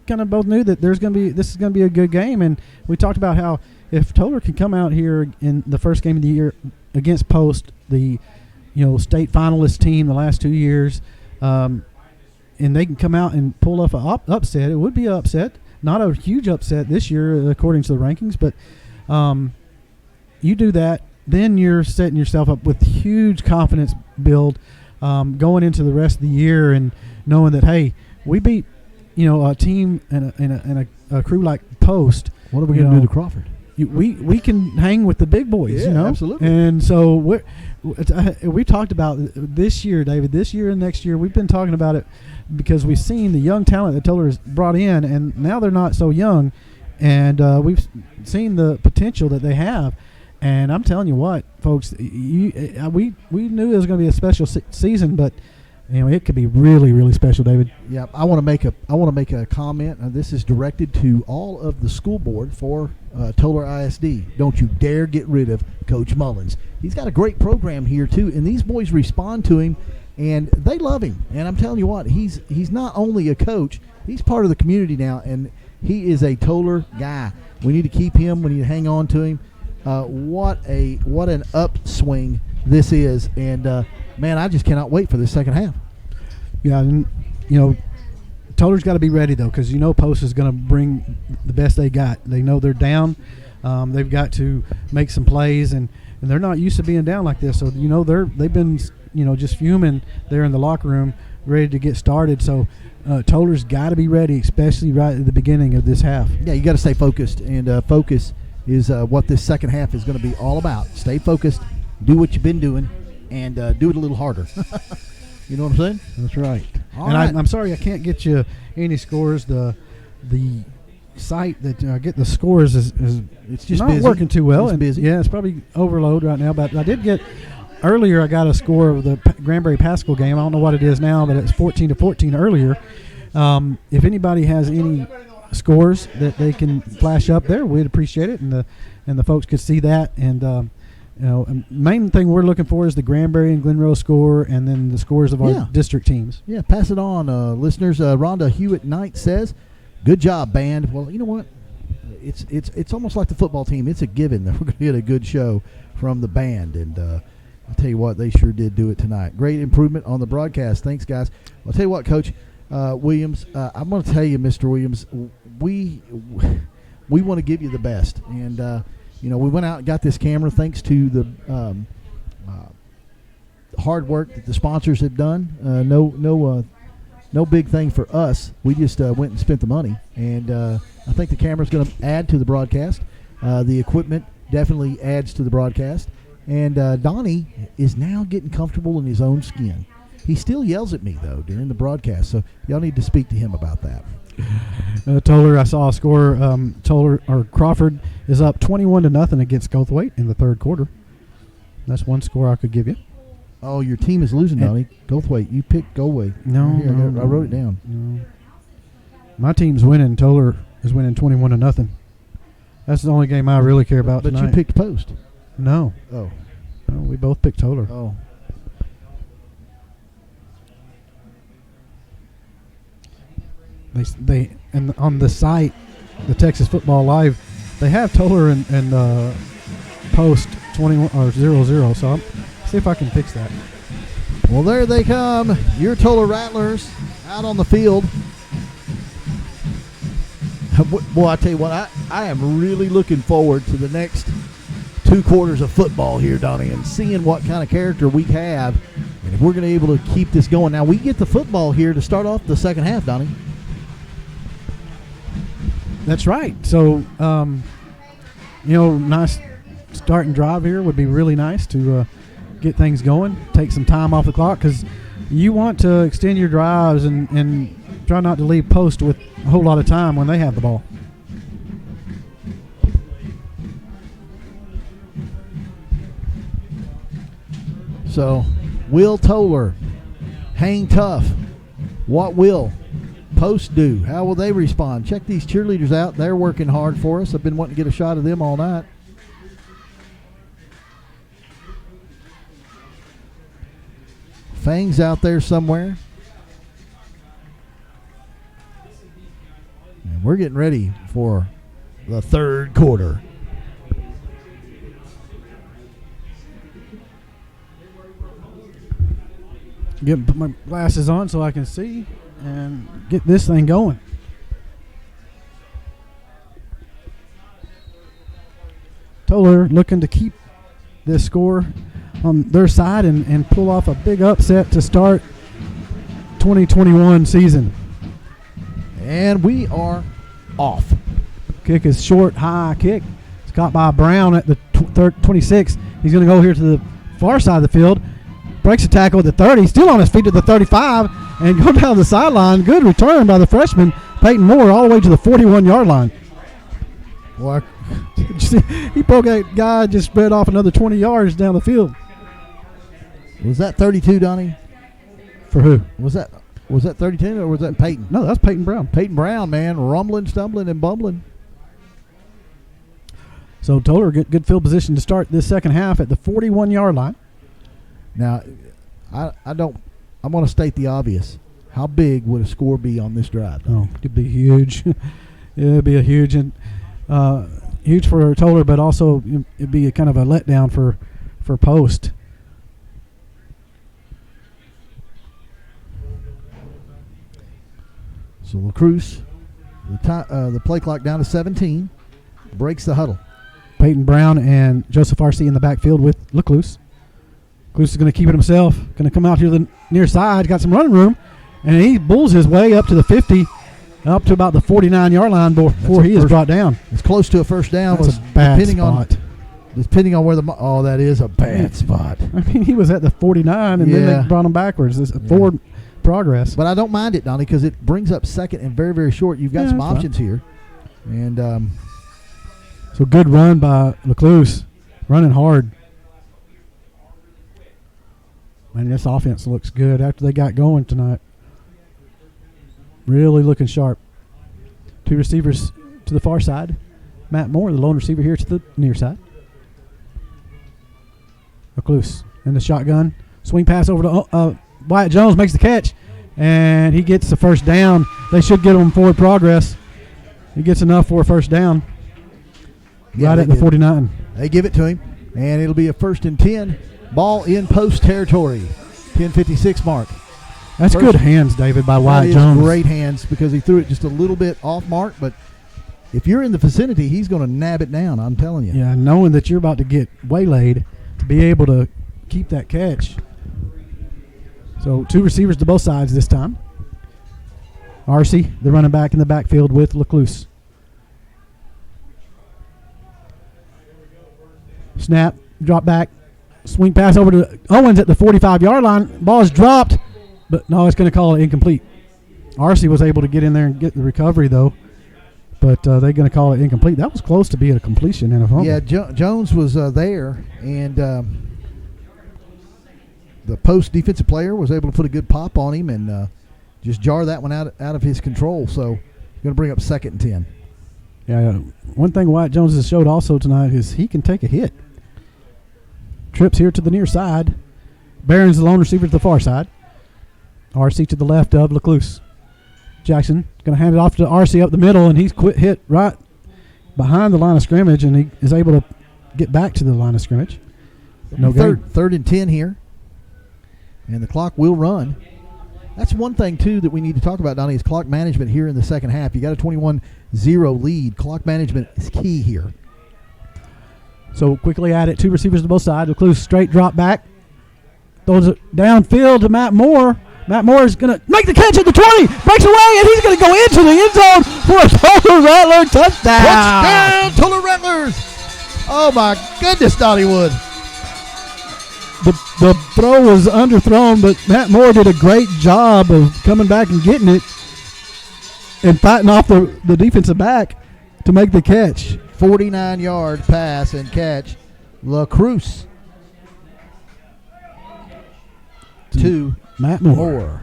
kind of both knew that this is going to be a good game, and we talked about how if Tolar can come out here in the first game of the year against Post, the state finalist team the last 2 years, and they can come out and pull off an upset, it would be an upset, not a huge upset this year according to the rankings, but you do that, then you're setting yourself up with huge confidence build going into the rest of the year, and knowing that, hey, we beat a team and a crew like Post. What are we going to do to Crawford? We can hang with the big boys, absolutely. And so we talked about this year, David. This year and next year, we've been talking about it because we've seen the young talent that Tolar has brought in, and now they're not so young, and we've seen the potential that they have. And I'm telling you what, folks, we knew it was going to be a special season, but it could be really, really special, David. Yeah, I want to make a comment. This is directed to all of the school board for Tolar ISD. Don't you dare get rid of Coach Mullins. He's got a great program here too, and these boys respond to him, and they love him. And I'm telling you what, he's not only a coach, he's part of the community now, and he is a Tolar guy. We need to keep him. We need to hang on to him. What an upswing this is, and man, I just cannot wait for this second half. Yeah, and Tolar's got to be ready though, because Post is going to bring the best they got. They know they're down. They've got to make some plays, and they're not used to being down like this. So they've been just fuming there in the locker room, ready to get started. So Tolar's got to be ready, especially right at the beginning of this half. Yeah, you got to stay focused, and focus is what this second half is going to be all about. Stay focused, do what you've been doing, and do it a little harder. You know what I'm saying? That's right. All right. I'm sorry I can't get you any scores. The site that get the scores is it's just not busy. working too well. It's busy. Yeah, it's probably overload right now. But I did get earlier. I got a score of the Granbury Pascal game. I don't know what it is now, but it's 14-14 earlier. If anybody has any scores that they can flash up there, we'd appreciate it, and the folks could see that. And main thing we're looking for is the Granbury and Glen Rose score, and then the scores of our district teams. Yeah, pass it on, listeners. Rhonda Hewitt Knight says, "Good job, band." Well, you know what? It's almost like the football team. It's a given that we're going to get a good show from the band, and I'll tell you what, they sure did do it tonight. Great improvement on the broadcast. Thanks, guys. I'll tell you what, Coach Williams. I'm going to tell you, Mr. Williams, we want to give you the best, and we went out and got this camera thanks to the hard work that the sponsors have done. No big thing for us. We just went and spent the money, and I think the camera's going to add to the broadcast. The equipment definitely adds to the broadcast, And Donnie is now getting comfortable in his own skin. He still yells at me, though, during the broadcast, so y'all need to speak to him about that. Tolar, I saw a score. Crawford is up 21-0 against Goldthwaite in the third quarter. That's one score I could give you. Oh, your team is losing, Donnie. Goldthwaite. You picked Goldthwaite. No, Here, I wrote it down. No. My team's winning. Tolar is winning 21-0. That's the only game I really care about But tonight. you picked Post. No. Oh. No, we both picked Tolar. Oh. They and on the site, the Texas Football Live, they have Tolar and Post 21 or 0-0. So I'll see if I can fix that. Well, there they come. Your Tolar Rattlers out on the field. Boy, I tell you what, I am really looking forward to the next 2 quarters of football here, Donnie, and seeing what kind of character we have, and if we're going to be able to keep this going. Now, we get the football here to start off the second half, Donnie. That's right. So, nice start and drive here would be really nice to get things going, take some time off the clock, because you want to extend your drives and try not to leave Post with a whole lot of time when they have the ball. So, will Tolar hang tough? What will Post do? How will they respond? Check these cheerleaders out. They're working hard for us. I've been wanting to get a shot of them all night. Fang's out there somewhere. And we're getting ready for the third quarter. Put my glasses on so I can see and get this thing going. Tolar looking to keep this score on their side and pull off a big upset to start 2021 season. And we are off. Kick is short, high kick. It's caught by Brown at the 26. He's going to go here to the far side of the field. Breaks a tackle at the 30. Still on his feet at the 35. And go down the sideline. Good return by the freshman, Peyton Moore, all the way to the 41-yard line. Well, He broke that guy, just spread off another 20 yards down the field. was that 32, Donnie? For who? Was that 32 or was that Peyton? No, that's Peyton Brown. Peyton Brown, man, rumbling, stumbling, and bumbling. So Tolar good field position to start this second half at the 41-yard line. Now, I'm going to state the obvious. How big would a score be on this drive? Oh, it'd be huge. It'd be a huge and huge for Tolar, but also it'd be a kind of a letdown for Post. So LaCruz, the play clock down to 17, breaks the huddle. Peyton Brown and Joseph R.C. in the backfield with LaCluse. LaCluse is going to keep it himself. Going to come out here to the near side. Got some running room. And he bulls his way up to the 50, up to about the 49-yard line before he is brought down. It's close to a first down. That's a bad spot. Depending on where that is a bad spot. I mean, he was at the 49, and then they brought him backwards. It's forward progress. But I don't mind it, Donnie, because it brings up second and very, very short. You've got some options here. And so good run by LaCluse, running hard. Man, this offense looks good after they got going tonight. Really looking sharp. 2 receivers to the far side. Matt Moore, the lone receiver here to the near side. LaCluse in the shotgun. Swing pass over to Wyatt Jones, makes the catch, and he gets the first down. They should get him forward progress. He gets enough for a first down. Right at the 49. They give it to him, and it'll be a 1st and 10. Ball in Post territory. 10:56 mark. That's good hands, David, by Wyatt Jones. Jones. Great hands because he threw it just a little bit off mark, but if you're in the vicinity, he's going to nab it down, I'm telling you. Yeah, knowing that you're about to get waylaid, to be able to keep that catch. So 2 receivers to both sides this time. RC, the running back in the backfield with LaCluse. Snap, drop back, Swing pass over to Owens at the 45-yard line. Ball is dropped, but no, it's going to call it incomplete. RC was able to get in there and get the recovery, though, but they're going to call it incomplete. That was close to being a completion and a fumble. Yeah, Jones was there, and the post defensive player was able to put a good pop on him and just jar that one out of his control. So going to bring up 2nd and 10. Yeah, one thing Wyatt Jones has showed also tonight is he can take a hit. Trips here to the near side. Barron's the lone receiver to the far side. RC to the left of Lecluse. Jackson going to hand it off to RC up the middle, and he's hit right behind the line of scrimmage, and he is able to get back to the line of scrimmage. No gain. 3rd and 10 here, and the clock will run. That's one thing, too, that we need to talk about, Donnie, is clock management here in the second half. You got a 21-0 lead. Clock management is key here. So quickly at it, 2 receivers to both sides. Lecluse straight drop back. Throws it downfield to Matt Moore. Matt Moore is going to make the catch at the 20. Breaks away, and he's going to go into the end zone for a Tolar Rattler touchdown. Touchdown, Tolar Rattlers. Oh, my goodness, Donnie Wood. The throw was underthrown, but Matt Moore did a great job of coming back and getting it and fighting off the defensive back to make the catch. 49-yard pass and catch. Lecluse to Matt Moore.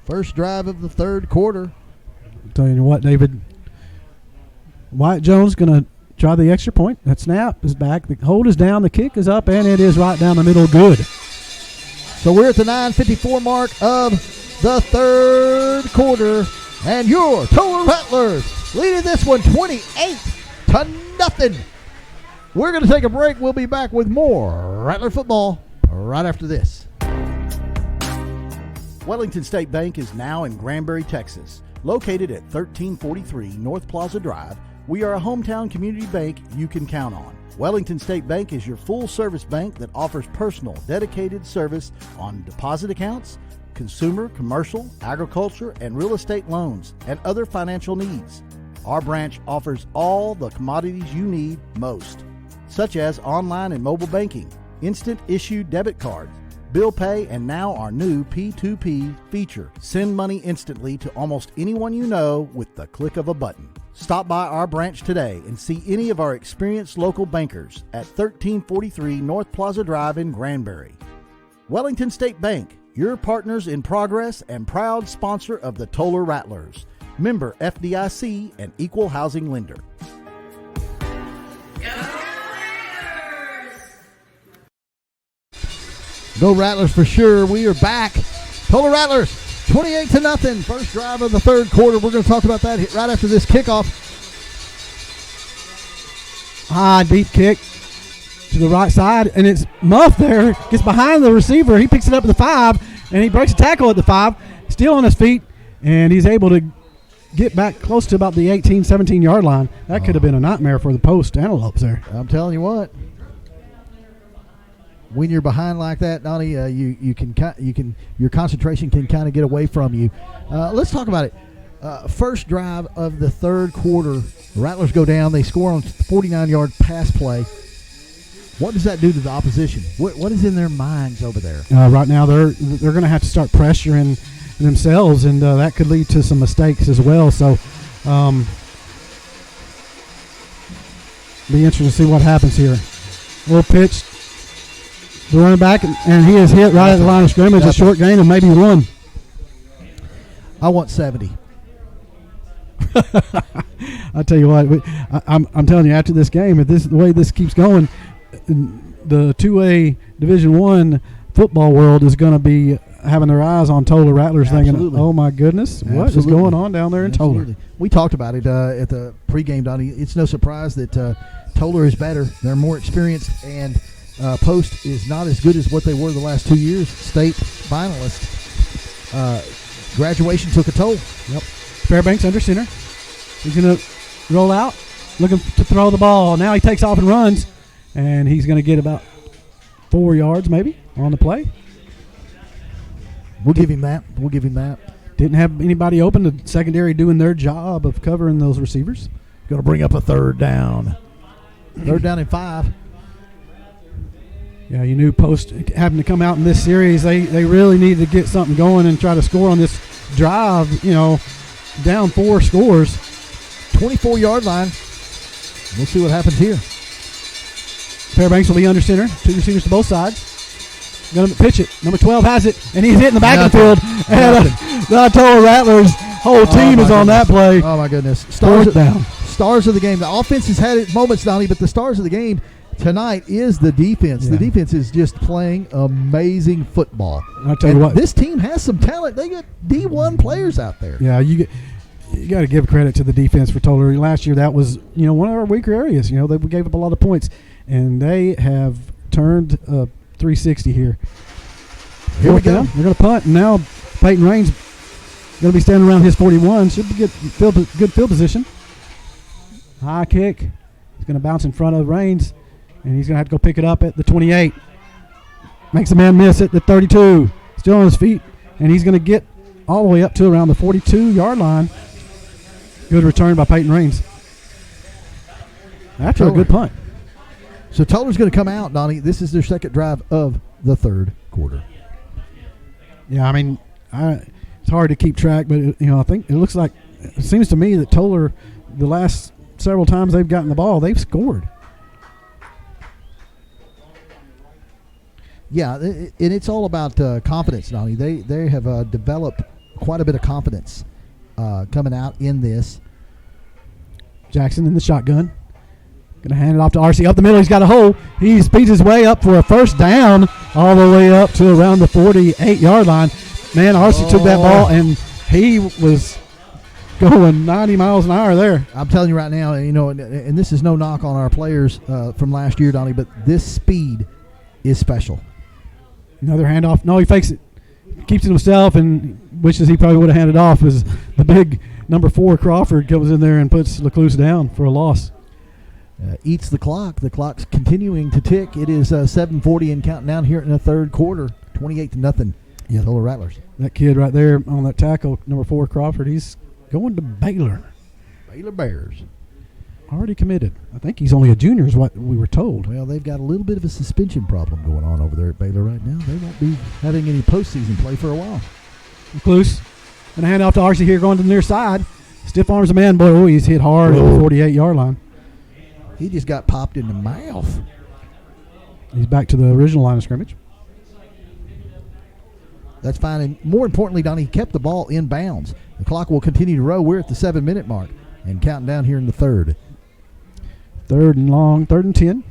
First drive of the 3rd quarter. I'll tell you what, David. Wyatt Jones going to try the extra point. That snap is back. The hold is down. The kick is up, and it is right down the middle. Good. So we're at the 9:54 mark of the 3rd quarter, and your Tolar Rattlers leading this one 28-0. We're going to take a break. We'll be back with more Rattler football right after this. Wellington State Bank is now in Granbury, Texas. Located at 1343 North Plaza Drive, we are a hometown community bank you can count on. Wellington State Bank is your full-service bank that offers personal, dedicated service on deposit accounts, consumer, commercial, agriculture, and real estate loans, and other financial needs. Our branch offers all the commodities you need most, such as online and mobile banking, instant issue debit cards, bill pay, and now our new P2P feature. Send money instantly to almost anyone you know with the click of a button. Stop by our branch today and see any of our experienced local bankers at 1343 North Plaza Drive in Granbury. Wellington State Bank, your partners in progress and proud sponsor of the Tolar Rattlers. Member FDIC and equal housing lender. Go Rattlers for sure. We are back. Tolar Rattlers, 28-0. First drive of the 3rd quarter. We're going to talk about that right after this kickoff. High, deep kick to the right side, and it's Muff there. Gets behind the receiver. He picks it up at the 5, and he breaks a tackle at the 5. Still on his feet, and he's able to get back close to about the 18, 17-yard line. That could have been a nightmare for the post Antolopes there. I'm telling you what. When you're behind like that, Donnie, your concentration can kind of get away from you. Let's talk about it. First drive of the 3rd quarter, the Rattlers go down. They score on 49-yard pass play. What does that do to the opposition? What is in their minds over there? Right now, they're going to have to start pressuring themselves, and that could lead to some mistakes as well. So, be interesting to see what happens here. Little pitch. The running back, and he is hit right at the line of scrimmage. A short gain of maybe 1. I want 70. I tell you what, I'm telling you, after this game, if the way this keeps going, the 2A Division I football world is going to be having their eyes on Tolar Rattlers, thinking, "Oh my goodness, what is going on down there in Tolar?" We talked about it at the pregame, Donnie. It's no surprise that Tolar is better. They're more experienced, and Post is not as good as what they were the last 2 years. State finalist. Graduation took a toll. Yep. Fairbanks under center. He's going to roll out, looking to throw the ball. Now he takes off and runs, and he's going to get about 4 yards maybe on the play. We'll give him that. Didn't have anybody open. The secondary doing their job of covering those receivers. Going to bring up a 3rd down. Third down and 5. Yeah, you knew Post having to come out in this series, they really needed to get something going and try to score on this drive. Down 4 scores. 24-yard line. We'll see what happens here. Fairbanks will be under center. 2 receivers to both sides. Going to pitch it. Number 12 has it, and he's hitting the back of the field. And the Tolar Rattlers whole team is on that play. Oh, my goodness. Stars Stars of the game. The offense has had its moments, Donnie, but the stars of the game tonight is the defense. Yeah. The defense is just playing amazing football. I'll tell you what. This team has some talent. They got D1 players out there. Yeah, you got to give credit to the defense for Tolar. Last year, that was one of our weaker areas. They gave up a lot of points, and they have turned 360 here. Here we go. They're going to punt, and now Peyton Raines going to be standing around his 41. Should be good field position. High kick. He's going to bounce in front of Raines, and he's going to have to go pick it up at the 28. Makes the man miss at the 32. Still on his feet, and he's going to get all the way up to around the 42-yard line. Good return by Peyton Raines. After a good punt. So Tolar's going to come out, Donnie. This is their second drive of the third quarter. Yeah, I mean, it's hard to keep track, but I think it seems to me that Tolar, the last several times they've gotten the ball, they've scored. Yeah, and it's all about confidence, Donnie. They have developed quite a bit of confidence coming out in this. Jackson in the shotgun. Going to hand it off to RC. Up the middle, he's got a hole. He speeds his way up for a first down all the way up to around the 48-yard line. Man, RC took that ball, and he was going 90 miles an hour there. I'm telling you right now, and this is no knock on our players from last year, Donnie, but this speed is special. Another handoff. No, he fakes it. Keeps it himself and wishes he probably would have handed off as the big number 4 Crawford comes in there and puts Lecluse down for a loss. Eats the clock. The clock's continuing to tick. It is 7:40 and counting down here in the third quarter. 28-0. Yeah, Tolar Rattlers. That kid right there on that tackle, number 4 Crawford, he's going to Baylor. Baylor Bears. Already committed. I think he's only a junior is what we were told. Well, they've got a little bit of a suspension problem going on over there at Baylor right now. They won't be having any postseason play for a while. Lecluse. Going to hand off to RC here going to the near side. Stiff arms a man. Boy, he's hit hard at the 48-yard line. He just got popped in the mouth. He's back to the original line of scrimmage. That's fine. And more importantly, Donnie, he kept the ball in bounds. The clock will continue to roll. We're at the 7-minute mark and counting down here in the third. Third and long, 3rd and 10.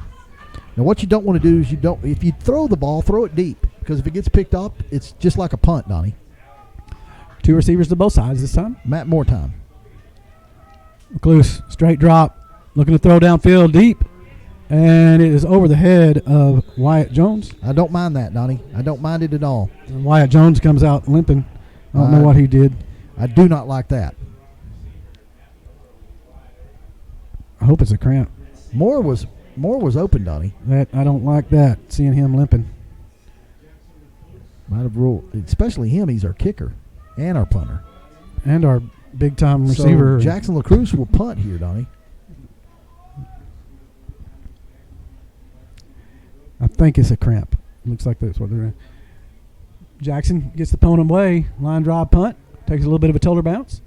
Now, what you don't want to do is if you throw the ball, throw it deep. Because if it gets picked up, it's just like a punt, Donnie. 2 receivers to both sides this time. Matt Moore time. Lecluse, straight drop. Looking to throw downfield deep. And it is over the head of Wyatt Jones. I don't mind that, Donnie. I don't mind it at all. And Wyatt Jones comes out limping. I don't know what he did. I do not like that. I hope it's a cramp. Moore was open, Donnie. I don't like that, seeing him limping. Might have ruled, especially him. He's our kicker and our punter. And our big-time receiver. So Jackson Lecluse will punt here, Donnie. I think it's a cramp. Looks like that's what they're doing. Jackson gets the opponent away. Line drive punt. Takes a little bit of a Tolar bounce.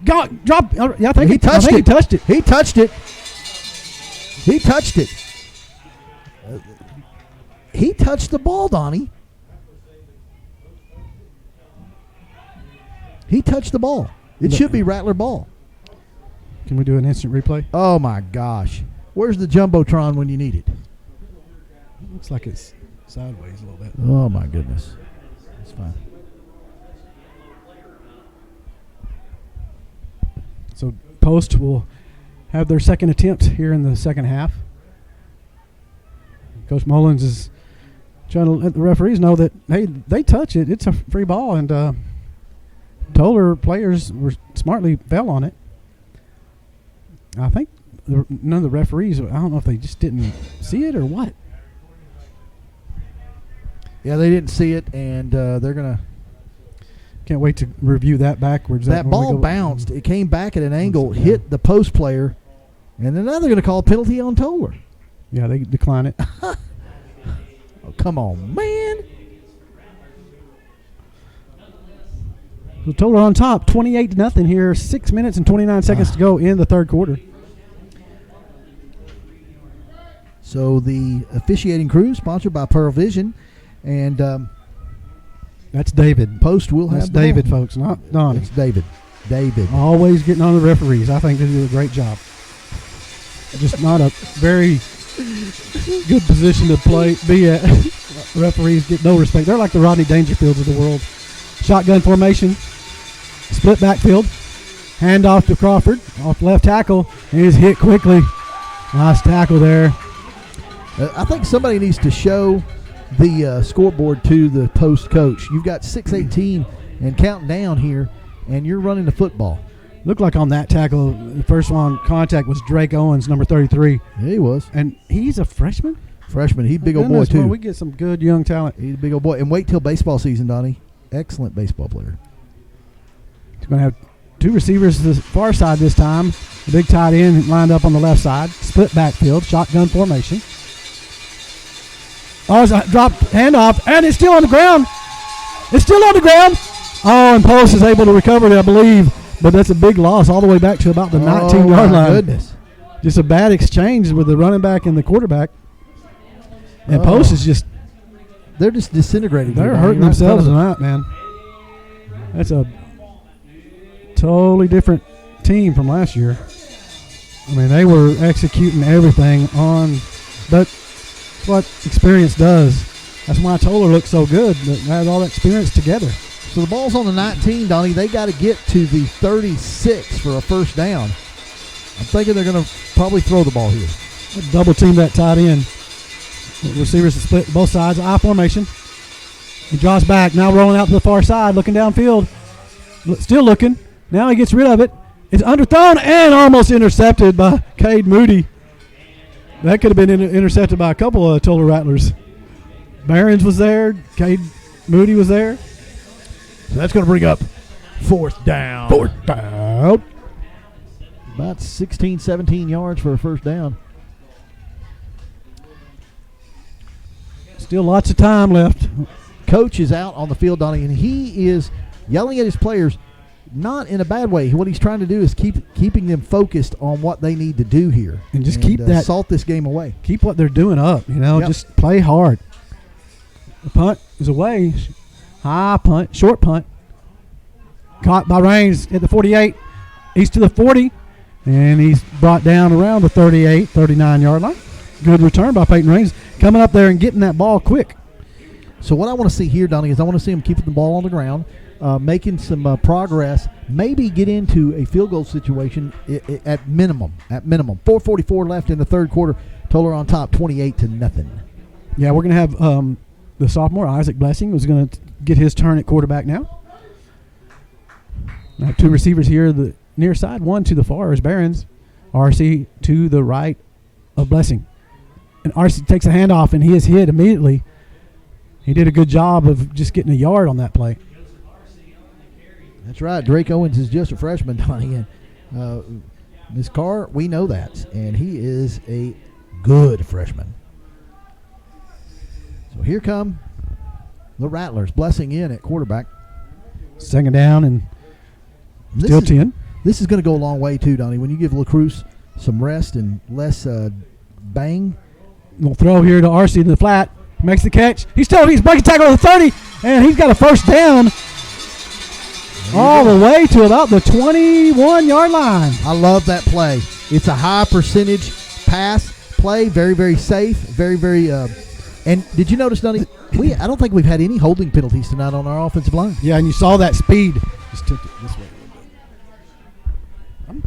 Drop. Yeah, I think he touched it. He touched it. He touched it. He touched it. He touched the ball, Donnie. He touched the ball. It should be Rattler ball. Can we do an instant replay? Oh, my gosh. Where's the Jumbotron when you need it? Looks like it's sideways a little bit. Oh, my goodness. It's fine. So Post will have their second attempt here in the second half. Coach Mullins is trying to let the referees know that, hey, they touch it. It's a free ball, and Tolar players were smartly fell on it. I think none of the referees, I don't know if they just didn't see it or what. Yeah, they didn't see it, and they're going to. Can't wait to review that backwards. That ball bounced. It came back at an angle, hit the post player, And then now they're going to call a penalty on Tolar. Yeah, they decline it. Oh, come on, man. So Tolar on top, 28-0 here. 6 minutes and 29 seconds to go in the third quarter. So the officiating crew, sponsored by Pearl Vision, and that's David. Post will have That's the David, ball. folks, not Donnie. It's David. David. Always getting on the referees. I think they do a great job. Just not a very good position to be at. Referees get no respect. They're like the Rodney Dangerfields of the world. Shotgun formation, split backfield, handoff to Crawford, off left tackle, and he's hit quickly. Nice tackle there. I think somebody needs to show the scoreboard to the Post coach. You've got 6:18 and counting down here, and you're running the football. Looked like on that tackle, the first one contact was Drake Owens, number 33. Yeah, he was. And he's a freshman? Freshman. He's a big old boy, Goodness, too. well, we get some good young talent. He's a big old boy. And wait till baseball season, Donnie. Excellent baseball player. He's going to have two receivers to the far side this time. The big tight end lined up on the left side. Split backfield, shotgun formation. Oh, it's a dropped handoff, and it's still on the ground. It's still on the ground. Oh, and Post is able to recover it, I believe. But that's a big loss all the way back to about the 19-yard line. Goodness. Just a bad exchange with the running back and the quarterback. And Post is just... They're just disintegrating. They're hurting themselves tonight, man. That's a totally different team from last year. I mean, they were executing everything on... But what experience does. That's why Tolar looks so good. They had all that experience together. So the ball's on the 19, Donnie. They got to get to the 36 for a first down. I'm thinking they're going to probably throw the ball here. Double team that tight end. The receivers are split both sides. I formation. He draws back. Now rolling out to the far side, looking downfield. Still looking. Now he gets rid of it. It's underthrown and almost intercepted by Cade Moody. That could have been intercepted by a couple of Tolar Rattlers. Barons was there. Cade Moody was there. So that's going to bring up fourth down. Fourth down. About 16, 17 yards for a first down. Still lots of time left. Coach is out on the field, Donnie, and he is yelling at his players, not in a bad way. What he's trying to do is keeping them focused on what they need to do here. And just keep that. Salt this game away. Keep what they're doing up, Yep. Just play hard. The punt is away. High punt, short punt. Caught by Raines at the 48. He's to the 40, and he's brought down around the 38, 39-yard line. Good return by Peyton Raines. Coming up there and getting that ball quick. So what I want to see here, Donnie, is I want to see him keeping the ball on the ground, making some progress, maybe get into a field goal situation at minimum. 4:44 left in the third quarter. Tolar on top, 28-0. Yeah, we're going to have the sophomore, Isaac Blessing, was going to get his turn at quarterback now. I have two receivers here, the near side. One to the far is Barons. RC to the right of Blessing. And RC takes a handoff, and he is hit immediately. He did a good job of just getting a yard on that play. That's right. Drake Owens is just a freshman, Donnie. And Ms. Carr, we know that. And he is a good freshman. So here come the Rattlers. Blessing in at quarterback. Second down and still 10. This is going to go a long way, too, Donnie. When you give LaCruz some rest and less bang. We'll throw here to RC in the flat. Makes the catch. He's breaking tackle to the 30, and he's got a first down all the way to about the 21-yard line. I love that play. It's a high percentage pass play. Very, very safe. Very, very and did you notice, Donnie, I don't think we've had any holding penalties tonight on our offensive line. Yeah, and you saw that speed. Just took it this way a little bit. I'm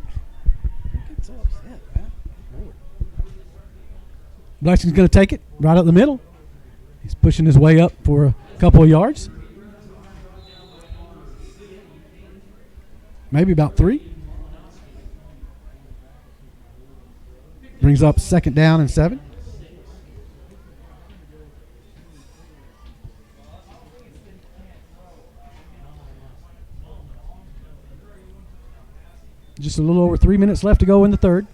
getting so upset, man. Blackson's going to take it right up the middle. He's pushing his way up for a couple of yards. Maybe about 3. Brings up second down and 7. Just a little over 3 minutes left to go in the third.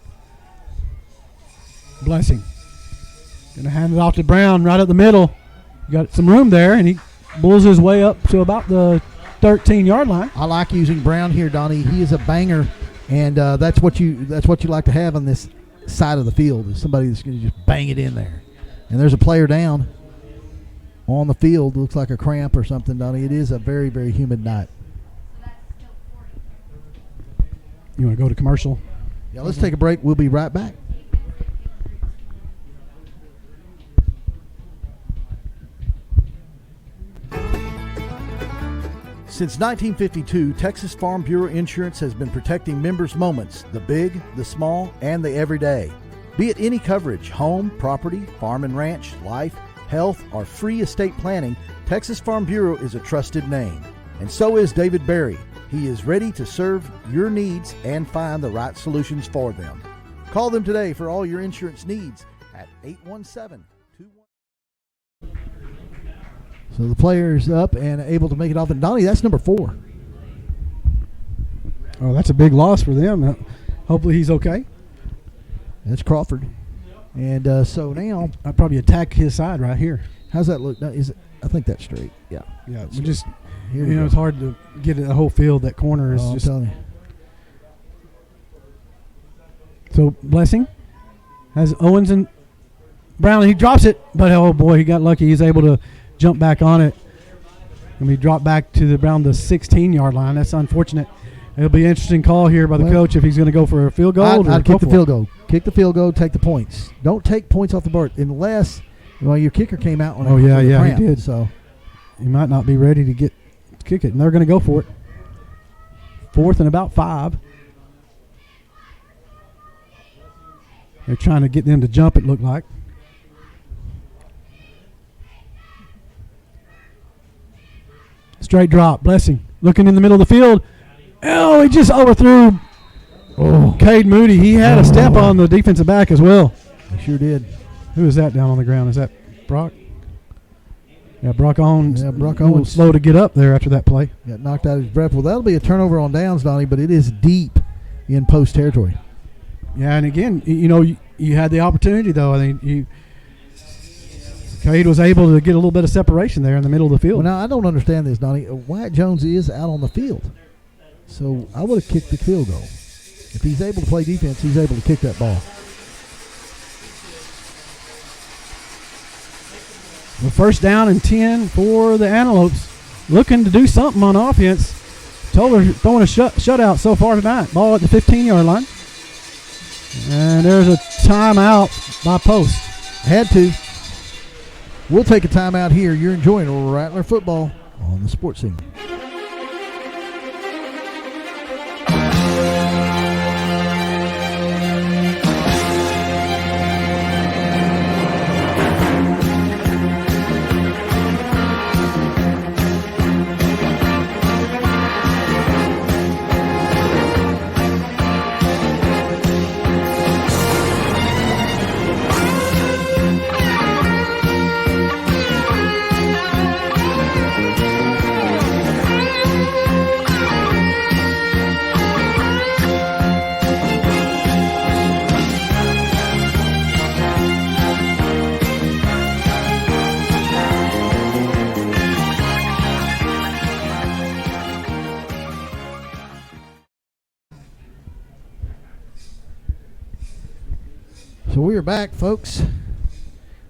Blessing. Going to hand it off to Brown right up the middle. Got some room there, and he bulls his way up to about the 13-yard line. I like using Brown here, Donnie. He is a banger, and that's what you like to have on this side of the field, is somebody that's going to just bang it in there. And there's a player down on the field. Looks like a cramp or something, Donnie. It is a very, very humid night. You want to go to commercial? Yeah, let's take a break. We'll be right back. Since 1952, Texas Farm Bureau Insurance has been protecting members' moments, the big, the small, and the everyday. Be it any coverage, home, property, farm and ranch, life, health, or free estate planning, Texas Farm Bureau is a trusted name. And so is David Berry. He is ready to serve your needs and find the right solutions for them. Call them today for all your insurance needs at 817-21. So the player's up and able to make it off. And Donnie, that's number 4. Oh, that's a big loss for them. Hopefully he's okay. That's Crawford. And so now I'd probably attack his side right here. how's that look? No, I think that's straight. Yeah. Yeah, we just, Here we go. it's hard to get a whole field. That corner is I'm just. telling you. So Blessing has Owens and Brown. He drops it, but oh boy, he got lucky. He's able to jump back on it. And we drop back to around the 16-yard line. That's unfortunate. It'll be an interesting call here by the coach if he's going to go for a field goal. I'd kick the field goal. Kick the field goal, take the points. Don't take points off the board unless your kicker came out on he cramp, did. So he might not be ready to kick it, and they're going to go for it. 4th and about 5. They're trying to get them to jump, it looked like. Straight drop. Blessing looking in the middle of the field. Oh, he just overthrew Cade Moody. He had a step on the defensive back as well. he sure did. Who is that down on the ground? Is that Brock? Yeah, Brock Owens. Yeah, Brock a little Owens. slow to get up there after that play. Got knocked out of his breath. Well, that'll be a turnover on downs, Donnie, but it is deep in post territory. Yeah, and again, you had the opportunity, though. I think Cade was able to get a little bit of separation there in the middle of the field. Well, now, I don't understand this, Donnie. Wyatt Jones is out on the field. So I would have kicked the field goal. If he's able to play defense, he's able to kick that ball. Well, 1st down and 10 for the Antelopes. Looking to do something on offense. Tolar throwing a shutout so far tonight. Ball at the 15-yard line. And there's a timeout by Post. Had to. We'll take a timeout here. You're enjoying Rattler football on the sports scene. So we are back, folks.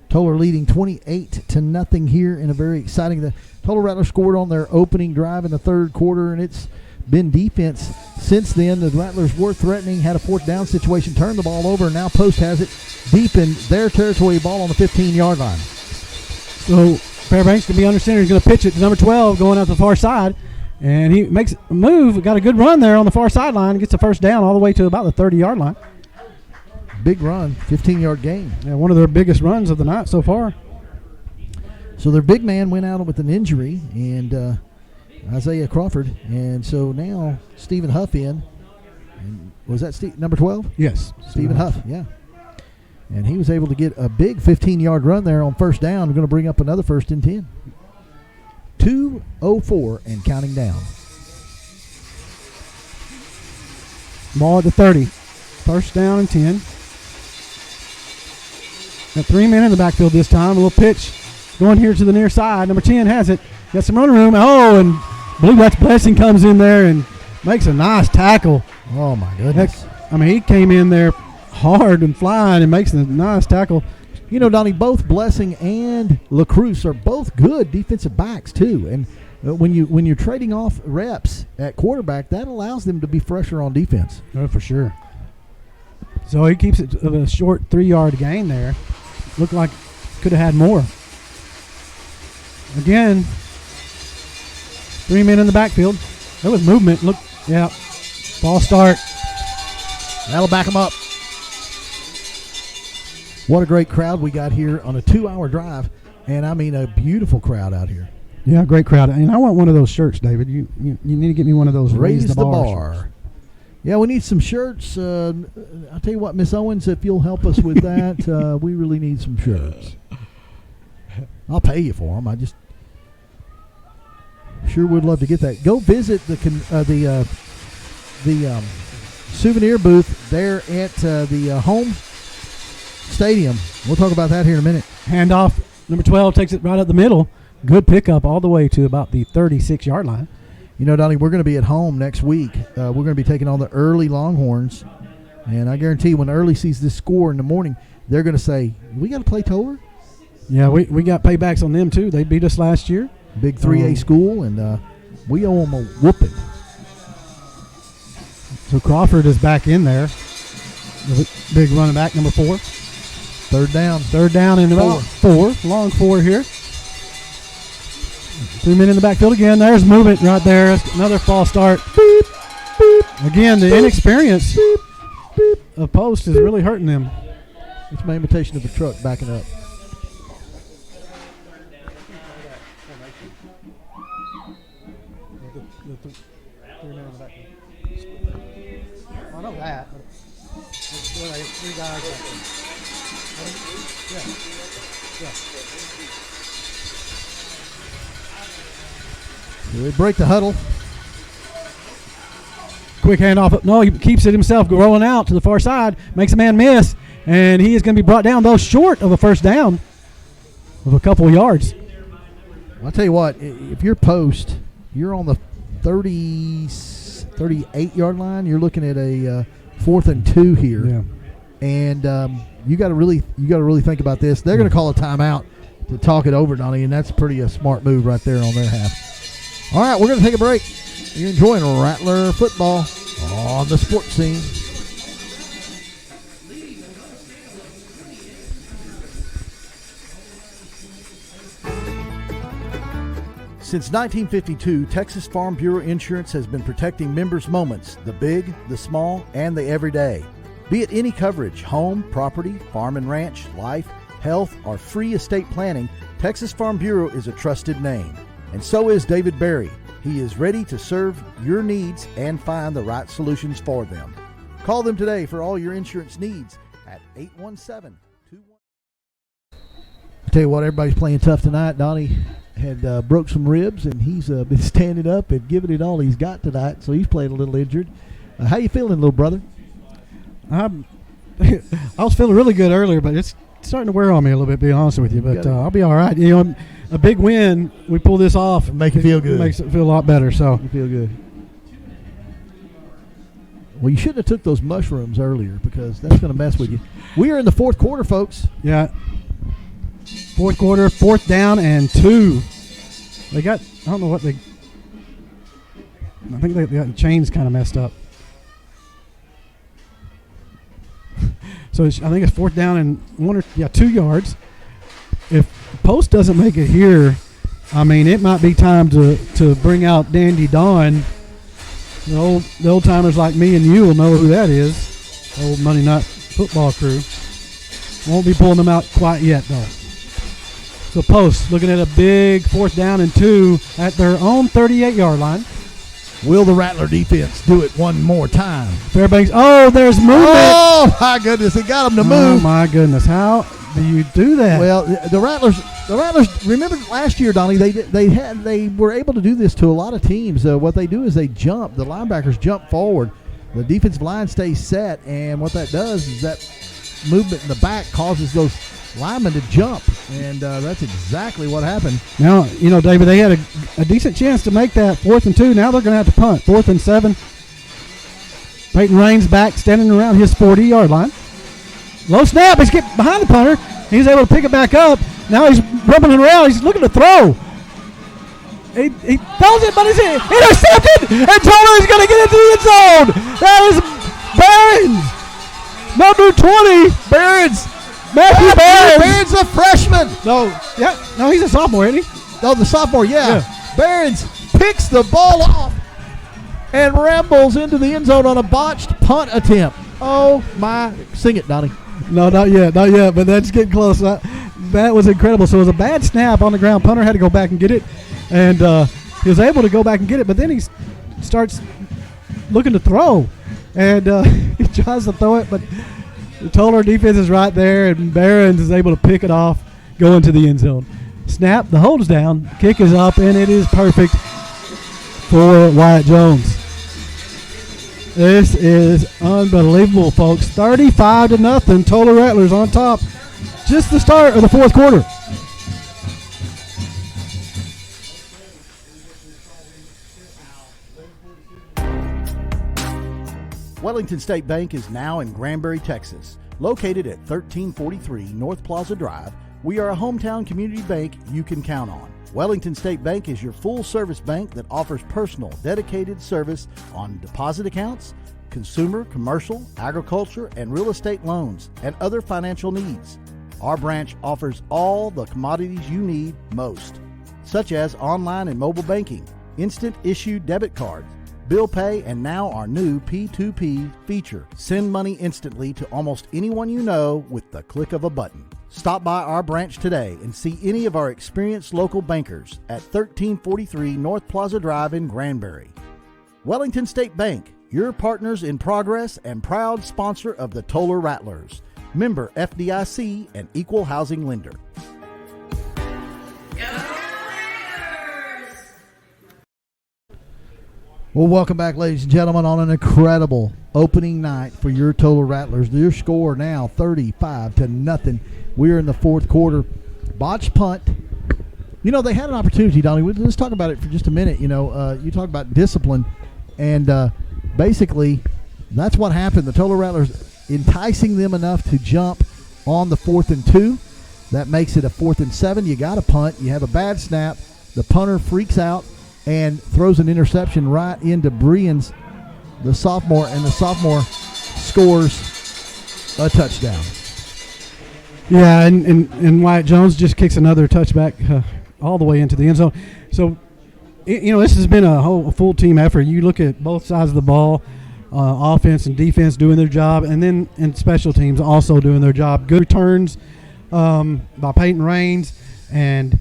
Tolar leading 28-0 here in a very exciting. The Tolar Rattlers scored on their opening drive in the 3rd quarter, and it's been defense since then. The Rattlers were threatening, had a 4th down situation, turned the ball over, and now Post has it deep in their territory, ball on the 15-yard line. So Fairbanks can be under center. He's going to pitch it to number 12 going out the far side. And he makes a move. Got a good run there on the far sideline. Gets the 1st down all the way to about the 30-yard line. Big run, 15-yard gain. Yeah, one of their biggest runs of the night so far. So their big man went out with an injury, and Isaiah Crawford. And so now Stephen Huff in. And was that number 12? Yes. Stephen Huff, yeah. And he was able to get a big 15-yard run there on 1st down. We're going to bring up another 1st and 10. 2:04 and counting down. Ball at the 30. 1st down and 10. Got 3 men in the backfield this time. A little pitch going here to the near side. Number 10 has it. Got some running room. Oh, and I believe that's Blessing comes in there and makes a nice tackle. Oh, my goodness. Heck, I mean, he came in there hard and flying and makes a nice tackle. You know, Donnie, both Blessing and LaCruz are both good defensive backs, too. And when you're trading off reps at quarterback, that allows them to be fresher on defense. Oh, for sure. So he keeps it to a short 3-yard gain there. Looked like could have had more. Again, 3 men in the backfield. There was movement. Look, yeah. False start. That'll back them up. What a great crowd we got here on a 2-hour drive. And, I mean, a beautiful crowd out here. Yeah, great crowd. And I want one of those shirts, David. You need to get me one of those Raise the bar. Shirts. Yeah, we need some shirts. I'll tell you what, Miss Owens, if you'll help us with that, we really need some shirts. I'll pay you for them. I just sure would love to get that. Go visit the souvenir booth there at the home stadium. We'll talk about that here in a minute. Handoff. Number 12 takes it right up the middle. Good pickup all the way to about the 36-yard line. You know, Donnie, we're going to be at home next week. We're going to be taking on the early Longhorns. And I guarantee when Early sees this score in the morning, they're going to say, we got to play Tolar? Yeah, we got paybacks on them, too. They beat us last year. Big 3A school, and we owe them a whooping. So Crawford is back in there. The big running back, number 4. Third down. Third down and about 4. Long 4 here. 3 men in the backfield again. There's movement right there. That's another false start. Beep, beep, again, the inexperience beep, beep, of Post is really hurting them. It's my imitation of a truck backing up. I know that. There's 3 guys back there. Yeah. They break the huddle. Quick handoff. No, he keeps it himself, rolling out to the far side, makes a man miss, and he is going to be brought down, though short of a first down of a couple of yards. I'll tell you what, if you're Post, you're on the 38-yard line. You're looking at a 4th and 2 here. Yeah. And you got to really think about this. They're going to call a timeout to talk it over, Donnie, and that's pretty a smart move right there on their half. All right, we're going to take a break. You're enjoying Rattler football on the sports scene. Since 1952, Texas Farm Bureau Insurance has been protecting members' moments, the big, the small, and the everyday. Be it any coverage, home, property, farm and ranch, life, health, or free estate planning, Texas Farm Bureau is a trusted name. And so is David Berry. He is ready to serve your needs and find the right solutions for them. Call them today for all your insurance needs at 817-21. I tell you what, everybody's playing tough tonight. Donnie had broke some ribs, and he's been standing up and giving it all he's got tonight, so he's playing a little injured. How you feeling, little brother? I was feeling really good earlier, but it's starting to wear on me a little bit, to be honest with you. But I'll be all right. You know, a big win, we pull this off. Make you feel good. Makes it feel a lot better. So you feel good. Well, you shouldn't have took those mushrooms earlier because that's going to mess with you. We are in the 4th quarter, folks. Yeah. 4th quarter, 4th down and 2. They got, I don't know what they, I think they got the chains kind of messed up. So I think it's 4th down and 2 yards. If Post doesn't make it here, I mean, it might be time to bring out Dandy Don. The old timers like me and you will know who that is. Old Money Nut football crew. Won't be pulling them out quite yet, though. So Post looking at a big 4th down and 2 at their own 38-yard line. Will the Rattler defense do it one more time? Fairbanks. Oh, there's movement. Oh, my goodness. It got them to move. Oh, my goodness. How do you do that? Well, the Rattlers, remember last year, Donnie, they were able to do this to a lot of teams. What they do is they jump. The linebackers jump forward. The defensive line stays set, and what that does is that movement in the back causes those lineman to jump, and that's exactly what happened. Now, David, they had a decent chance to make that 4th and 2. Now they're going to have to punt. 4th and 7. Peyton Raines back, standing around his 40-yard line. Low snap. He's getting behind the punter. He's able to pick it back up. Now he's rumbling around. He's looking to throw. He throws it, but it's intercepted, and Tolar is going to get into the end zone. That is Barons, number 20. Matthew Barons. Barons, a freshman. No, he's a sophomore, isn't he? Oh, the sophomore, yeah. Barons picks the ball off and rambles into the end zone on a botched punt attempt. Oh, my. Sing it, Donnie. No, not yet, but that's getting close. That was incredible. So it was a bad snap on the ground. Punter had to go back and get it, and he was able to go back and get it, but then he starts looking to throw, and he tries to throw it, but the Tolar defense is right there, and Barons is able to pick it off, go into the end zone. Snap, the hold is down, kick is up, and it is perfect for Wyatt Jones. This is unbelievable, folks. 35-0, Tolar Rattlers on top. Just the start of the 4th quarter. Wellington State Bank is now in Granbury, Texas. Located at 1343 North Plaza Drive, we are a hometown community bank you can count on. Wellington State Bank is your full-service bank that offers personal, dedicated service on deposit accounts, consumer, commercial, agriculture, and real estate loans, and other financial needs. Our branch offers all the commodities you need most, such as online and mobile banking, instant issue debit cards, bill pay, and now our new P2P feature. Send money instantly to almost anyone you know with the click of a button. Stop by our branch today and see any of our experienced local bankers at 1343 North Plaza Drive in Granbury. Wellington State Bank, your partners in progress and proud sponsor of the Tolar Rattlers. Member FDIC and equal housing lender. Well, welcome back, ladies and gentlemen, on an incredible opening night for your Tolar Rattlers. Your score now 35-0. We're in the 4th quarter. Botched punt. They had an opportunity, Donnie. Let's talk about it for just a minute. You talk about discipline, and basically that's what happened. The Tolar Rattlers enticing them enough to jump on the 4th and 2. That makes it a 4th and 7. You got a punt. You have a bad snap. The punter freaks out and throws an interception right into Brians, the sophomore, and the sophomore scores a touchdown. Yeah, and Wyatt Jones just kicks another touchback all the way into the end zone. So, this has been a full team effort. You look at both sides of the ball, offense and defense doing their job, and then in special teams also doing their job. Good returns by Peyton Raines, and,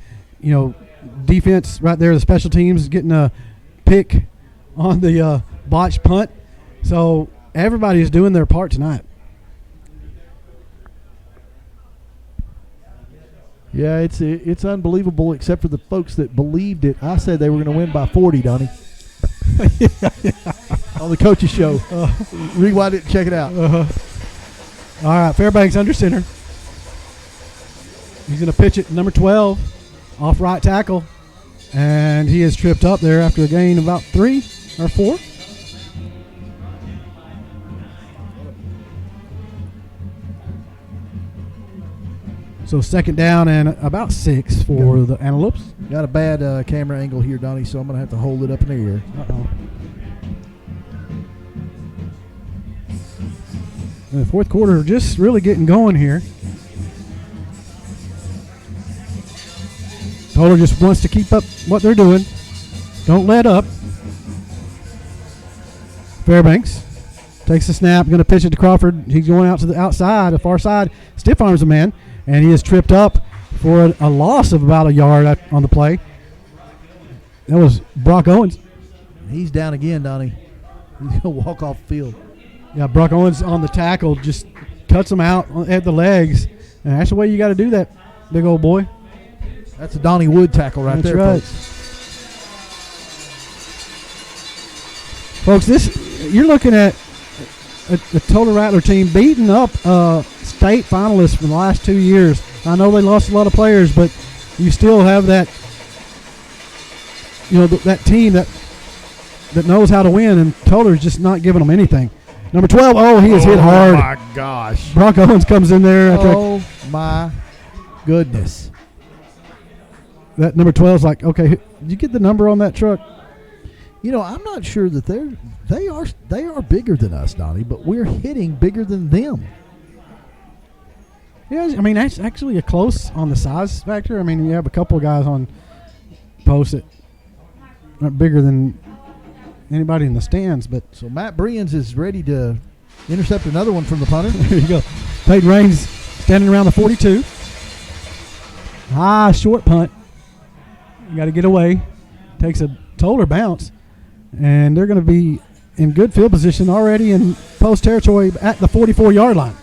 defense right there, the special teams getting a pick on the botched punt. So everybody is doing their part tonight. Yeah, it's unbelievable, except for the folks that believed it. I said they were going to win by 40, Donnie. On the coach's show. Rewind it and check it out. All right, Fairbanks under center. He's going to pitch it, number 12. Off right tackle, and he is tripped up there after a gain of about 3 or 4. So 2nd down and about 6 for the Antelopes. Got a bad camera angle here, Donnie, so I'm going to have to hold it up in the air. Uh-oh. And the 4th quarter just really getting going here. Tolar just wants to keep up what they're doing. Don't let up. Fairbanks takes the snap, going to pitch it to Crawford. He's going out to the outside, the far side. Stiff arms a man, and he is tripped up for a loss of about a yard on the play. That was Brock Owens. He's down again, Donnie. He's going to walk off the field. Yeah, Brock Owens on the tackle just cuts him out at the legs. And that's the way you got to do that, big old boy. That's a Donnie Wood tackle right there, right. Folks, you're looking at a Tolar Rattler team beating up state finalists from the last 2 years I know they lost a lot of players, but you still have that, that team that knows how to win, and Tolar's just not giving them anything. Number 12, he is hit hard. Oh, my gosh. Brock Owens comes in there. Oh, my goodness. That number 12 is like, okay, did you get the number on that truck? I'm not sure that they are bigger than us, Donnie, but we're hitting bigger than them. Yeah, I mean, that's actually a close on the size factor. I mean, you have a couple of guys on post that are bigger than anybody in the stands. But so Matt Brians is ready to intercept another one from the punter. There you go. Peyton Raines standing around the 42. Short punt. You got to get away. Takes a Tolar bounce. And they're going to be in good field position already in post territory at the 44-yard line.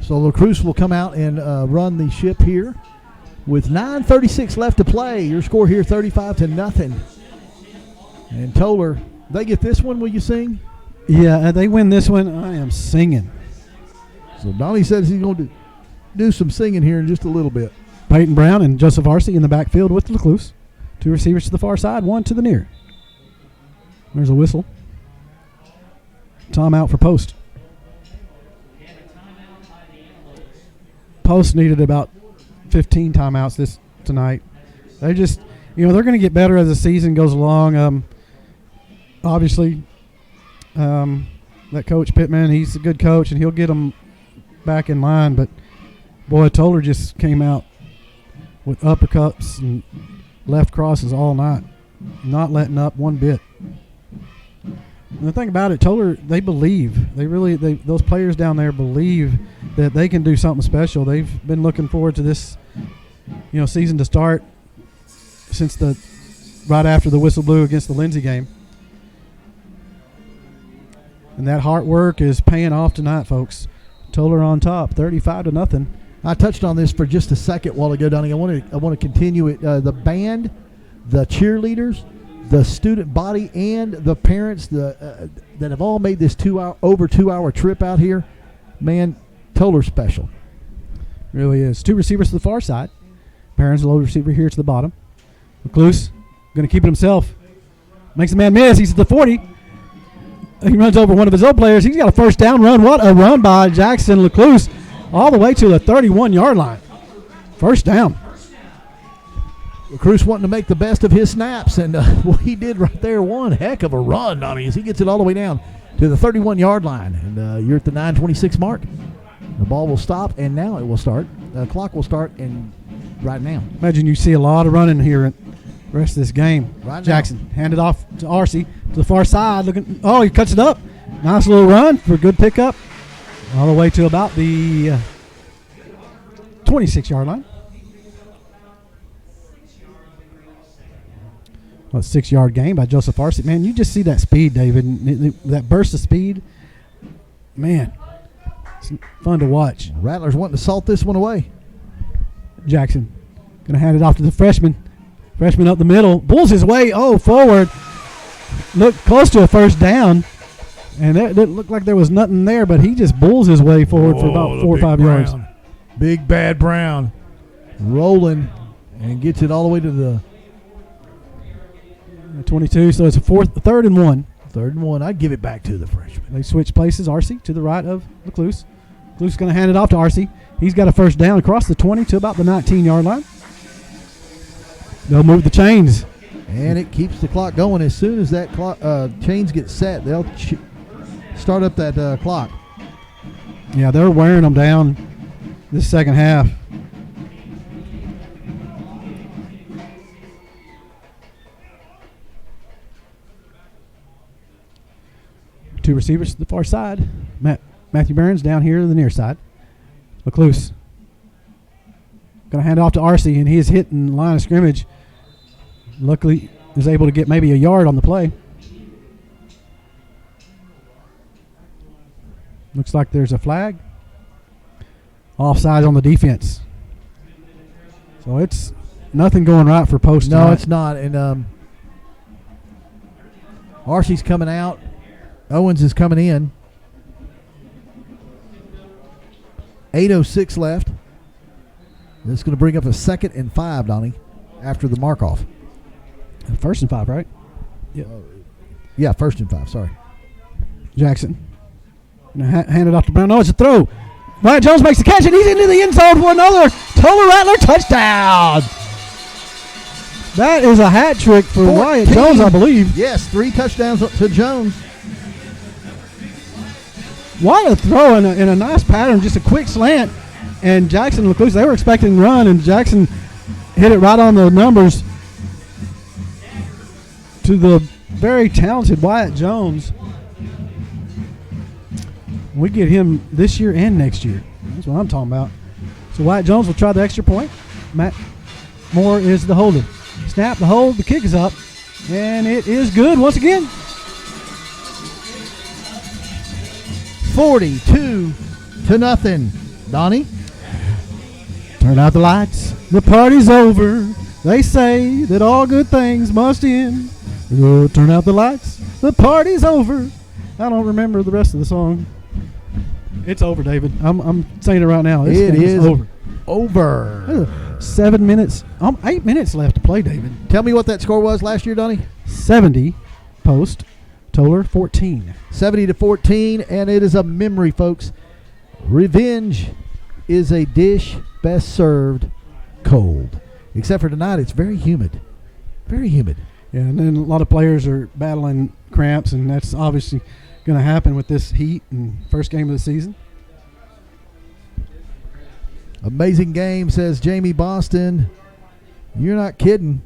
So LaCruz will come out and run the ship here with 9:36 left to play. Your score here 35-0. And Tolar, they get this one, will you sing? Yeah, they win this one. I am singing. So Donnie says he's going to do some singing here in just a little bit. Peyton Brown and Joseph Arcee in the backfield with LaCruz. 2 receivers to the far side, 1 to the near. There's a whistle. Timeout for Post. Post needed about 15 timeouts tonight. They just, they're going to get better as the season goes along. Obviously, that Coach Pittman, he's a good coach, and he'll get them back in line. But, boy, Tolar just came out with uppercuts and left crosses all night, not letting up one bit. And the thing about it, Tolar, they believe. Those players down there believe that they can do something special. They've been looking forward to this, season to start since right after the whistle blew against the Lindsay game. And that hard work is paying off tonight, folks. Tolar on top, 35-0. I touched on this for just a second while ago, Donnie. I want to continue it. The band, the cheerleaders, the student body, and the parents that have all made this over 2 hour trip out here. Man, Tolar special. Really is. 2 receivers to the far side. Perrin's the low receiver here to the bottom. LaCluse going to keep it himself. Makes the man miss. He's at the 40. He runs over one of his own players. He's got a first down run. What a run by Jackson LaCluse all the way to the 31-yard line. First down. LaCruz wanting to make the best of his snaps, and what he did right there, one heck of a run, Donnie, as he gets it all the way down to the 31-yard line. And you're at the 9:26 mark. The ball will stop, and now it will start. The clock will start right now. Imagine you see a lot of running here at the rest of this game. Right Jackson now. handed off to Arcee to the far side. He cuts it up. Nice little run for a good pickup. All the way to about the 26-yard line. A 6-yard gain by Joseph Arcee. Man, you just see that speed, David. That burst of speed. Man, it's fun to watch. Rattlers wanting to salt this one away. Jackson going to hand it off to the freshman. Freshman up the middle. Bulls his way. Forward. Looked close to a first down. And it didn't look like there was nothing there, but he just bulls his way forward for about 4 or 5 yards. Big Bad Brown rolling and gets it all the way to the 22, so it's a 3rd and 1. 3rd and 1. I'd give it back to the freshman. They switch places. Arcee to the right of LaCluse. LaCluse going to hand it off to Arcee. He's got a first down across the 20 to about the 19-yard line. They'll move the chains. And it keeps the clock going. As soon as that chains get set, they'll start up that clock. Yeah, they're wearing them down this second half. Two receivers to the far side. Matthew Burns down here to the near side. LaCluse going to hand it off to Arcee, and he is hitting the line of scrimmage. Luckily, is able to get maybe a yard on the play. Looks like there's a flag. Offside on the defense. So it's nothing going right for Post. No, it's not. And Arcee's coming out. Owens is coming in. 8:06 left. This is going to bring up a 2nd and 5, Donnie, after the mark-off. 1st and 5, right? Yeah, 1st and 5, sorry. Jackson. Hand it off to Brown. No, it's a throw. Wyatt Jones makes the catch, and he's into the end zone for another Tolar Rattler touchdown. That is a hat trick for Wyatt Jones, I believe. Yes, 3 touchdowns to Jones. Wyatt throw in a nice pattern, just a quick slant. And Jackson and LaCluse, they were expecting to run, and Jackson hit it right on the numbers to the very talented Wyatt Jones. We get him this year and next year. That's what I'm talking about. So Wyatt Jones will try the extra point. Matt Moore is the holder. Snap, the hold, the kick is up, and it is good once again. 42-0. Donnie? Turn out the lights. The party's over. They say that all good things must end. Turn out the lights. The party's over. I don't remember the rest of the song. It's over, David. I'm saying it right now. It is over. Over. 7 minutes. 8 minutes left to play, David. Tell me what that score was last year, Donnie. 70 post. Tolar 14. 70-14, and it is a memory, folks. Revenge is a dish best served cold. Except for tonight, it's very humid. Very humid. Yeah, and then a lot of players are battling cramps, and that's obviously going to happen with this heat and first game of the season. Amazing game, says Jamie Boston. You're not kidding.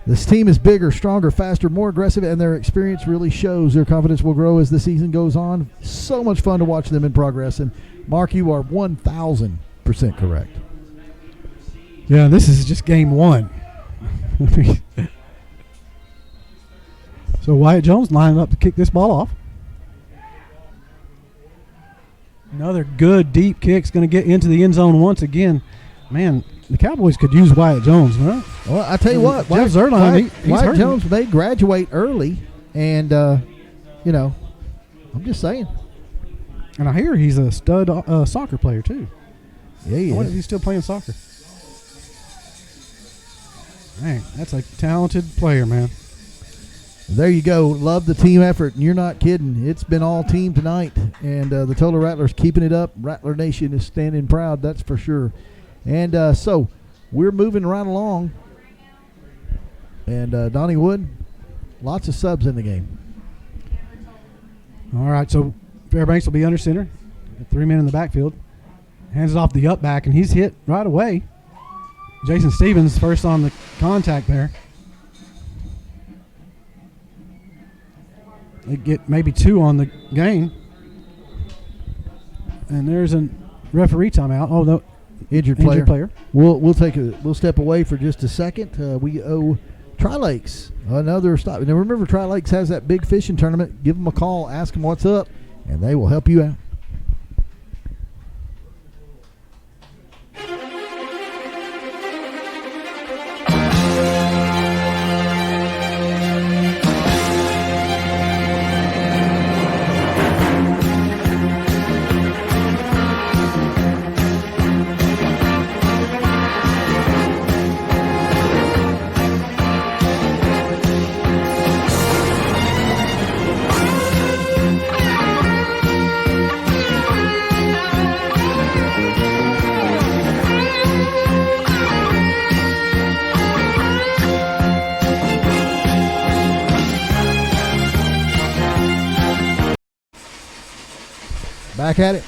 This team is bigger, stronger, faster, more aggressive, and their experience really shows. Their confidence will grow as the season goes on. So much fun to watch them in progress. And, Mark, you are 1,000% correct. Yeah, this is just game 1. So Wyatt Jones lining up to kick this ball off. Another good deep kick's going to get into the end zone once again. Man, the Cowboys could use Wyatt Jones, right? Well, I tell you what, Jeff Zerline, he's Wyatt Jones may graduate early, and I'm just saying. And I hear he's a stud soccer player too. Yeah, he I wonder if is. he's still playing soccer. Man, that's a talented player, man. There you go. Love the team effort, and you're not kidding. It's been all team tonight, and the Tolar Rattlers keeping it up. Rattler Nation is standing proud, that's for sure. And so we're moving right along. And Donnie Wood, lots of subs in the game. All right, so Fairbanks will be under center. Got 3 men in the backfield. Hands it off the up back, and he's hit right away. Jason Stevens first on the contact there. They get maybe 2 on the gain. And there's a referee timeout. Oh, no. Injured player. We'll step away for just a second. We owe Tri-Lakes another stop. Now remember, Tri-Lakes has that big fishing tournament. Give them a call, ask them what's up, and they will help you out. Back at it.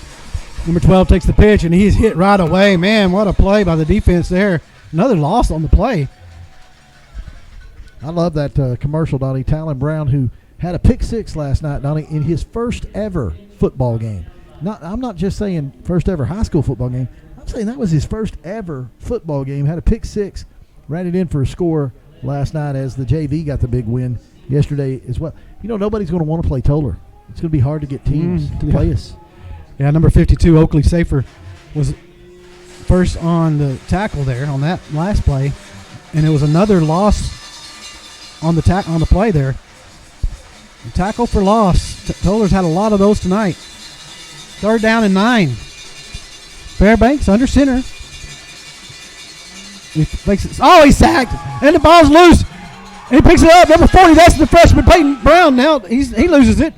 Number 12 takes the pitch, and he's hit right away. Man, what a play by the defense there. Another loss on the play. I love that commercial, Donnie. Talon Brown, who had a pick 6 last night, Donnie, in his first ever football game. I'm not just saying first ever high school football game. I'm saying that was his first ever football game. Had a pick 6, ran it in for a score last night as the JV got the big win yesterday as well. You know, nobody's going to want to play Tolar. It's going to be hard to get teams to play us. Yeah, number 52, Oakley Safer, was first on the tackle there on that last play, and it was another loss on the on the play there. Tackle for loss. Tolar's had a lot of those tonight. 3rd down and 9. Fairbanks under center. He's sacked, and the ball's loose. And he picks it up. Number 40, that's the freshman Peyton Brown. Now he loses it,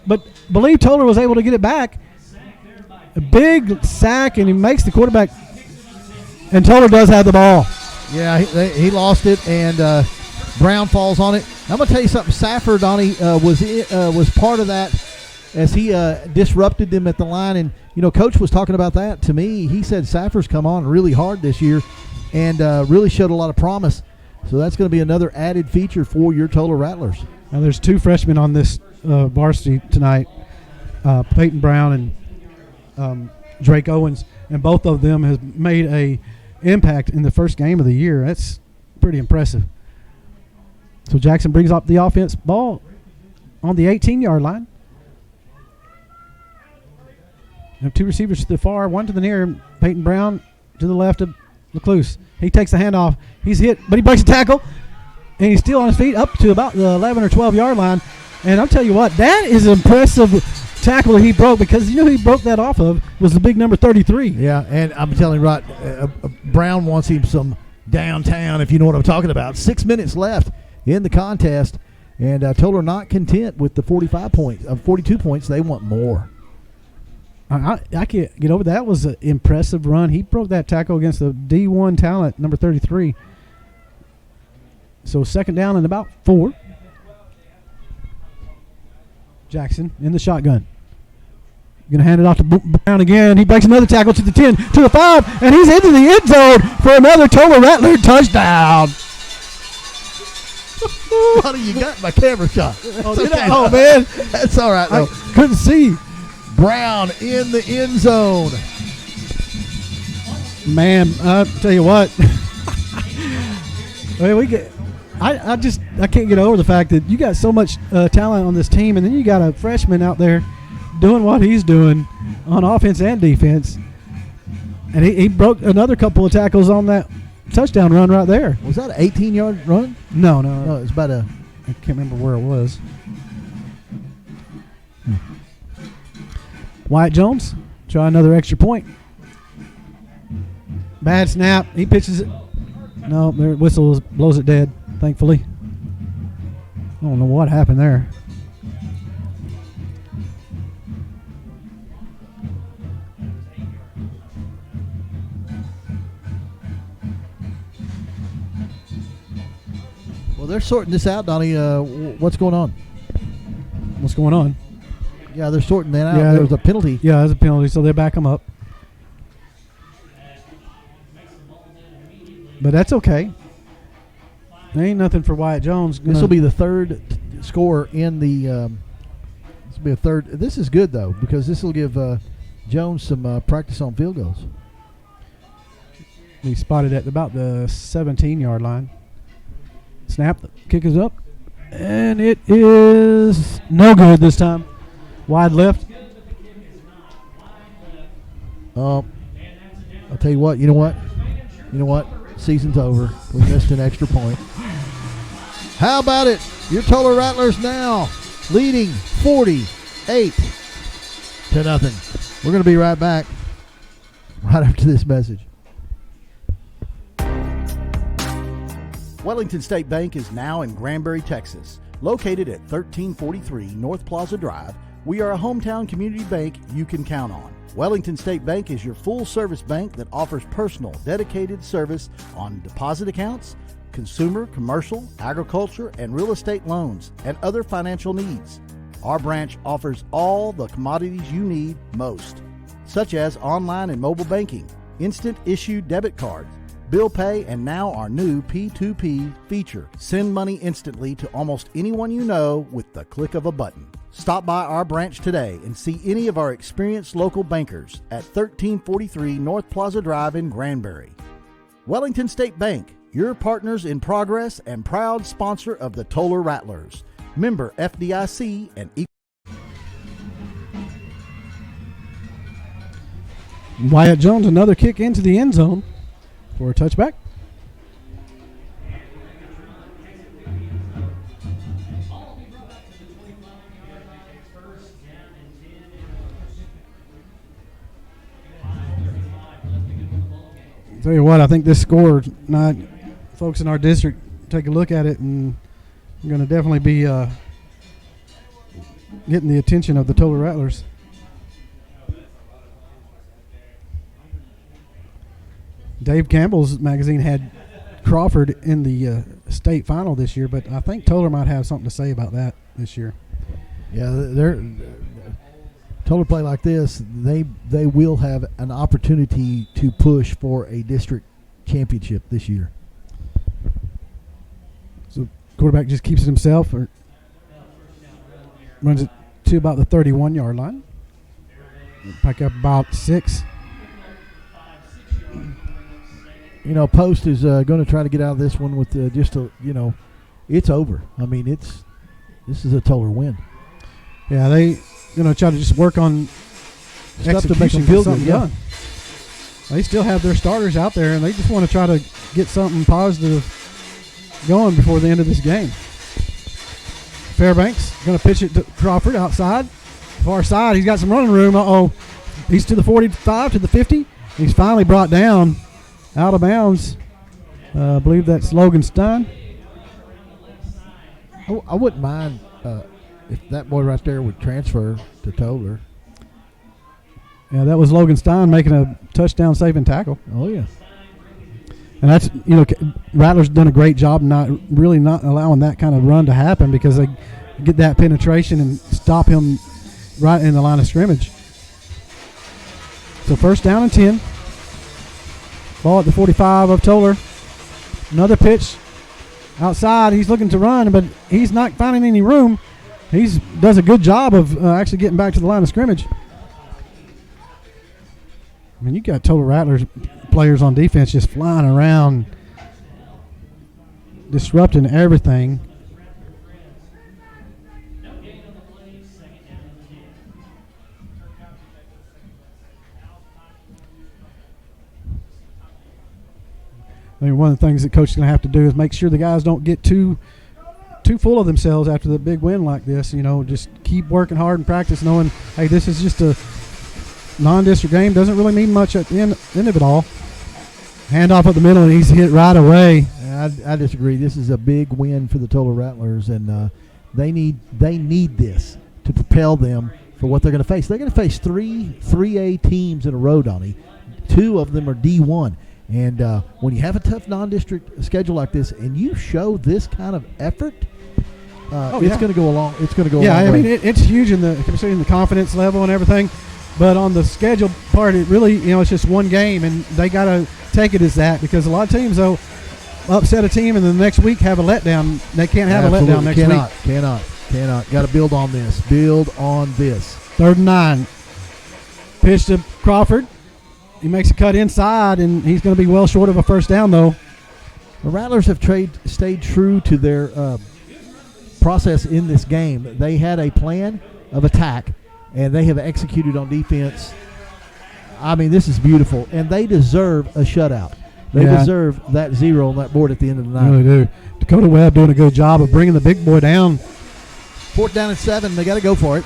but believe Tolar was able to get it back. A big sack, and he makes the quarterback. And Tolar does have the ball. Yeah, he lost it, and Brown falls on it. I'm going to tell you something. Safford, Donnie, was part of that as he disrupted them at the line. And, Coach was talking about that to me. He said Safford's come on really hard this year and really showed a lot of promise. So that's going to be another added feature for your Tolar Rattlers. Now there's two freshmen on this varsity tonight, Peyton Brown and Drake Owens, and both of them have made a impact in the first game of the year. That's pretty impressive. So Jackson brings up the offense ball on the 18-yard line. We have two receivers to the far, one to the near, Peyton Brown to the left of Lecluse. He takes the handoff. He's hit, but he breaks a tackle, and he's still on his feet up to about the 11 or 12-yard line. And I'll tell you what, that is an impressive tackle that he broke, because who he broke that off of was the big number 33. Yeah, and I'm telling you, right, Brown wants him some downtown, if you know what I'm talking about. 6 minutes left in the contest, and Tolar not content with the 42 points. They want more. I can't get over that. That was an impressive run. He broke that tackle against the D1 talent, number 33. So second down and about 4. Jackson in the shotgun. Going to hand it off to Brown again. He breaks another tackle to the 10, to the 5, and he's into the end zone for another Tolar Rattler touchdown. Buddy, you got my camera shot. Oh, man. That's all right, though. I couldn't see. Brown in the end zone. Man, I'll tell you what. I can't get over the fact that you got so much talent on this team, and then you got a freshman out there doing what he's doing on offense and defense. And he broke another couple of tackles on that touchdown run right there. Was that an 18-yard run? No, it was about I can't remember where it was. Wyatt Jones, try another extra point. Bad snap. He pitches it. No, their whistle blows it dead, thankfully. I don't know what happened there. Well, they're sorting this out, Donnie. What's going on? What's going on? Yeah, they're sorting that out. Yeah, there was a penalty. Yeah, there's a penalty, so they back him up. But that's okay. There ain't nothing for Wyatt Jones. This will be the third score in the. This will be a third. This is good though, because this will give Jones some practice on field goals. He spotted at about the 17-yard line. Snap, the kick is up, and it is no good this time. Wide left. I'll tell you what. You know what? Season's over. We missed an extra point. How about it? Your Tolar Rattlers now leading 48-0. We're going to be right back right after this message. Wellington State Bank is now in Granbury, Texas. Located at 1343 North Plaza Drive, we are a hometown community bank you can count on. Wellington State Bank is your full-service bank that offers personal, dedicated service on deposit accounts, consumer, commercial, agriculture, and real estate loans, and other financial needs. Our branch offers all the commodities you need most, such as online and mobile banking, instant issue debit cards, bill pay, and now our new P2P feature. Send money instantly to almost anyone you know with the click of a button. Stop by our branch today and see any of our experienced local bankers at 1343 North Plaza Drive in Granbury. Wellington State Bank, your partners in progress and proud sponsor of the Tolar Rattlers. Member FDIC and Wyatt Jones, another kick into the end zone for a touchback. Tell you what, I think this score, not folks in our district take a look at it, and we're going to definitely be getting the attention of the Tolar Rattlers. Dave Campbell's magazine had Crawford in the state final this year, but I think Tolar might have something to say about that this year. Yeah, they're Tolar play like this, they will have an opportunity to push for a district championship this year. So quarterback just keeps it himself, or runs it to about the 31-yard line. Pick up about 6. You know, Post is going to try to get out of this one with it's over. I mean, this is a Tolar win. Yeah, they try to just work on stuff to make them execution, feel get something good. Yeah. done. They still have their starters out there, and they just want to try to get something positive going before the end of this game. Fairbanks going to pitch it to Crawford outside, far side. He's got some running room. He's to the 45, to the 50. He's finally brought down out of bounds. I believe that's Logan Stein. I wouldn't mind if that boy right there would transfer to Tolar. Yeah, that was Logan Stein making a touchdown saving tackle. Oh, yeah. And that's, Rattler's done a great job not allowing that kind of run to happen, because they get that penetration and stop him right in the line of scrimmage. So first down and 10. Ball at the 45 of Tolar. Another pitch outside. He's looking to run, but he's not finding any room. He does a good job of actually getting back to the line of scrimmage. I mean, you got Tolar Rattlers players on defense just flying around, disrupting everything. I mean, one of the things that coach is going to have to do is make sure the guys don't get too full of themselves after the big win like this. Just keep working hard in practice, knowing, hey, this is just a non-district game. Doesn't really mean much at the end of it all. Handoff up the middle, and he's hit right away. I disagree. This is a big win for the Tolar Rattlers, and they need this to propel them for what they're going to face. They're going to face 3A teams in a row, Donnie. 2 of them are D1. And when you have a tough non-district schedule like this, and you show this kind of effort, it's going to go along. It's going to go. Yeah, a long I mean, way. it's huge considering the confidence level and everything. But on the schedule part, it really, it's just one game, and they got to take it as that, because a lot of teams, though, upset a team and then the next week have a letdown. They can't have Absolutely. a letdown next week. Cannot. Got to build on this. 3rd and 9. Pitch to Crawford. He makes a cut inside, and he's going to be well short of a first down, though. The Rattlers have stayed true to their process in this game. They had a plan of attack, and they have executed on defense. I mean, this is beautiful, and they deserve a shutout. They deserve that 0 on that board at the end of the night. They really do. Dakota Webb doing a good job of bringing the big boy down. 4th down and 7. They got to go for it.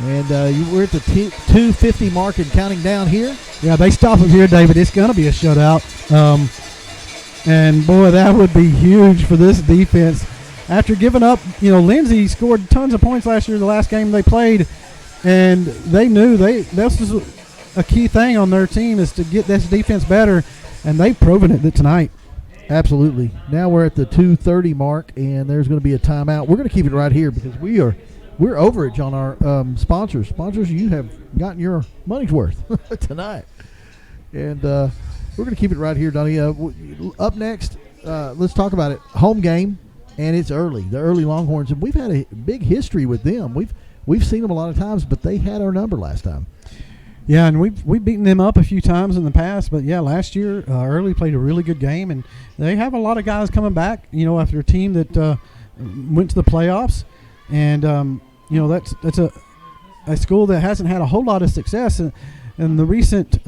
And we're at the 2:50 mark and counting down here. Yeah, they stop him here, David. It's going to be a shutout. And, boy, that would be huge for this defense. After giving up, Lindsay scored tons of points last year, the last game they played, and they knew this was a key thing on their team, is to get this defense better, and they've proven it tonight. Absolutely. Now we're at the 2:30 mark, and there's going to be a timeout. We're going to keep it right here because we're overage on our sponsors. Sponsors, you have gotten your money's worth tonight. And we're going to keep it right here, Donnie. Up next, let's talk about it. Home game, and it's early. The early Longhorns, and we've had a big history with them. We've seen them a lot of times, but they had our number last time. Yeah, and we've beaten them up a few times in the past. But, yeah, last year, Early played a really good game, and they have a lot of guys coming back, after a team that went to the playoffs. And, that's a school that hasn't had a whole lot of success in the recent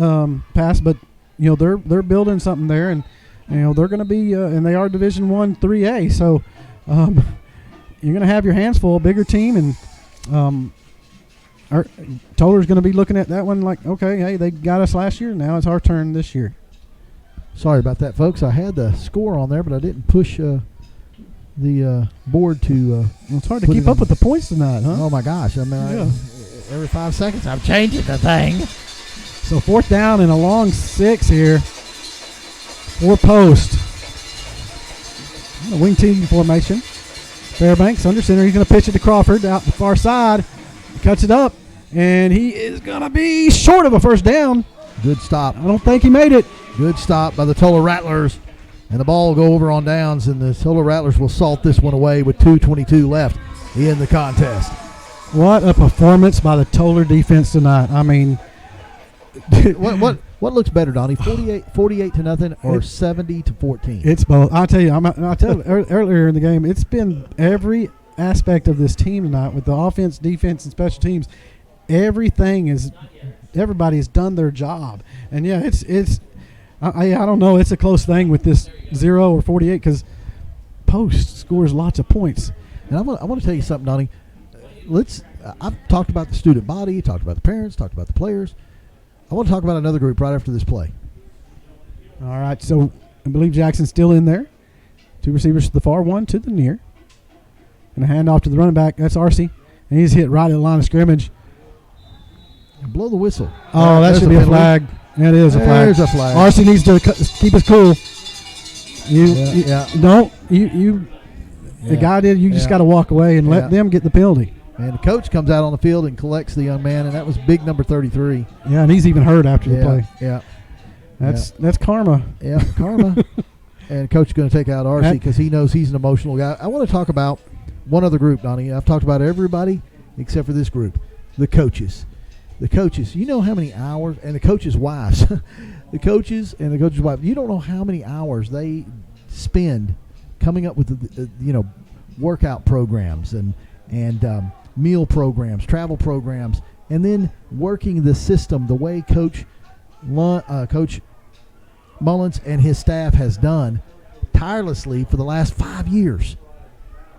past, but they're building something there, and they're going to be and they are Division I 3A, so you're going to have your hands full, bigger team, and Tolar's going to be looking at that one like, okay, hey, they got us last year, now it's our turn this year. Sorry about that, folks. I had the score on there, but I didn't push the board to. Well, it's hard to keep up with the points tonight, huh? Oh my gosh! I mean, every 5 seconds I'm changing the thing. So 4th down and a long 6 here. 4 post. A wing team formation. Fairbanks under center. He's going to pitch it to Crawford out the far side. He cuts it up, and he is going to be short of a first down. Good stop. I don't think he made it. Good stop by the Tolar Rattlers. And the ball will go over on downs, and the Tolar Rattlers will salt this one away with 2:22 left in the contest. What a performance by the Tolar defense tonight. I mean, what looks better, Donnie? 48 to nothing or 70 to 14? it's both. I'll tell you, earlier in the game, it's been every aspect of this team tonight with the offense, defense, and special teams. Everybody has done their job. And yeah, I don't know. It's a close thing with this 0 or 48 because Post scores lots of points. And I want to tell you something, Donnie. I've talked about the student body, talked about the parents, talked about the players. I want to talk about another group right after this play. All right, so I believe Jackson's still in there. 2 receivers to the far, 1 to the near. And a handoff to the running back. That's Arcee. And he's hit right at the line of scrimmage. And blow the whistle. Oh, that should be a flag. That is a flag. There's a flag. Arcee needs to keep us cool. The guy did. You just got to walk away and let them get the penalty. And the coach comes out on the field and collects the young man, and that was big number 33. Yeah, and he's even hurt after the play. Yeah. That's karma. Yeah, karma. And coach is going to take out Arcee because he knows he's an emotional guy. I want to talk about one other group, Donnie. I've talked about everybody except for this group, the coaches. The coaches, you know how many hours, and the coaches' wives, the coaches and the coaches' wives, you don't know how many hours they spend coming up with the workout programs and meal programs, travel programs, and then working the system the way Coach Mullins and his staff has done tirelessly for the last 5 years.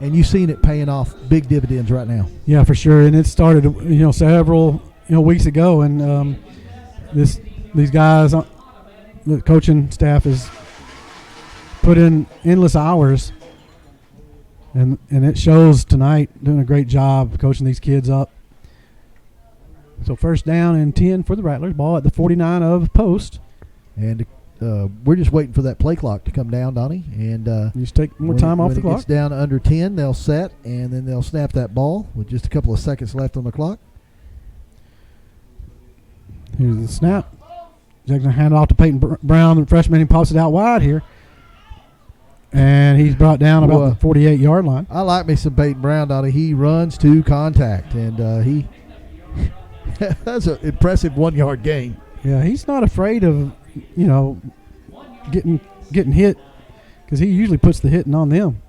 And you've seen it paying off big dividends right now. Yeah, for sure. And it started, several weeks ago, and these guys, the coaching staff has put in endless hours, and it shows tonight. Doing a great job coaching these kids up. So 1st down and 10 for the Rattlers. Ball at the 49 of Post. And we're just waiting for that play clock to come down, Donnie. And just take more time off the clock. When it gets down to under 10, they'll set, and then they'll snap that ball with just a couple of seconds left on the clock. Here's the snap. Jackson hand off to Peyton Brown, the freshman. He pops it out wide here. And he's brought down about the 48-yard line. I like me some Peyton Brown, Donnie. He runs to contact, and he that's an impressive 1-yard gain. Yeah, he's not afraid of, getting hit because he usually puts the hitting on them.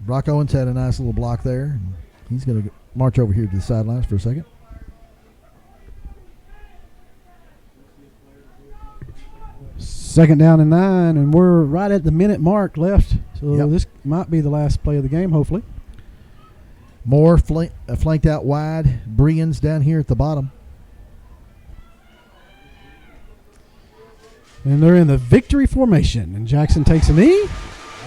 Brock Owens had a nice little block there. He's going to march over here to the sidelines for a second. Second down and 9, and we're right at the minute mark left. So this might be the last play of the game, hopefully. Moore flanked out wide. Brian's down here at the bottom. And they're in the victory formation, and Jackson takes a knee.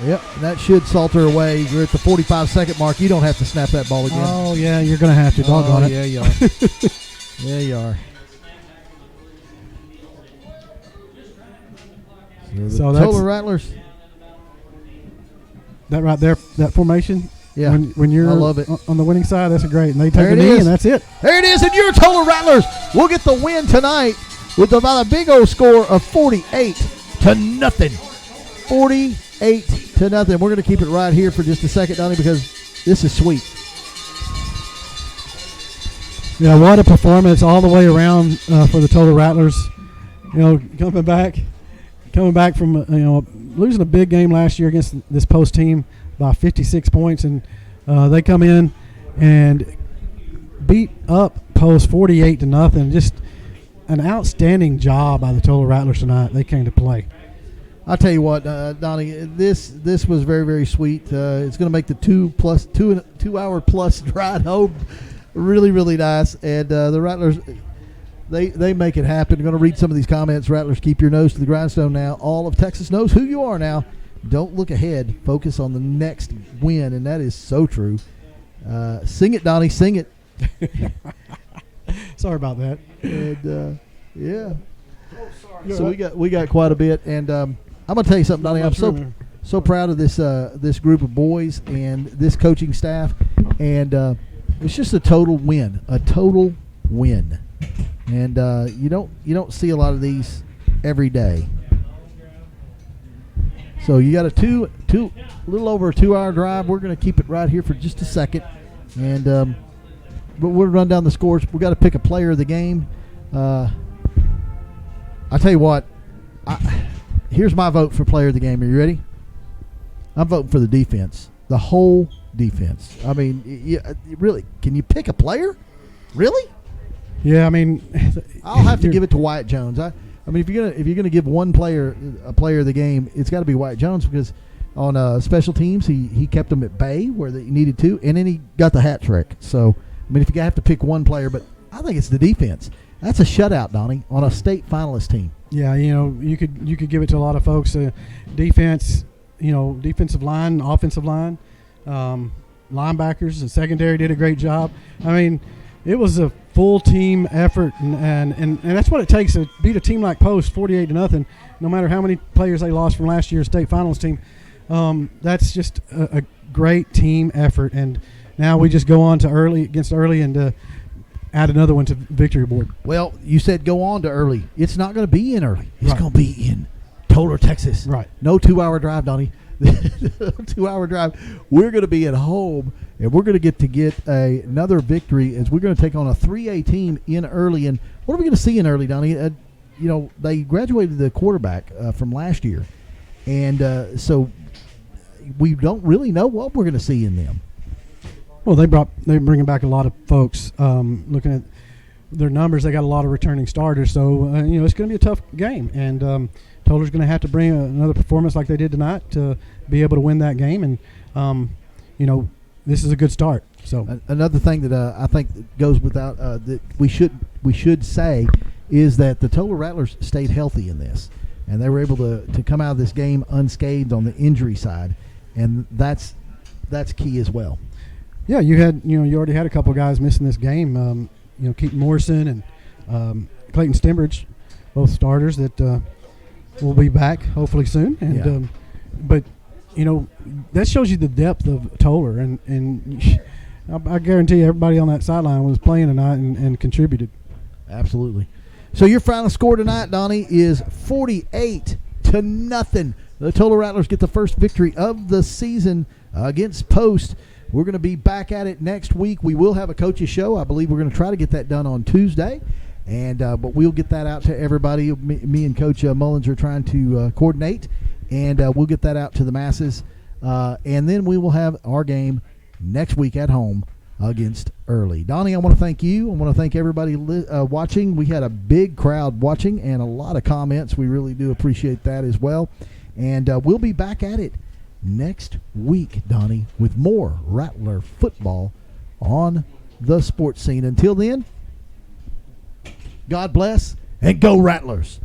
Yep, that should salter away. We're at the 45-second mark. You don't have to snap that ball again. Oh, yeah, you're going to have to. Doggone it. Yeah, you are. Yeah, you are. So that's Tolar Rattlers. That right there, that formation. Yeah, when you're I love it. On the winning side, that's great. And they take a knee, and that's it. There it is, and your Tolar Rattlers will get the win tonight with about a big old score of 48 to nothing. 48 to nothing. We're going to keep it right here for just a second, Donnie, because this is sweet. Yeah, what a performance all the way around for the Tolar Rattlers. Coming back from losing a big game last year against this Post team by 56 points, and they come in and beat up Post 48 to nothing. Just an outstanding job by the Tolar Rattlers tonight. They came to play. I'll tell you what, Donnie, this was very, very sweet. It's going to make the 2 hour plus ride home really, really nice. And the They make it happen. I'm going to read some of these comments. Rattlers, keep your nose to the grindstone now. All of Texas knows who you are now. Don't look ahead. Focus on the next win, and that is so true. Sing it, Donnie. Sing it. Sorry about that. And yeah. So we got quite a bit, and I'm going to tell you something, Donnie. I'm so proud of this group of boys and this coaching staff, and it's just a total win. And you don't see a lot of these every day. So you got a little over a 2 hour drive. We're going to keep it right here for just a second, and but we'll run down the scores. We got to pick a player of the game. I tell you what, here's my vote for player of the game. Are you ready? I'm voting for the defense, the whole defense. I mean, really, can you pick a player? Really? Yeah, I mean, I'll have to give it to Wyatt Jones. I mean, if you're gonna give one player a player of the game, it's got to be Wyatt Jones, because on special teams he kept them at bay where they needed to, and then he got the hat trick. So I mean, if you have to pick one player, but I think it's the defense. That's a shutout, Donnie, on a state finalist team. Yeah, you could give it to a lot of folks. Defense, defensive line, offensive line, linebackers, and secondary did a great job. I mean, it was a full team effort, and that's what it takes to beat a team like Post 48-0. No matter how many players they lost from last year's state finals team, that's just a great team effort. And now we just go on to against Early and add another one to victory board. Well, you said go on to Early. It's not going to be in Early. It's Right. going to be in Tolar, Texas. Right. No 2 hour drive, Donnie. 2 hour drive. We're going to be at home, and we're going to get another victory as we're going to take on a 3A team in Early. And what are we going to see in Early, Donnie? They graduated the quarterback from last year, and so we don't really know what we're going to see in them. Well, they're bringing back a lot of folks. Looking at their numbers, they got a lot of returning starters. So it's going to be a tough game, and Tolar's going to have to bring another performance like they did tonight to be able to win that game. And this is a good start. So another thing that I think goes without that we should say is that the Tolar Rattlers stayed healthy in this, and they were able to come out of this game unscathed on the injury side, and that's key as well. Yeah, you already had a couple of guys missing this game. Keaton Morrison and Clayton Stembridge, both starters that will be back hopefully soon. And but that shows you the depth of Tolar, and I guarantee you everybody on that sideline was playing tonight and contributed. Absolutely. So your final score tonight, Donnie, is 48-0. The Tolar Rattlers get the first victory of the season against Post. We're going to be back at it next week. We will have a coaches show. I believe we're going to try to get that done on Tuesday, and but we'll get that out to everybody. Me and Coach Mullins are trying to coordinate, and we'll get that out to the masses. And then we will have our game next week at home against Early. Donnie, I want to thank you. I want to thank everybody watching. We had a big crowd watching and a lot of comments. We really do appreciate that as well. And we'll be back at it next week, Donnie, with more Rattler football on the sports scene. Until then, God bless and go Rattlers.